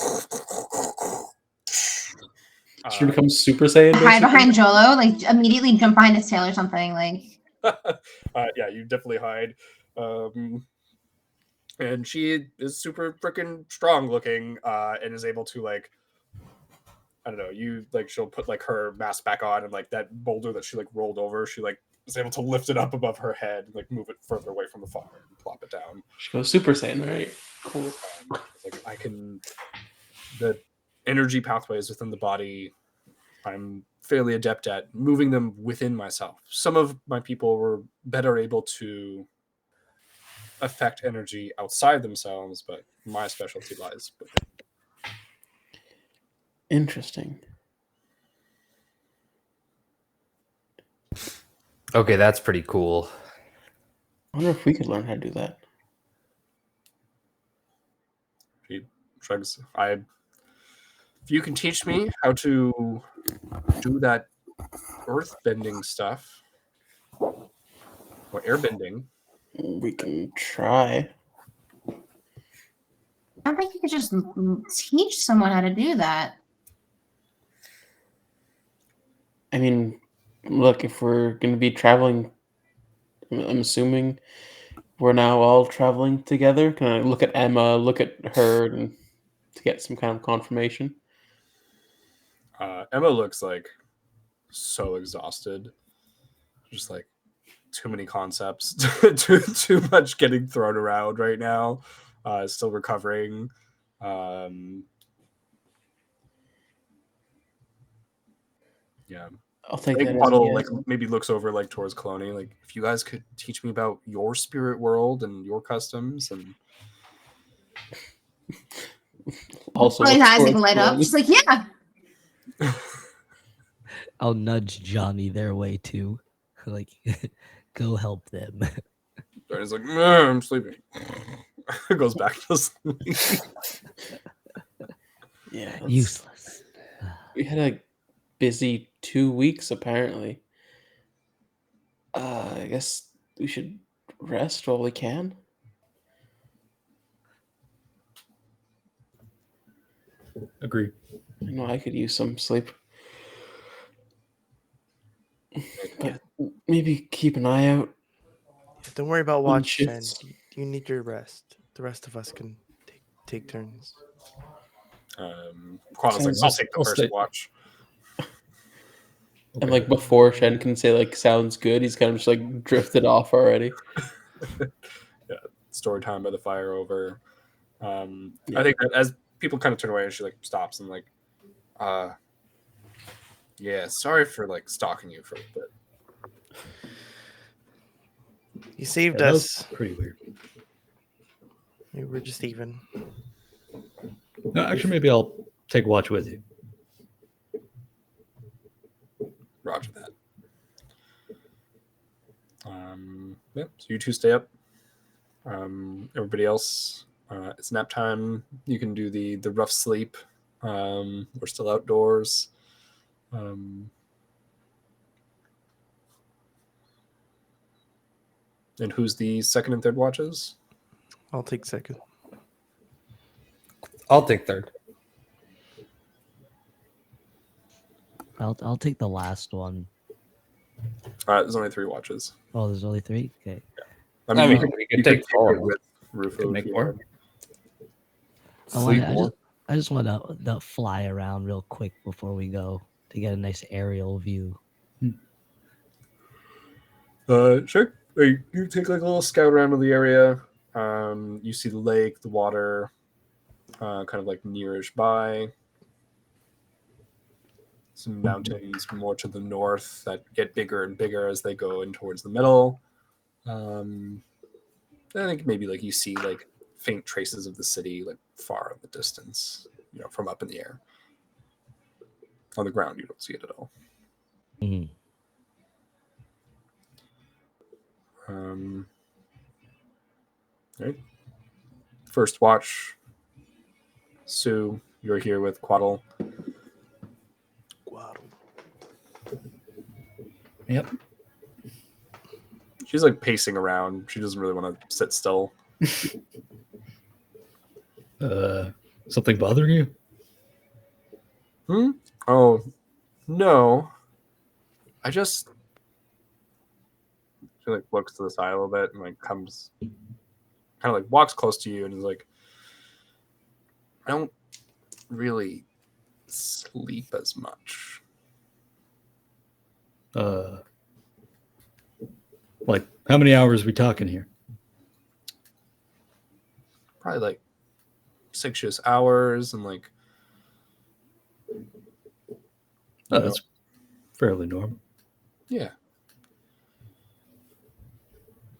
She becomes Super Saiyan. Hide Basically? behind Jolo, like immediately jump behind his tail or something. Like, yeah, you definitely hide. And she is super freaking strong looking, and is able to like, I don't know, she'll put like her mask back on, and like that boulder that she like rolled over, she like is able to lift it up above her head, and like move it further away from the fire and plop it down. She goes Super Saiyan, right? Cool. Like the energy pathways within the body, I'm fairly adept at moving them within myself. Some of my people were better able to affect energy outside themselves, but my specialty lies within. Interesting. Okay, that's pretty cool. I wonder if we could learn how to do that. She shrugs. If you can teach me how to do that earth bending stuff or air bending, We can try. I don't think you could just teach someone how to do that. I mean, look, if we're going to be traveling, I'm assuming we're now all traveling together. Can I look at Emma, look at her, and to get some kind of confirmation? Emma looks like so exhausted. Just like too many concepts, too much getting thrown around right now. Still recovering. Yeah. I'll take I that think as a Puddle yes. like maybe looks over like towards Cloney, like if you guys could teach me about your spirit world and your customs and Also, His looks eyes like towards light up. Chloe. She's like, yeah. I'll nudge Johnny their way too. Like, go help them. Johnny's like, "Nah, I'm sleeping." Goes back to sleep. Yeah, Useless. we had a busy 2 weeks apparently. I guess we should rest while we can. Agree. I know I could use some sleep. But maybe keep an eye out Don't worry about on watch, Shen. shifts. You need your rest. The rest of us can take turns. Quattle's like, I'll take the first stay. watch. And like before Shen can say like sounds good, he's kind of just like drifted off already. Yeah, story time by the fire over. I think that as people kind of turn away, she like stops and like, yeah, sorry for like stalking you for a bit. You saved That us. was pretty weird. We were just even. No, actually, maybe I'll take watch with you. Roger that. Yeah, so you two stay up. Everybody else, it's nap time. You can do the rough sleep. We're still outdoors. And who's the second and third watches? I'll take second. I'll take third. I'll take the last one. There's only 3 watches. Oh, there's only 3. Okay. I mean, we could take keep 4. it with Rufo. Could make if you more. want. Sleep more. I just want to fly around real quick before we go to get a nice aerial view. Sure. You take like a little scout around of the area. You see the lake, the water, kind of like nearish by. Some mountains more to the north that get bigger and bigger as they go in towards the middle. I think maybe like you see like faint traces of the city like far in the distance, from up in the air. On the ground, you don't see it at all. Mhm. Right. First watch. Sue, you're here with Quaddle. Yep. She's like pacing around. She doesn't really want to sit still. Something bothering you? Oh, no. I just... She like looks to the side a little bit and like comes... Kind of like walks close to you and is like, I don't really sleep as much. Like, how many hours are we talking here? Probably like 6 hours and like... Oh, that's fairly normal. Yeah.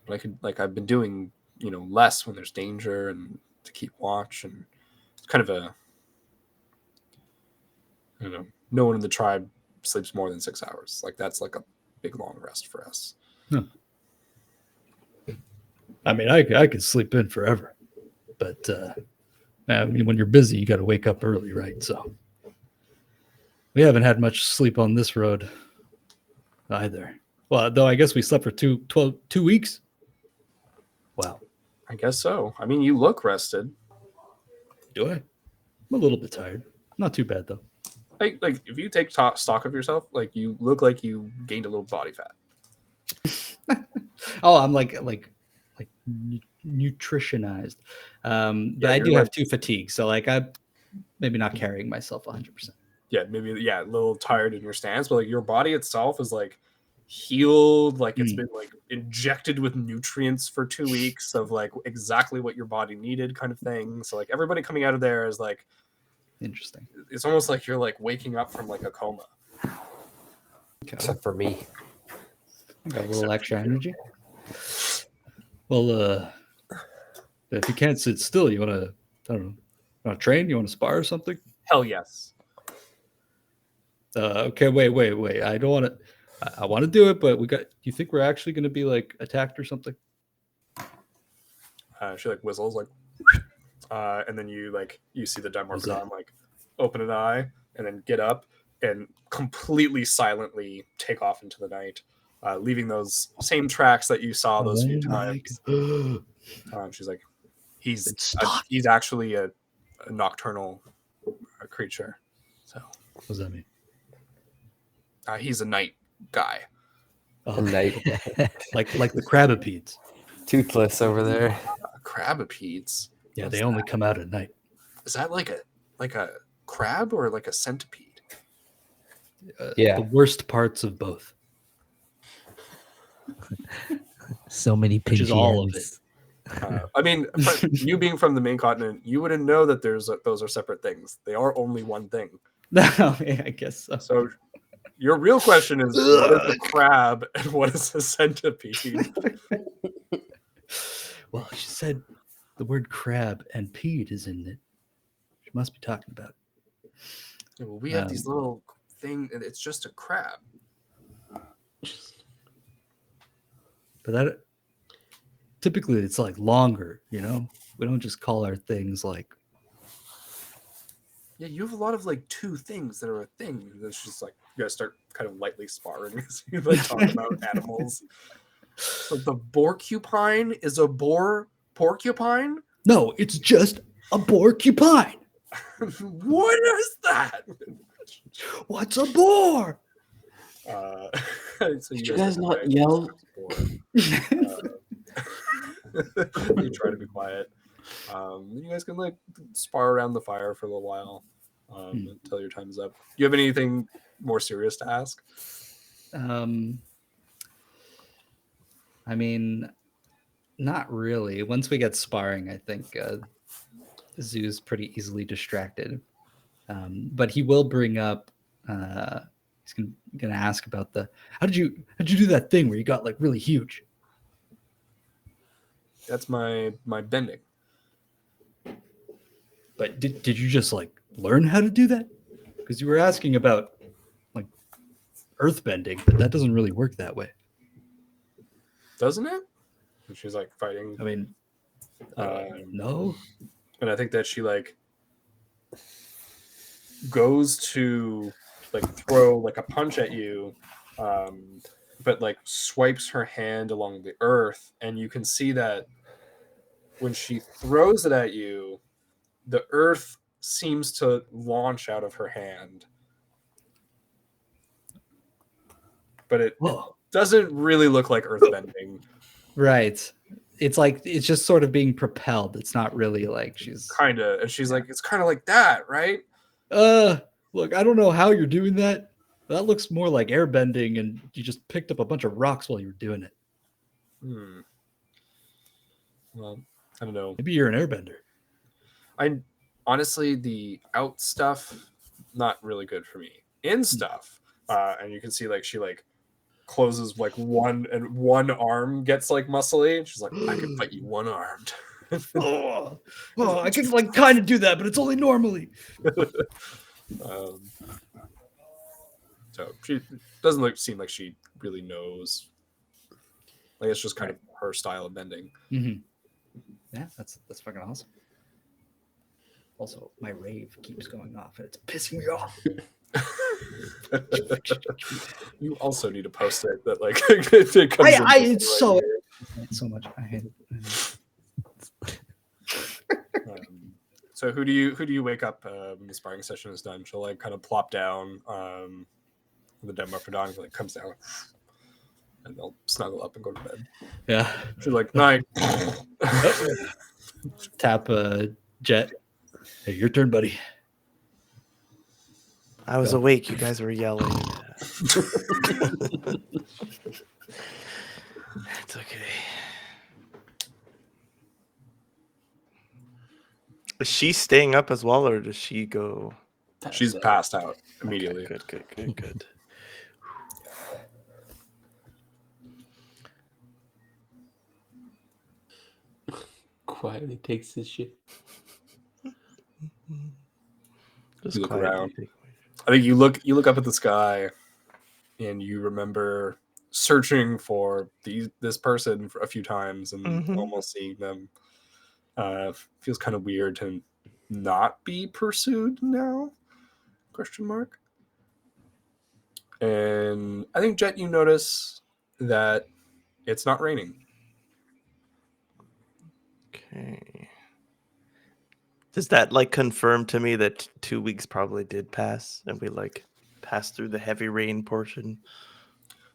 But I've been doing, less when there's danger and to keep watch, and it's kind of a, no one in the tribe sleeps more than 6 hours. Like that's like a big long rest for us. Huh. I mean, I could sleep in forever, but I mean, when you're busy, you got to wake up early, right? So we haven't had much sleep on this road either. Well, though I guess we slept for 2 weeks. Wow. I guess so. I mean, you look rested. Do I? I'm a little bit tired. Not too bad though. Like if you take stock of yourself, like you look like you gained a little body fat. Oh, I'm like nutritionized. But I do have 2 fatigues, so like I'm maybe not carrying myself 100%. Yeah, maybe a little tired in your stance, but like your body itself is like healed, like it's been like injected with nutrients for 2 weeks of like exactly what your body needed, kind of thing. So like everybody coming out of there is like Interesting. It's almost like you're like waking up from like a coma. Except for me. Got a little extra energy. Well, if you can't sit still, you want to, I don't know, want to train? You want to spar or something? Hell yes. Okay, wait. I don't want to. I want to do it, but do you think we're actually going to be like attacked or something? She like whistles like, and then you see the Dimorphodon like open an eye and then get up and completely silently take off into the night, leaving those same tracks that you saw those few times. She's like, he's actually a nocturnal creature. So what does that mean? He's a night guy. Oh, Night. like the crabipedes. Toothless over there. Crabipedes. Yeah, What's they only come out at night. Is that like a crab or like a centipede? Yeah. The worst parts of both. So many Which is pinchy all of ends. I mean, you being from the main continent, you wouldn't know that those are separate things. They are only one thing. Yeah, I guess so. So your real question is, what is a crab and what is a centipede? Well, she said the word crab and peed is in it. She must be talking about. Well, we have these little thing, and it's just a crab. But that typically it's like longer, you know? We don't just call our things like Yeah, you have a lot of like two things that are a thing. It's just like you guys start kind of lightly sparring as you like talk about animals. So the porcupine is a porcupine? no, it's just a porcupine. What is that? What's a boar? So Did you guys have not diagnosed yell? You try to be quiet. You guys can like spar around the fire for a little while until your time is up. Do you have anything more serious to ask? I mean, not really. Once we get sparring, I think Zoo's pretty easily distracted. But he will bring up. He's gonna ask about the how'd you do that thing where you got like really huge? That's my bending. But did you just like learn how to do that? Because you were asking about like earth bending, but that doesn't really work that way. Doesn't it? And she's like fighting. I mean, no. And I think that she like goes to like throw like a punch at you, but like swipes her hand along the earth, and you can see that when she throws it at you, the earth seems to launch out of her hand. But it doesn't really look like earthbending. Right. It's like it's just sort of being propelled. It's not really like she's Kinda. And she's like, it's kind of like that, right? Look, I don't know how you're doing that. That looks more like airbending, and you just picked up a bunch of rocks while you were doing it. Well, I don't know. Maybe you're an airbender. I honestly, the out stuff, not really good for me. In stuff, and you can see like she like closes like one arm gets like muscly, and she's like, I can fight you one armed. I can like kind of do that, but it's only normally. So she doesn't seem like she really knows. Like it's just kind of her style of bending. Mm-hmm. Yeah, that's fucking awesome. Also, my rave keeps going off, and it's pissing me off. You also need to post it that like it comes it's so much. I hate it. So who do you wake up when the sparring session is done? She'll like kind of plop down the dead for dawn, like comes down and they'll snuggle up and go to bed. Yeah. She's like, night. Tap Jet. Hey, your turn, buddy. I was awake. You guys were yelling. It's okay. Is she staying up as well, or does she go? She's passed out immediately. Okay, good. Quietly takes his shit. Just You look quietly around. take- I think you look up at the sky, and you remember searching for this person for a few times and almost seeing them. Feels kind of weird to not be pursued now? Question mark. And I think Jet, you notice that it's not raining. Okay. Does that like confirm to me that 2 weeks probably did pass, and we like passed through the heavy rain portion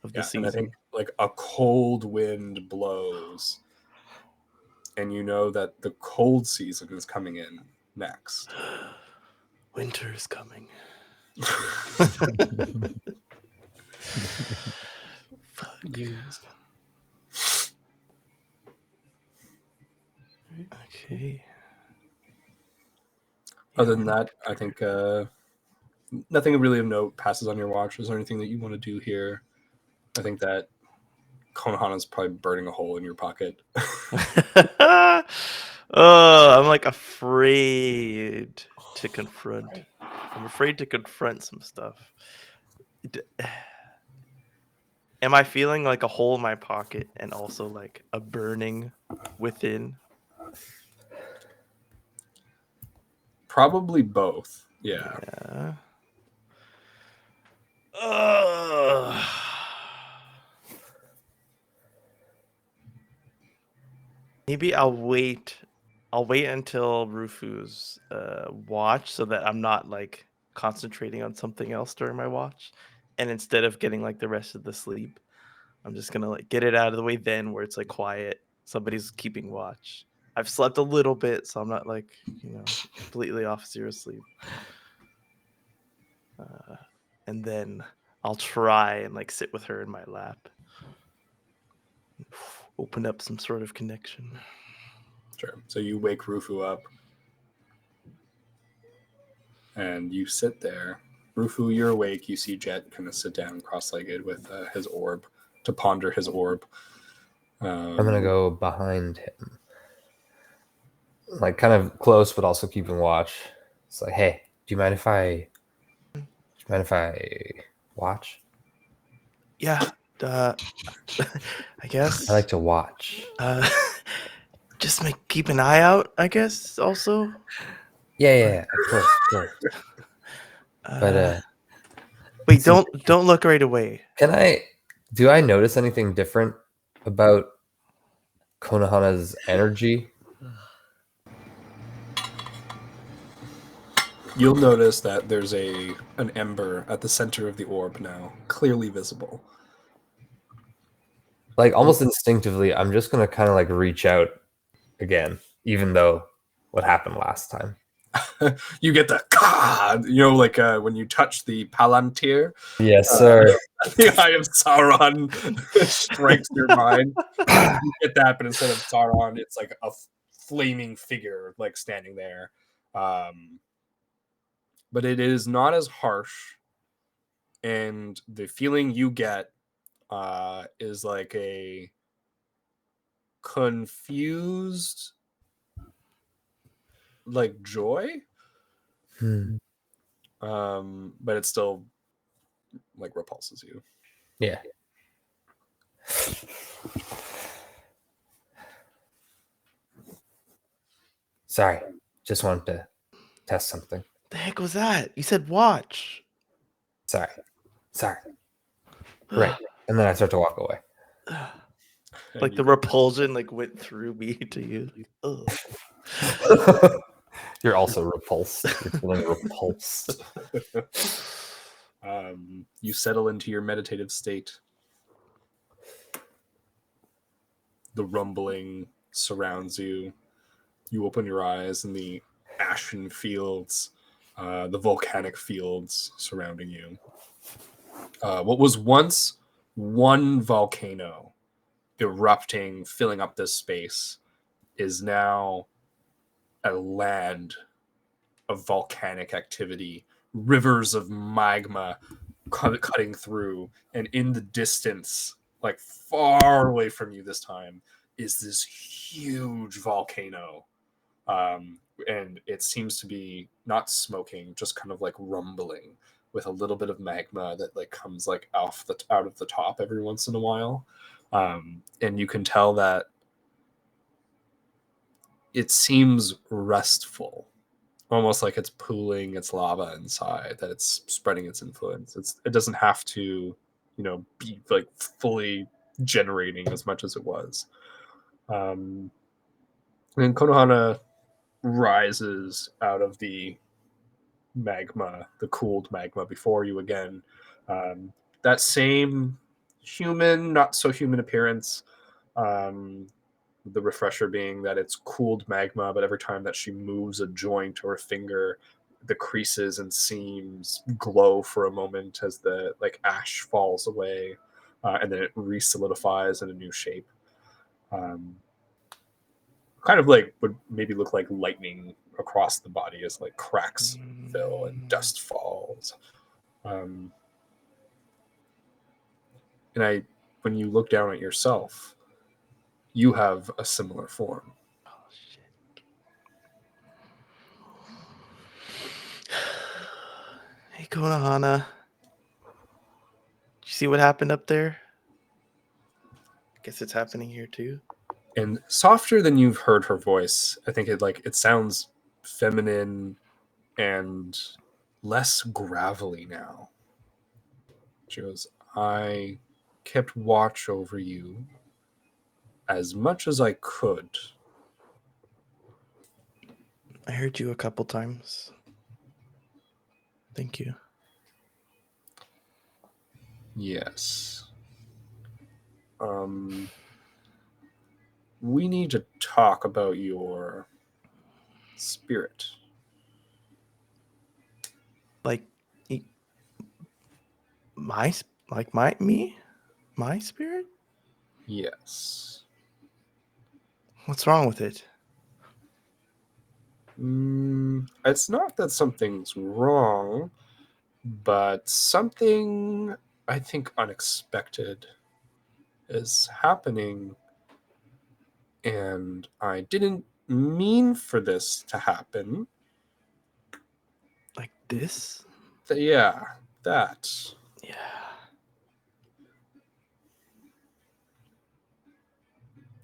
of the season? And I think like a cold wind blows, and you know that the cold season is coming in next. Winter is coming. Okay. Other than that, I think nothing really of note passes on your watch. Is there anything that you want to do here? I think that Konohana's probably burning a hole in your pocket. Oh, I'm like afraid to confront. I'm afraid to confront some stuff. Am I feeling like a hole in my pocket and also like a burning within? Probably both. Yeah. Yeah. Ugh. Maybe I'll wait. I'll wait until Rufu's watch so that I'm not like concentrating on something else during my watch. And instead of getting like the rest of the sleep, I'm just gonna like get it out of the way then where it's like quiet. Somebody's keeping watch. I've slept a little bit, so I'm not like, completely off zero sleep. And then I'll try and like sit with her in my lap. Open up some sort of connection. Sure. So you wake Rufu up and you sit there. Rufu, you're awake. You see Jet kind of sit down cross-legged with his orb to ponder his orb. I'm gonna go behind him, like kind of close, but also keeping watch. It's like, hey, do you mind if I watch? Yeah, I guess. I like to watch. Just keep an eye out, I guess. Also. Yeah, of course. But wait, don't look right away. Do I notice anything different about Konohana's energy? You'll notice that there's an ember at the center of the orb now, clearly visible. Like almost instinctively, I'm just gonna kind of like reach out again, even though what happened last time. You get the like when you touch the palantir. Yes, sir. The Eye of Sauron strikes your mind. You get that, but instead of Sauron, it's like a flaming figure like standing there. But it is not as harsh, and the feeling you get is like a confused like joy. But it still like repulses you. Yeah. Sorry, just wanted to test something. The heck was that? You said watch. Sorry. Right. And then I start to walk away. Like the repulsion like went through me to you. You're also repulsed. You're feeling repulsed. You settle into your meditative state. The rumbling surrounds you. You open your eyes and the ashen fields, the volcanic fields surrounding you. What was once one volcano erupting, filling up this space, is now a land of volcanic activity, rivers of magma cutting through, and in the distance, like far away from you this time, is this huge volcano. And it seems to be not smoking, just kind of like rumbling with a little bit of magma that like comes like out of the top every once in a while. And you can tell that it seems restful, almost like it's pooling its lava inside, that it's spreading its influence. It doesn't have to, be like fully generating as much as it was. And Konohana rises out of the magma, the cooled magma before you again. That same human, not so human appearance, The refresher being that it's cooled magma, but every time that she moves a joint or a finger, the creases and seams glow for a moment as the ash falls away, and then it re-solidifies in a new shape. Kind of would maybe look like lightning across the body as cracks fill and dust falls. And when you look down at yourself, you have a similar form. Oh shit. Hey Konohana. Did you see what happened up there? I guess it's happening here too. And softer than you've heard her voice, I think it sounds feminine and less gravelly now. She goes, I kept watch over you as much as I could. I heard you a couple times. Thank you. Yes. We need to talk about your spirit. Like my spirit? Yes. What's wrong with it? It's not that something's wrong, but something I think unexpected is happening, and I didn't mean for this to happen. Like this? Yeah, that. Yeah.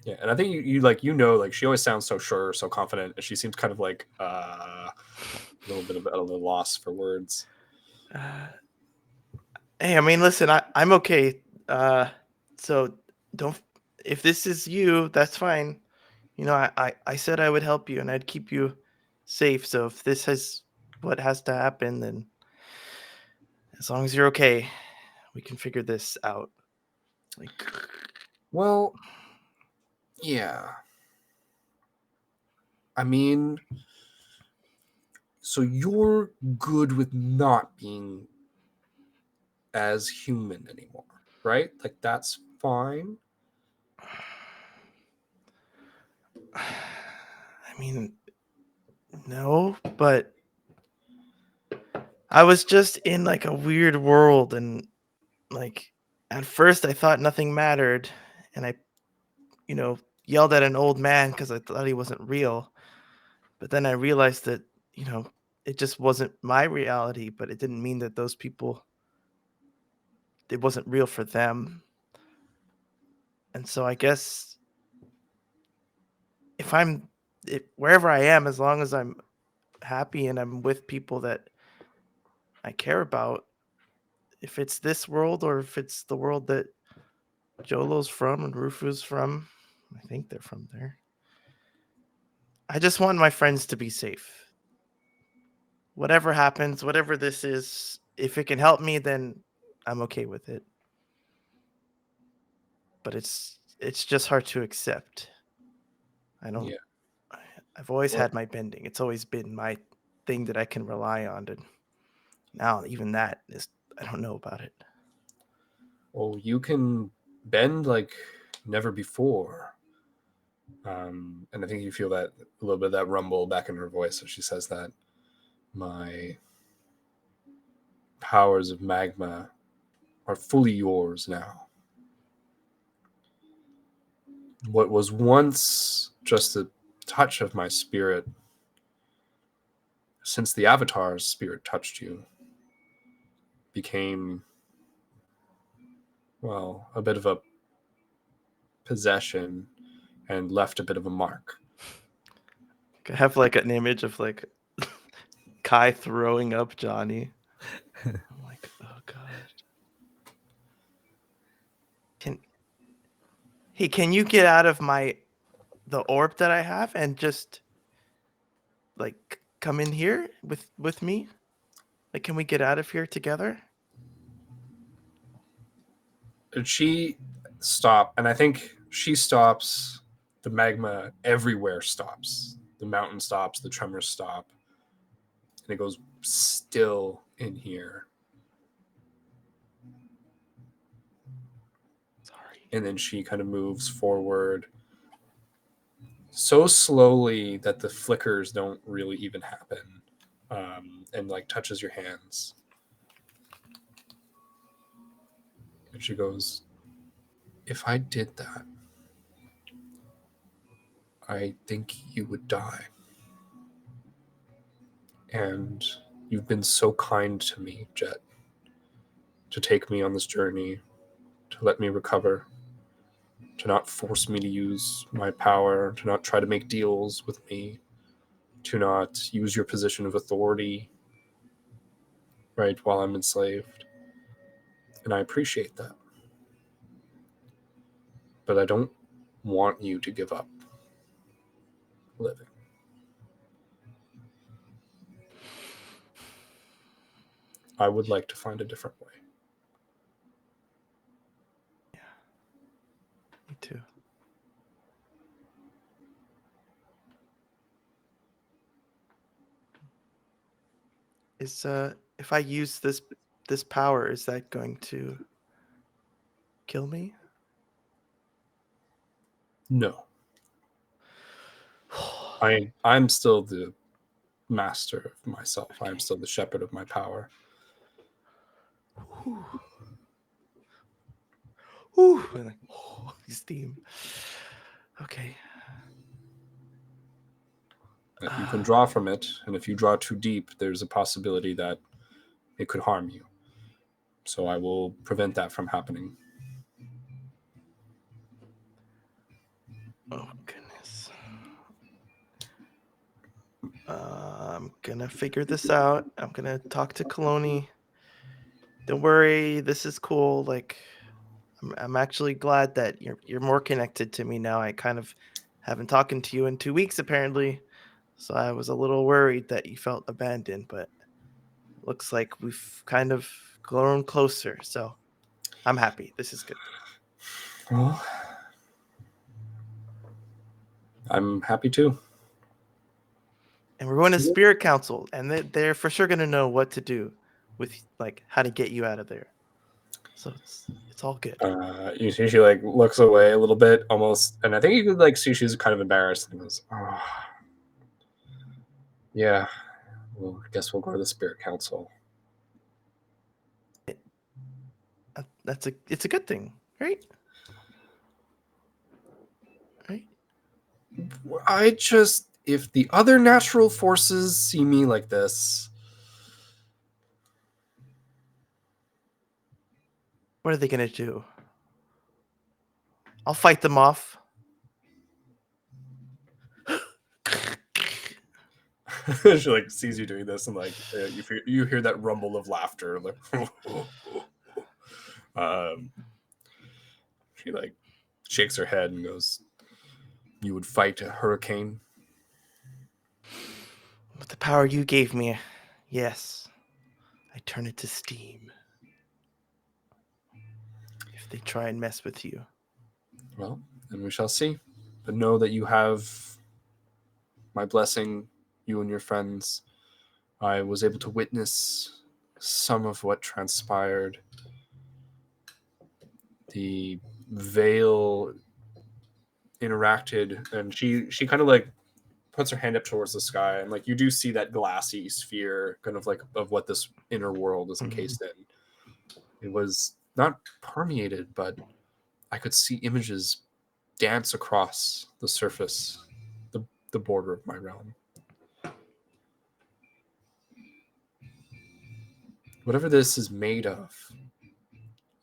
Yeah, and I think she always sounds so sure, so confident, and she seems kind of a little bit of at a loss for words. Hey, I mean, listen, I'm okay. So don't. If this is you, that's fine. You know, I said I would help you and I'd keep you safe. So if this is what has to happen, then as long as you're okay, we can figure this out. Well, yeah. I mean, so you're good with not being as human anymore, right? That's fine. I mean, no, but I was just in a weird world, and at first I thought nothing mattered, and I yelled at an old man because I thought he wasn't real. But then I realized that, it just wasn't my reality, but it didn't mean that those people, it wasn't real for them. And so I guess wherever I am, as long as I'm happy and I'm with people that I care about, if it's this world or if it's the world that Jolo's from and Rufu's from, I think they're from there. I just want my friends to be safe. Whatever happens, whatever this is, if it can help me, then I'm okay with it. But it's just hard to accept. Yeah. I've always had my bending. It's always been my thing that I can rely on. And now even that is, I don't know about it. Well, you can bend like never before. And I think you feel that a little bit of that rumble back in her voice as she says that. My powers of magma are fully yours now. What was once just a touch of my spirit, since the Avatar's spirit touched you, became, well, a bit of a possession and left a bit of a mark. I have an image of Kai throwing up Johnny. I'm like, oh god. Can you get out of the orb that I have and just come in here with me? Can we get out of here together? And she stopped, and I think she stops the magma everywhere stops. The mountain stops, the tremors stop, and it goes still in here. Sorry. And then she kind of moves forward so slowly that the flickers don't really even happen, and like touches your hands. And she goes, if I did that, I think you would die. And you've been so kind to me, Jet, to take me on this journey, to let me recover, to not force me to use my power, to not try to make deals with me, to not use your position of authority, right, while I'm enslaved. And I appreciate that. But I don't want you to give up living. I would like to find a different way. Me too. Is if I use this power, is that going to kill me? No. I'm still the master of myself. I am still the shepherd of my power. Ooh, steam. Okay. You can draw from it, and if you draw too deep, there's a possibility that it could harm you. So I will prevent that from happening. Oh, goodness. I'm gonna figure this out. I'm gonna talk to Kaloni. Don't worry, this is cool. Like, I'm actually glad that you're more connected to me now. I kind of haven't talked to you in 2 weeks apparently, so I was a little worried that you felt abandoned. But looks like we've kind of grown closer. So I'm happy. This is good. Well, I'm happy too. And we're going to Spirit Council, and they're for sure going to know what to do with, like, how to get you out of there. So it's all good. You see, she like looks away a little bit, almost, and I think you could like see she's kind of embarrassed and goes, "Oh, yeah. Well, I guess we'll go to the Spirit Council." It's a good thing, right? Right? If the other natural forces see me like this, What are they going to do? I'll fight them off. she like sees you doing this, and like you hear that rumble of laughter. Like, she like shakes her head and goes, "You would fight a hurricane?" With the power you gave me, yes. I turn it to steam. If they try and mess with you. Well, then we shall see. But know that you have my blessing, you and your friends. I was able to witness some of what transpired. The veil interacted, and she kind of like puts her hand up towards the sky, and like you do see that glassy sphere kind of like of what this inner world is encased in. It was not permeated, but I could see images dance across the surface, the border of my realm. Whatever this is made of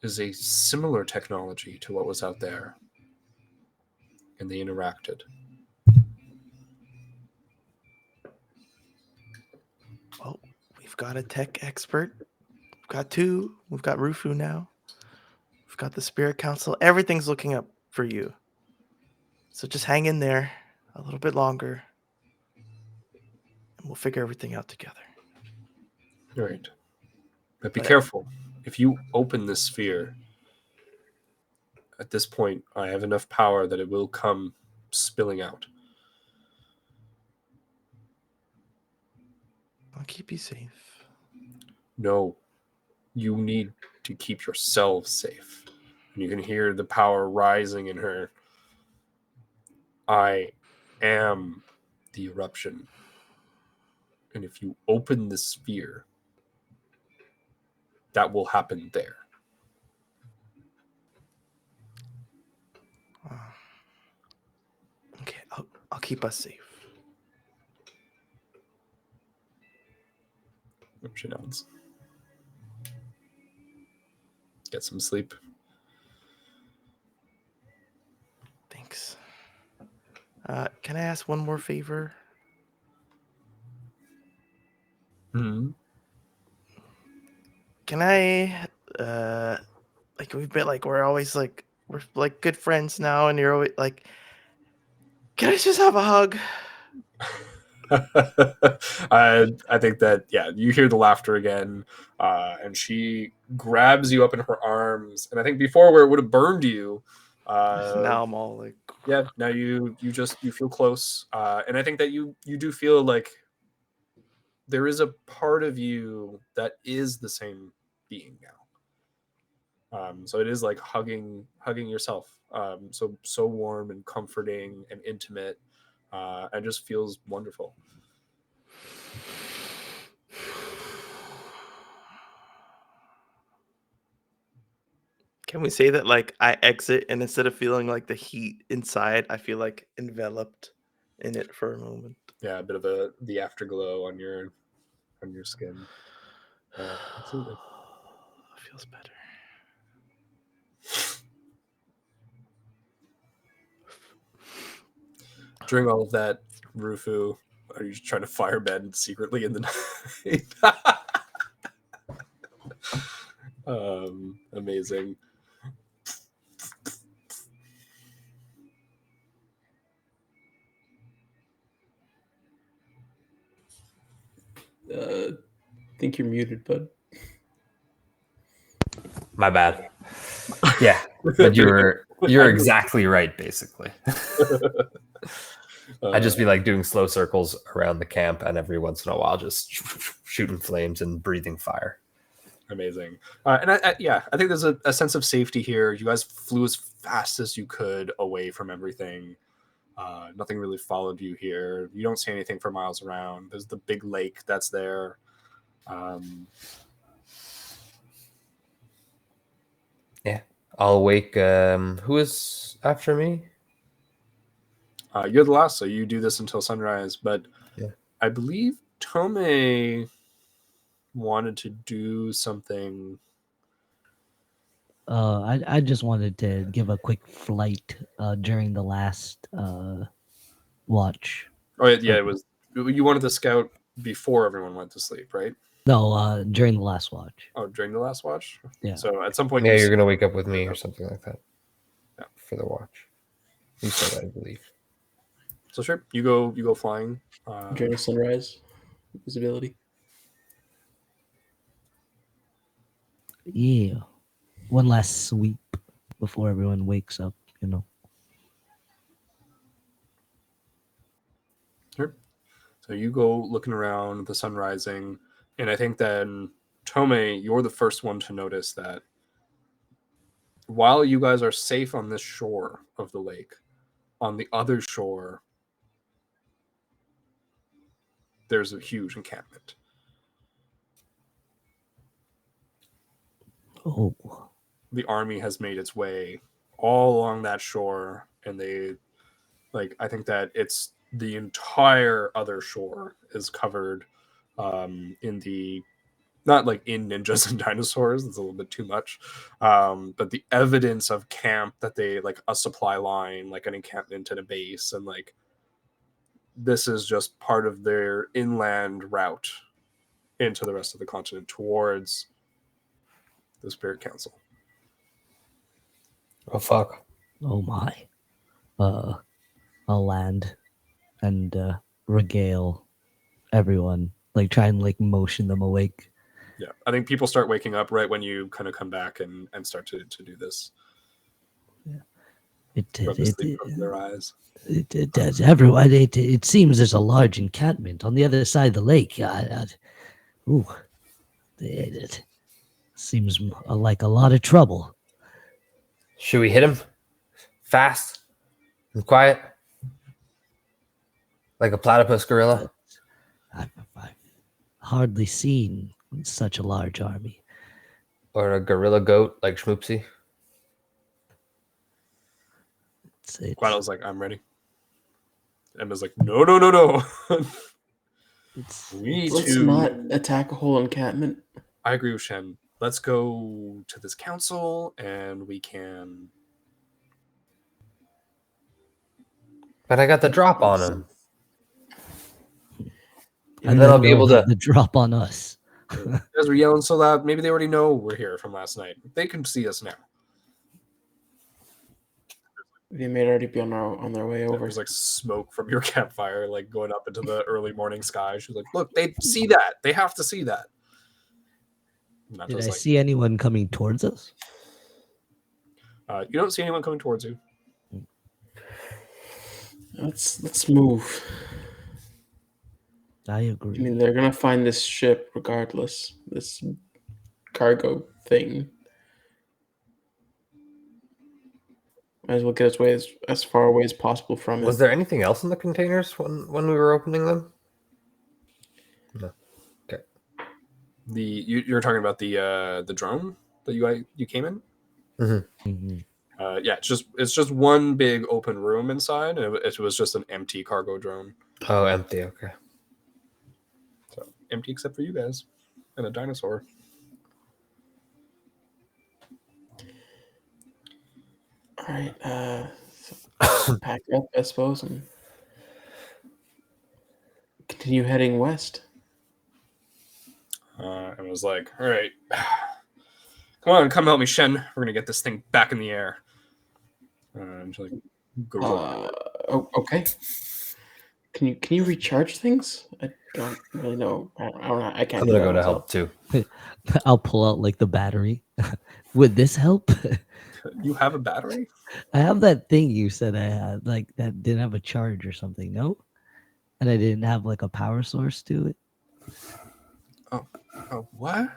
is a similar technology to what was out there, and they interacted. Well, we've got a tech expert. We've got two. We've got Rufu now. We've got the Spirit Council. Everything's looking up for you. So just hang in there a little bit longer, and we'll figure everything out together. All right. But be careful. If you open this sphere, at this point, I have enough power that it will come spilling out. I'll keep you safe. No, you need to keep yourselves safe. And you can hear the power rising in her. I am the eruption. And if you open the sphere, that will happen there. Okay, I'll keep us safe. She nods. Get some sleep. Thanks. Can I ask one more favor? Mm-hmm. Can I, like we've been like we're always like we're like good friends now, and you're always like, can I just have a hug? I think that, yeah, you hear the laughter again, and she grabs you up in her arms. And I think before, where it would have burned you, Now I'm all like, yeah, now you feel close, and I think that you do feel like there is a part of you that is the same being now. So it is like hugging yourself. So warm and comforting and intimate, and just feels wonderful. can we say that like I exit, and instead of feeling like the heat inside, I feel like enveloped in it for a moment. Yeah, a bit of the afterglow on your skin. Absolutely. Feels better. During all of that, Rufu, are you trying to firebend secretly in the night? Amazing. Think you're muted, bud. My bad. Yeah, but you're exactly right. Basically, I'd just be like doing slow circles around the camp, and every once in a while, just shooting flames and breathing fire. Amazing. And I think there's a sense of safety here. You guys flew as fast as you could away from everything. Nothing really followed you here. You don't see anything for miles around. There's the big lake that's there. Yeah, I'll wake. Who is after me? You're the last, so you do this until sunrise. But Yeah. I believe Tome wanted to do something. I just wanted to give a quick flight during the last watch. Oh yeah, it was. You wanted to scout before everyone went to sleep, right? No, during the last watch. Oh, during the last watch. Yeah. So at some point, Yeah, you you're see- gonna wake up with me or something like that. Yeah. For the watch. You said, I believe. So sure, you go flying. During sunrise, visibility. Yeah. One last sweep before everyone wakes up, you know. Sure. So you go looking around, the sun rising, and I think then Tome, you're the first one to notice that while you guys are safe on this shore of the lake, on the other shore, there's a huge encampment. Oh. The army has made its way all along that shore, and I think that it's the entire other shore is covered in the, not like in ninjas and dinosaurs, it's a little bit too much, but the evidence of camp, that they like a supply line, like an encampment and a base, and like this is just part of their inland route into the rest of the continent towards the Spirit Council. Oh fuck. Oh my. I'll land and regale everyone. Like try and like motion them awake. Yeah, I think people start waking up right when you kind of come back and start to do this. Yeah. Purposely cover their eyes. It does. Everyone, it seems there's a large encampment on the other side of the lake. Ooh, it seems like a lot of trouble. Should we hit him fast and quiet, like a platypus gorilla? I've hardly seen such a large army. Or a gorilla goat like Schmoopsy? Quaddle's like, I'm ready. Emma's like, no, no, no, no. We need Let's to not attack a whole encampment. I agree with Shen. Let's go to this council and we can. But I got the drop on him. And then I'll be able to. the drop on us. You guys were yelling so loud. Maybe they already know we're here from last night. They can see us now. They may already be on their way over. There's like smoke from your campfire, like going up into the early morning sky. She's like, "Look, they see that. They have to see that." Did I see anyone coming towards us? You don't see anyone coming towards you. Let's move. I agree. I mean, they're gonna find this ship regardless. This cargo thing. Might as well get as far away as possible from it. Was there anything else in the containers when we were opening them? No. Okay. You're talking about the drone that you came in? Mm-hmm. Mm-hmm. Yeah, it's just one big open room inside, and it was just an empty cargo drone. Oh, empty. Okay. So empty except for you guys and a dinosaur. All right. So pack up, I suppose, and continue heading west. And was like, "All right, come on, come help me, Shen. We're gonna get this thing back in the air." And she like goes over. Okay. Can you recharge things? I don't really know. I don't know. I can't. I'm gonna go to help too. I'll pull out like the battery. Would this help? You have a battery? I have that thing you said I had, like that didn't have a charge or something, no? And I didn't have like a power source to it. Oh, what?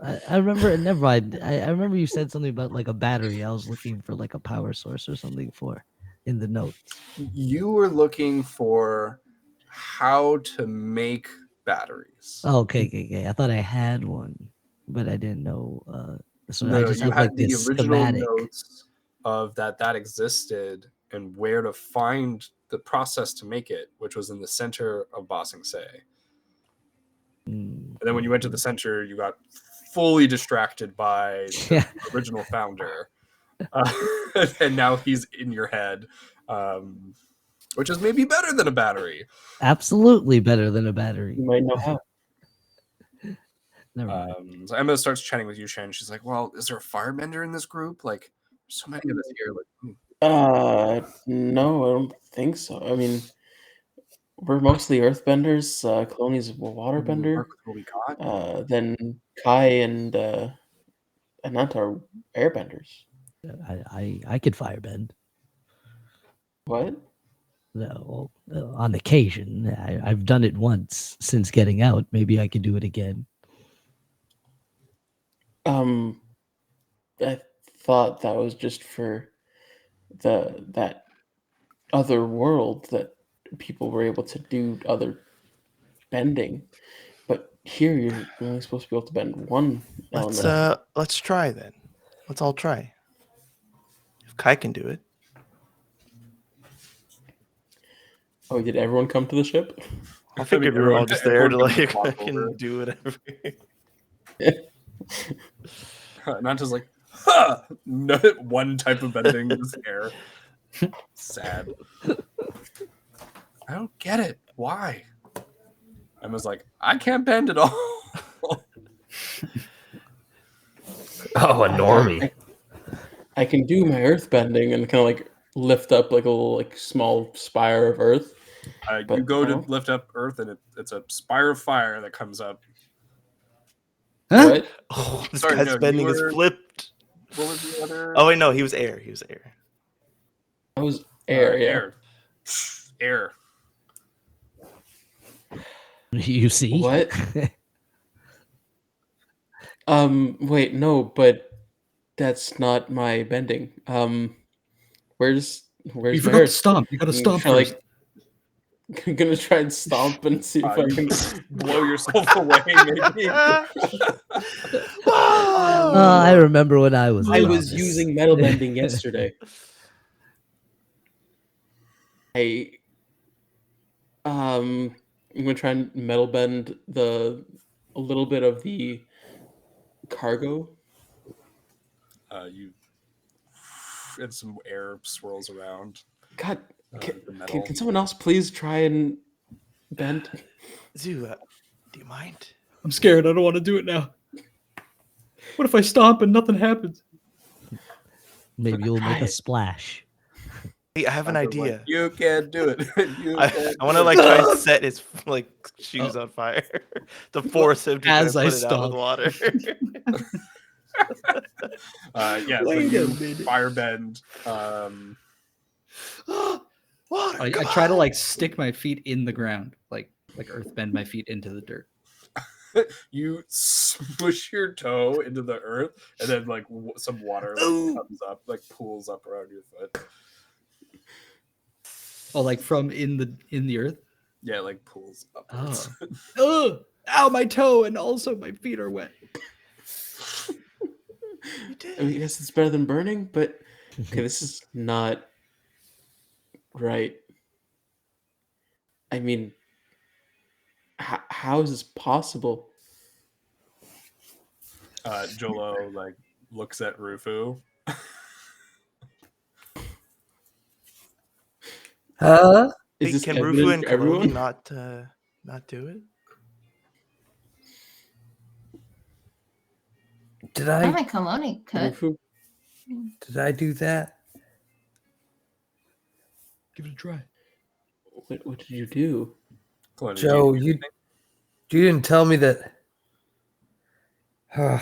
I remember, never mind. I remember you said something about like a battery. I was looking for like a power source or something for in the notes. You were looking for how to make batteries. Oh, okay. I thought I had one, but I didn't know. So No, I just you have had like the this original schematic. notes of that existed and where to find the process to make it, which was in the center of Bossing Say. And then when you went to the center, you got fully distracted by the original founder. And now he's in your head, which is maybe better than a battery. Absolutely better than a battery. You might know how. Never mind. So Emma starts chatting with you, Shen. She's like, "Well, is there a firebender in this group? Like, there's so many of us here." Like, no, I don't think so. I mean, we're mostly earthbenders. Cloney's a waterbender. work with what we got. Then Kai and Anant are airbenders. I could firebend. What? No, on occasion. I've done it once since getting out. Maybe I could do it again. I thought that was just for that other world that people were able to do other bending, but here you're only supposed to be able to bend one element. Let's try then. Let's all try. If Kai can do it. Oh, did everyone come to the ship? I figured we were all just there to like fucking do whatever. Nanta's like, "Huh! No, one type of bending is air." Sad. I don't get it. Why? Emma's like, "I can't bend at all." Oh, a normie. I can do my earth bending and kind of like lift up like a little like small spire of earth. You go to lift up earth and it's a spire of fire that comes up. Huh? What? Oh, this Sorry, guy's no, bending you is were- flipped. What was the other? Oh wait, no, he was air. He was air. That was air. Yeah. Air. You see? What? Wait, no, but that's not my bending. Where's You my forgot to earth? stomp. You got to I'm stomp trying, first. I'm gonna try and stomp and see if I You can. blow yourself away, maybe. I remember when I was. a I was novice. using metal bending yesterday. I'm gonna try and metal bend a little bit of the cargo. You and some air swirls around God, the metal. can someone else please try and bend? Zoo, do you mind? I'm scared. I don't want to do it now. What if I stomp and nothing happens? Maybe you'll make a splash. Hey, I have an Like, idea. you can't do it. I want to like try and set his like shoes on fire to force him to try As and I put it out with stomp. water. Yeah, so Wait a you minute. firebend. Water. I try to like stick my feet in the ground, like earth bend my feet into the dirt. You smush your toe into the earth, and then like some water like comes up, like pools up around your foot. Oh, like from in the earth. Yeah, like pools upwards. Oh, ow, my toe, and also my feet are wet. I mean, I guess it's better than burning, but okay, this is not right. I mean, how is this possible? Jolo like looks at Rufu. Huh? Is Wait, this can evident Rufu and for everyone? Kaloni not do it? Did I I like Kaloni could. Rufu? did I do that? Give it a try. What did you do? Kalani, Joe, you didn't tell me that. I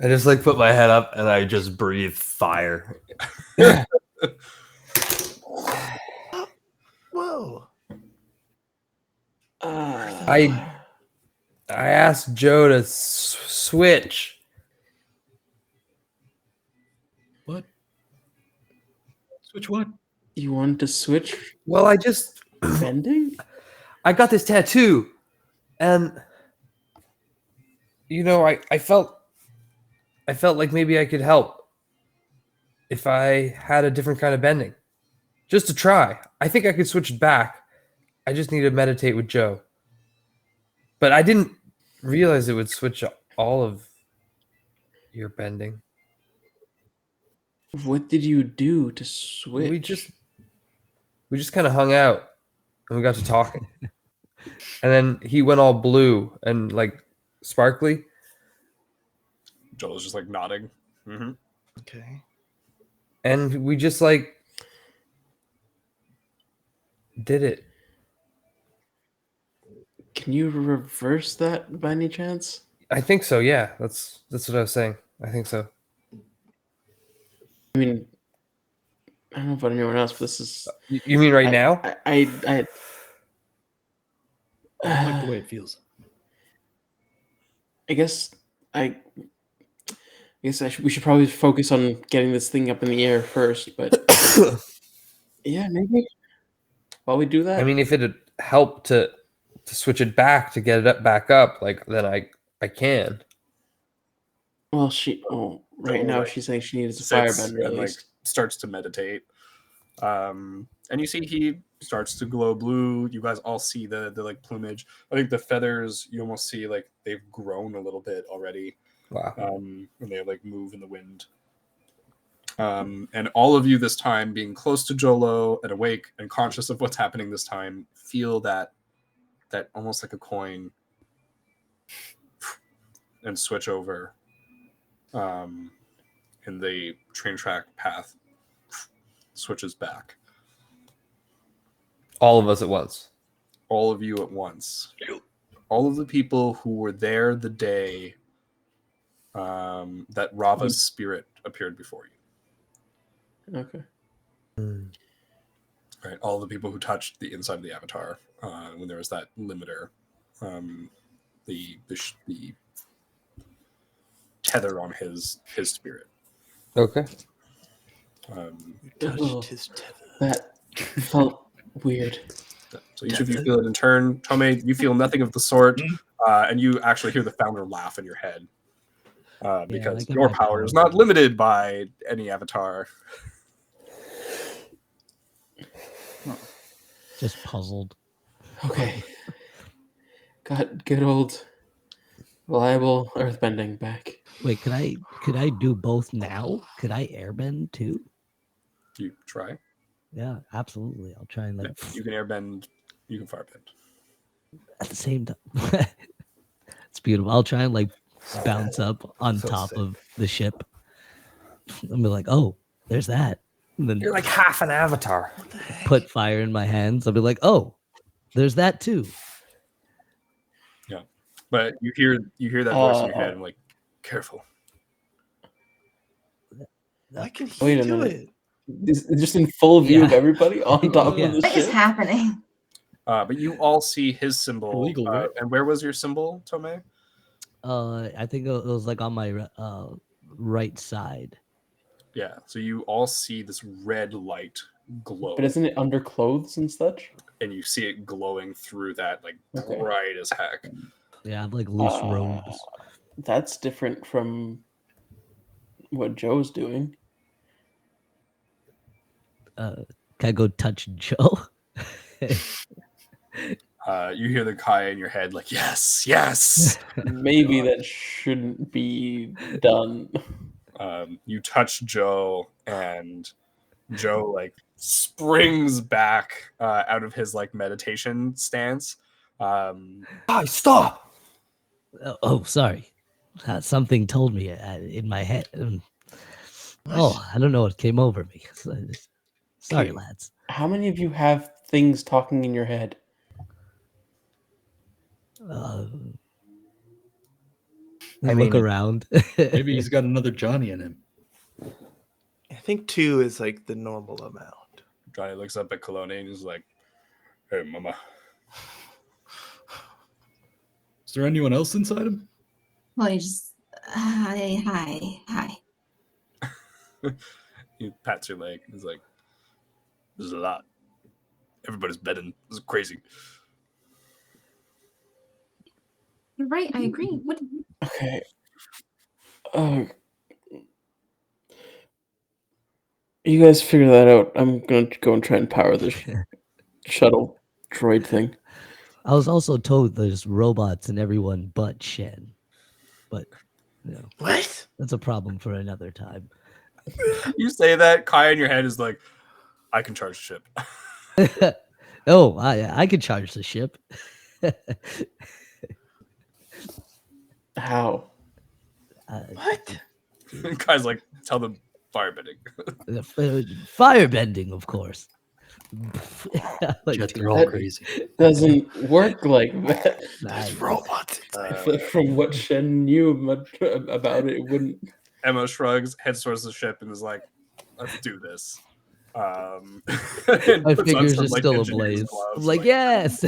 just like put my head up and I just breathe fire. Whoa. I asked Joe to switch. What? Switch what? You wanted to switch Well, bending? I got this tattoo, and I felt like maybe I could help if I had a different kind of bending, just to try. I think I could switch it back. I just need to meditate with Joe, but I didn't realize it would switch all of your bending. What did you do to switch? We just kind of hung out and we got to talking. And then he went all blue and like sparkly. Jolo's just like nodding. Mm-hmm. Okay. And we just like did it. Can you reverse that by any chance? I think so, yeah. That's what I was saying. I think so. I mean, I don't know about anyone else, but this is. You mean right now? I I don't like the way it feels. I guess we should probably focus on getting this thing up in the air first, but yeah, maybe while we do that. I mean, if it had helped to switch it back to get it back up, like then I can. Well, right now like, she's saying she needs a Sits firebender at and like least. starts to meditate. And you see he starts to glow blue. You guys all see the like plumage. I think the feathers you almost see like they've grown a little bit already. Wow. And they like move in the wind. And all of you this time, being close to Jolo and awake and conscious of what's happening this time, feel that almost like a coin and switch over in the train track path switches back. All of us at once. All of you at once. All of the people who were there the day that Rava's spirit appeared before you. Okay. Right, all the people who touched the inside of the avatar when there was that limiter, the tether on his spirit. Okay. Touched Oh, his tether. that felt weird. So each of you feel it in turn. Tome, you feel nothing of the sort, and you actually hear the founder laugh in your head because I get your my power is not limited by any avatar. Just puzzled. Okay. Got good old reliable earthbending back. Wait, could I do both now? Could I airbend too? You try. Yeah, absolutely. I'll try and You can airbend. You can firebend. at the same time. It's beautiful. I'll try and bounce up on So top sick. of the ship. I'll be like, oh, there's that. And then You're like half an avatar. put fire in my hands. I'll be like, oh, there's that too. Yeah, but you hear that voice in your head. I'm like, careful. Why can he Wait a do minute. it? Just in full view of Yeah. everybody on top Yeah. of the What is ship. happening? But you all see his symbol. Illegal, right? And where was your symbol, Tome? I think it was on my right side. Yeah. So you all see this red light glow, But isn't it under clothes and such? and you see it glowing through that, like Okay. bright as heck. Yeah, I have loose robes. That's different from what Joe's doing. Can I go touch Joe? You hear the Kaya in your head, like, yes. Maybe that shouldn't be done. You touch Joe, and Joe springs back out of his meditation stance. Stop! Oh, sorry. Something told me in my head. Oh, I don't know what came over me. Sorry, Okay. lads. How many of you have things talking in your head? Look around. Maybe he's got another Johnny in him. I think 2 is the normal amount. Johnny looks up at Colonna and he's like, hey, mama. Is there anyone else inside him? Well, you just hi. He pats your leg. He's like, there's a lot. Everybody's bedding. This is crazy. You're right. I agree. What? Okay. You guys figure that out. I'm going to go and try and power this shuttle droid thing. I was also told there's robots in everyone but Shen. But, What? that's a problem for another time. You say that, Kaya in your head is like, I can charge the ship. Oh, I could charge the ship. How? What? Guy's like, tell them firebending. Firebending, of course. Jet, they're all that- crazy. Doesn't work like that. There's robots. From what Shen knew about it, it wouldn't. Emma shrugs, heads towards the ship, and is like, let's do this. And My puts on fingers some, are still engineer's ablaze. gloves, I'm like, yes.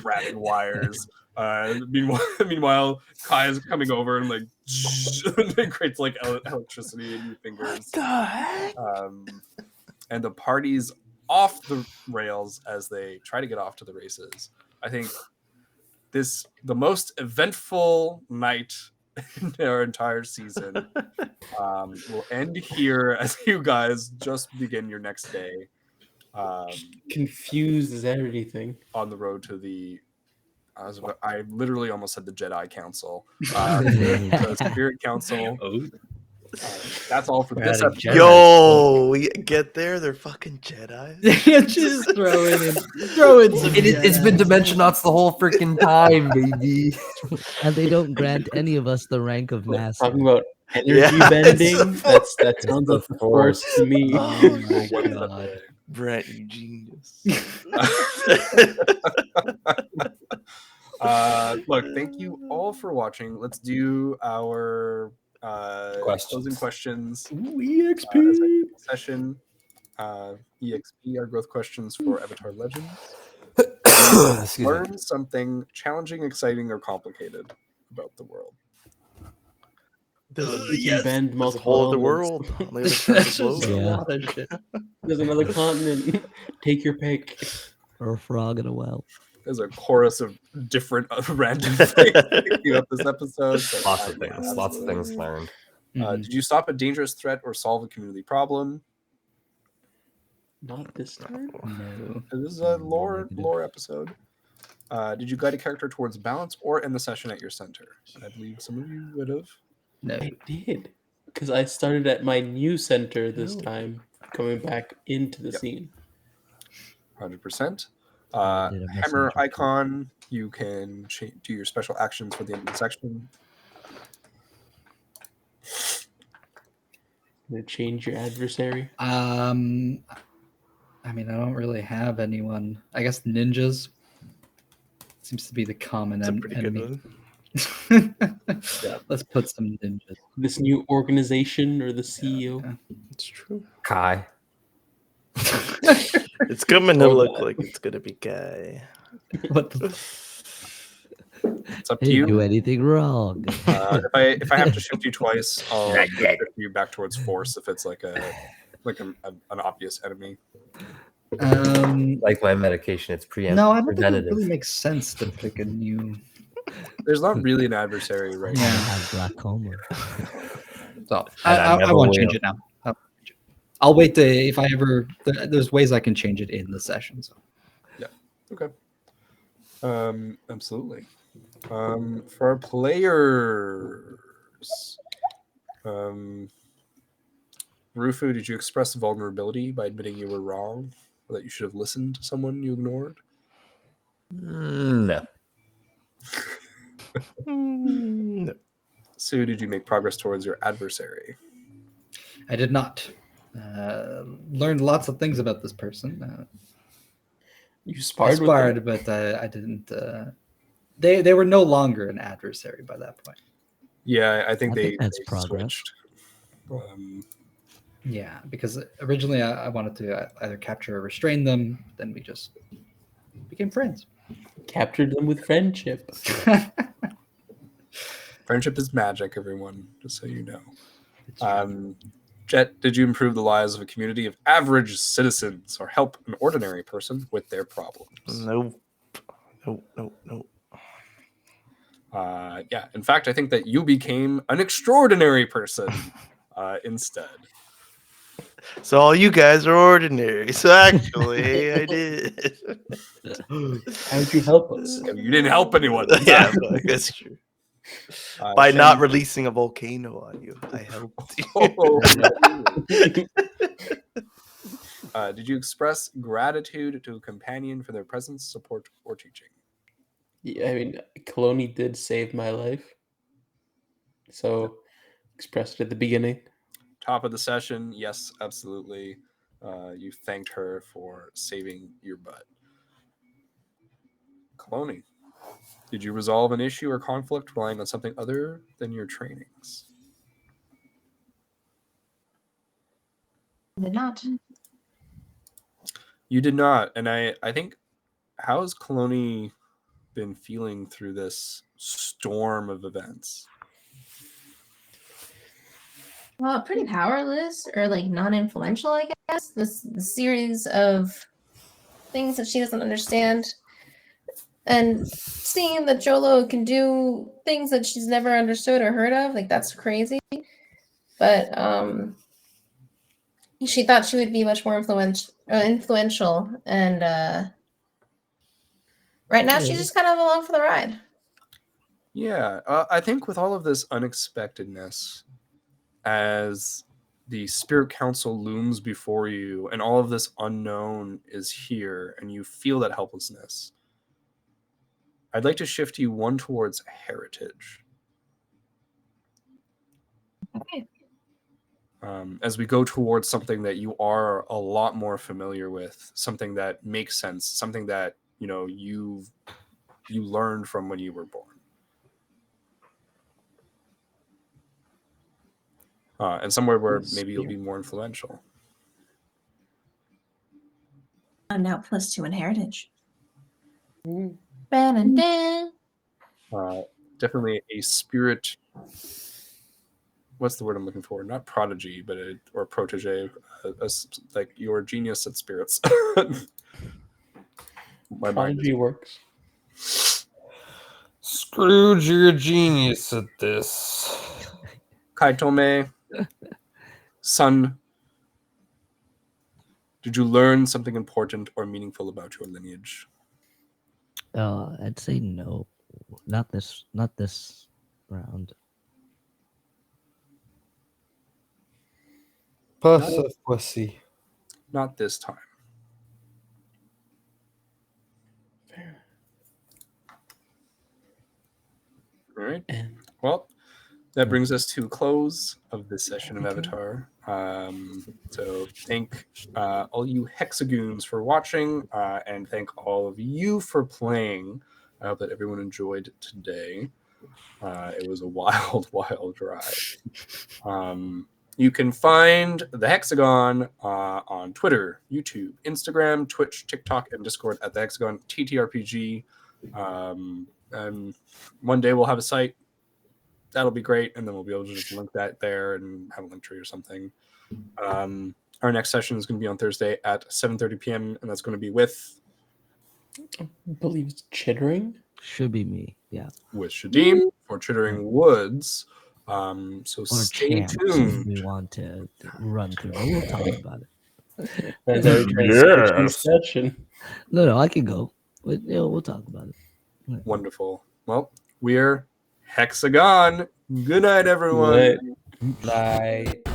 grabbing wires. Meanwhile, Kaya's coming over and it creates electricity in your fingers. What the heck? And the party's off the rails as they try to get off to the races. I think the most eventful night in our entire season will end here as you guys just begin your next day. Confuses everything. On the road to the I literally almost said the Jedi Council. The Spirit Council. Oh, That's all for We're this adding episode. Jedi. Yo, we get there. They're fucking Jedi. just throw in some. It's been Dimensionauts the whole freaking time, baby. And they don't grant any of us the rank of master. Talking about energy Yeah, it's bending. the That sounds like the Force. Force to me. Oh my What is God. that? Brent, you genius. Look, thank you all for watching. Let's do our closing questions Ooh, EXP. session. EXP are growth questions for Avatar Legends. Excuse me. Learn something challenging, exciting, or complicated about the world. You can bend There's a multiple whole other elements. world on the other side of That's the just globe. Yeah. a lot of shit. There's another continent. Take your pick. Or a frog in a well. There's a chorus of different random things picking up this episode. But, Lots of things. Lots of things learned. Mhm. Did you stop a dangerous threat or solve a community problem? Not this time. No. This is a Negative. lore episode. Did you guide a character towards balance or end the session at your center? I believe some of you would have. No. I did. Because I started at my new center this time, coming back into the Yep. scene. 100%. I did a Hammer messenger too. icon. You can do your special actions for the end of the section. Gonna change your adversary. I mean, I don't really have anyone. I guess ninjas seems to be the common That's a pretty good enemy. one. Let's put some ninjas. This new organization or the CEO. Yeah. It's true. Kai. It's coming to Or look that. like it's gonna be Guy. What the? It's up I to didn't do you. anything wrong. If I have to shift you twice, I'll shift you back towards force if it's like an obvious enemy. Like my medication, it's No, I don't think it preventative. really makes sense to pick a new. There's not really an adversary right I now. have glaucoma. So And I I never won't will. change it now. I'll wait to if I ever. There's ways I can change it in the session. So Okay. Absolutely. For our players, Rufu, did you express vulnerability by admitting you were wrong, or that you should have listened to someone you ignored? No. No. Sue, did you make progress towards your adversary? I did not. Learned lots of things about this person. You I sparred with them? sparred, but I didn't. They were no longer an adversary by that point. Yeah, I think I they think that's they progress. switched. Yeah, because originally I wanted to either capture or restrain them. Then we just became friends. Captured them with friendship. Friendship is magic, everyone, just so you know. Jet, did you improve the lives of a community of average citizens or help an ordinary person with their problems? Nope. Nope. Yeah, in fact, I think that you became an extraordinary person instead. So all you guys are ordinary. So actually, I did. How did you help us? You didn't help anyone. Yeah, that's true. By Shen, not releasing a volcano on you, I helped you. Did you express gratitude to a companion for their presence, support, or teaching? Yeah, I mean, Kaloni did save my life. So, expressed it at the beginning. Top of the session, yes, absolutely. You thanked her for saving your butt. Kaloni, did you resolve an issue or conflict relying on something other than your trainings? Did not. You did not. And I think, how has Kaloni been feeling through this storm of events? Well, pretty powerless or like non-influential, I guess. This series of things that she doesn't understand, and seeing that Jolo can do things that she's never understood or heard of, like that's crazy. But she thought she would be much more influential, and right now she's just kind of along for the ride. Yeah, I think with all of this unexpectedness, as the Spirit Council looms before you and all of this unknown is here and you feel that helplessness, I'd like to shift you one towards heritage. Okay. As we go towards something that you are a lot more familiar with, something that makes sense, something that you learned from when you were born. And somewhere where maybe you'll be more influential. now +2 in heritage. Mm. Ba-da-da. Definitely a spirit. What's the word I'm looking for? Not prodigy, but or protege. Like your genius at spirits. My mind Prodigy is works. Scrooge, you're a genius at this. Kaitome, son, did you learn something important or meaningful about your lineage? I'd say no, not this round. Pussy. Not this time. All right. And Well, that brings us to close of this session of Avatar. So thank all you Hexagoons for watching, and thank all of you for playing. I hope that everyone enjoyed today. It was a wild, wild ride. You can find the Hexagon on Twitter, YouTube, Instagram, Twitch, TikTok, and Discord at TheHexagonTTRPG. And one day we'll have a site. That'll be great, and then we'll be able to just link that there and have a link tree or something. Our next session is going to be on Thursday at 7:30 p.m., and that's going to be with I believe it's Chittering. Should be me, yeah. with Shadim for Chittering Woods. So Or stay chance if tuned. we want to run through, but we'll talk about it. And then we try to switch this session. No, I can go. But, we'll talk about it. Wonderful. Well, we're Hexagon. Good night, everyone. Right. Night.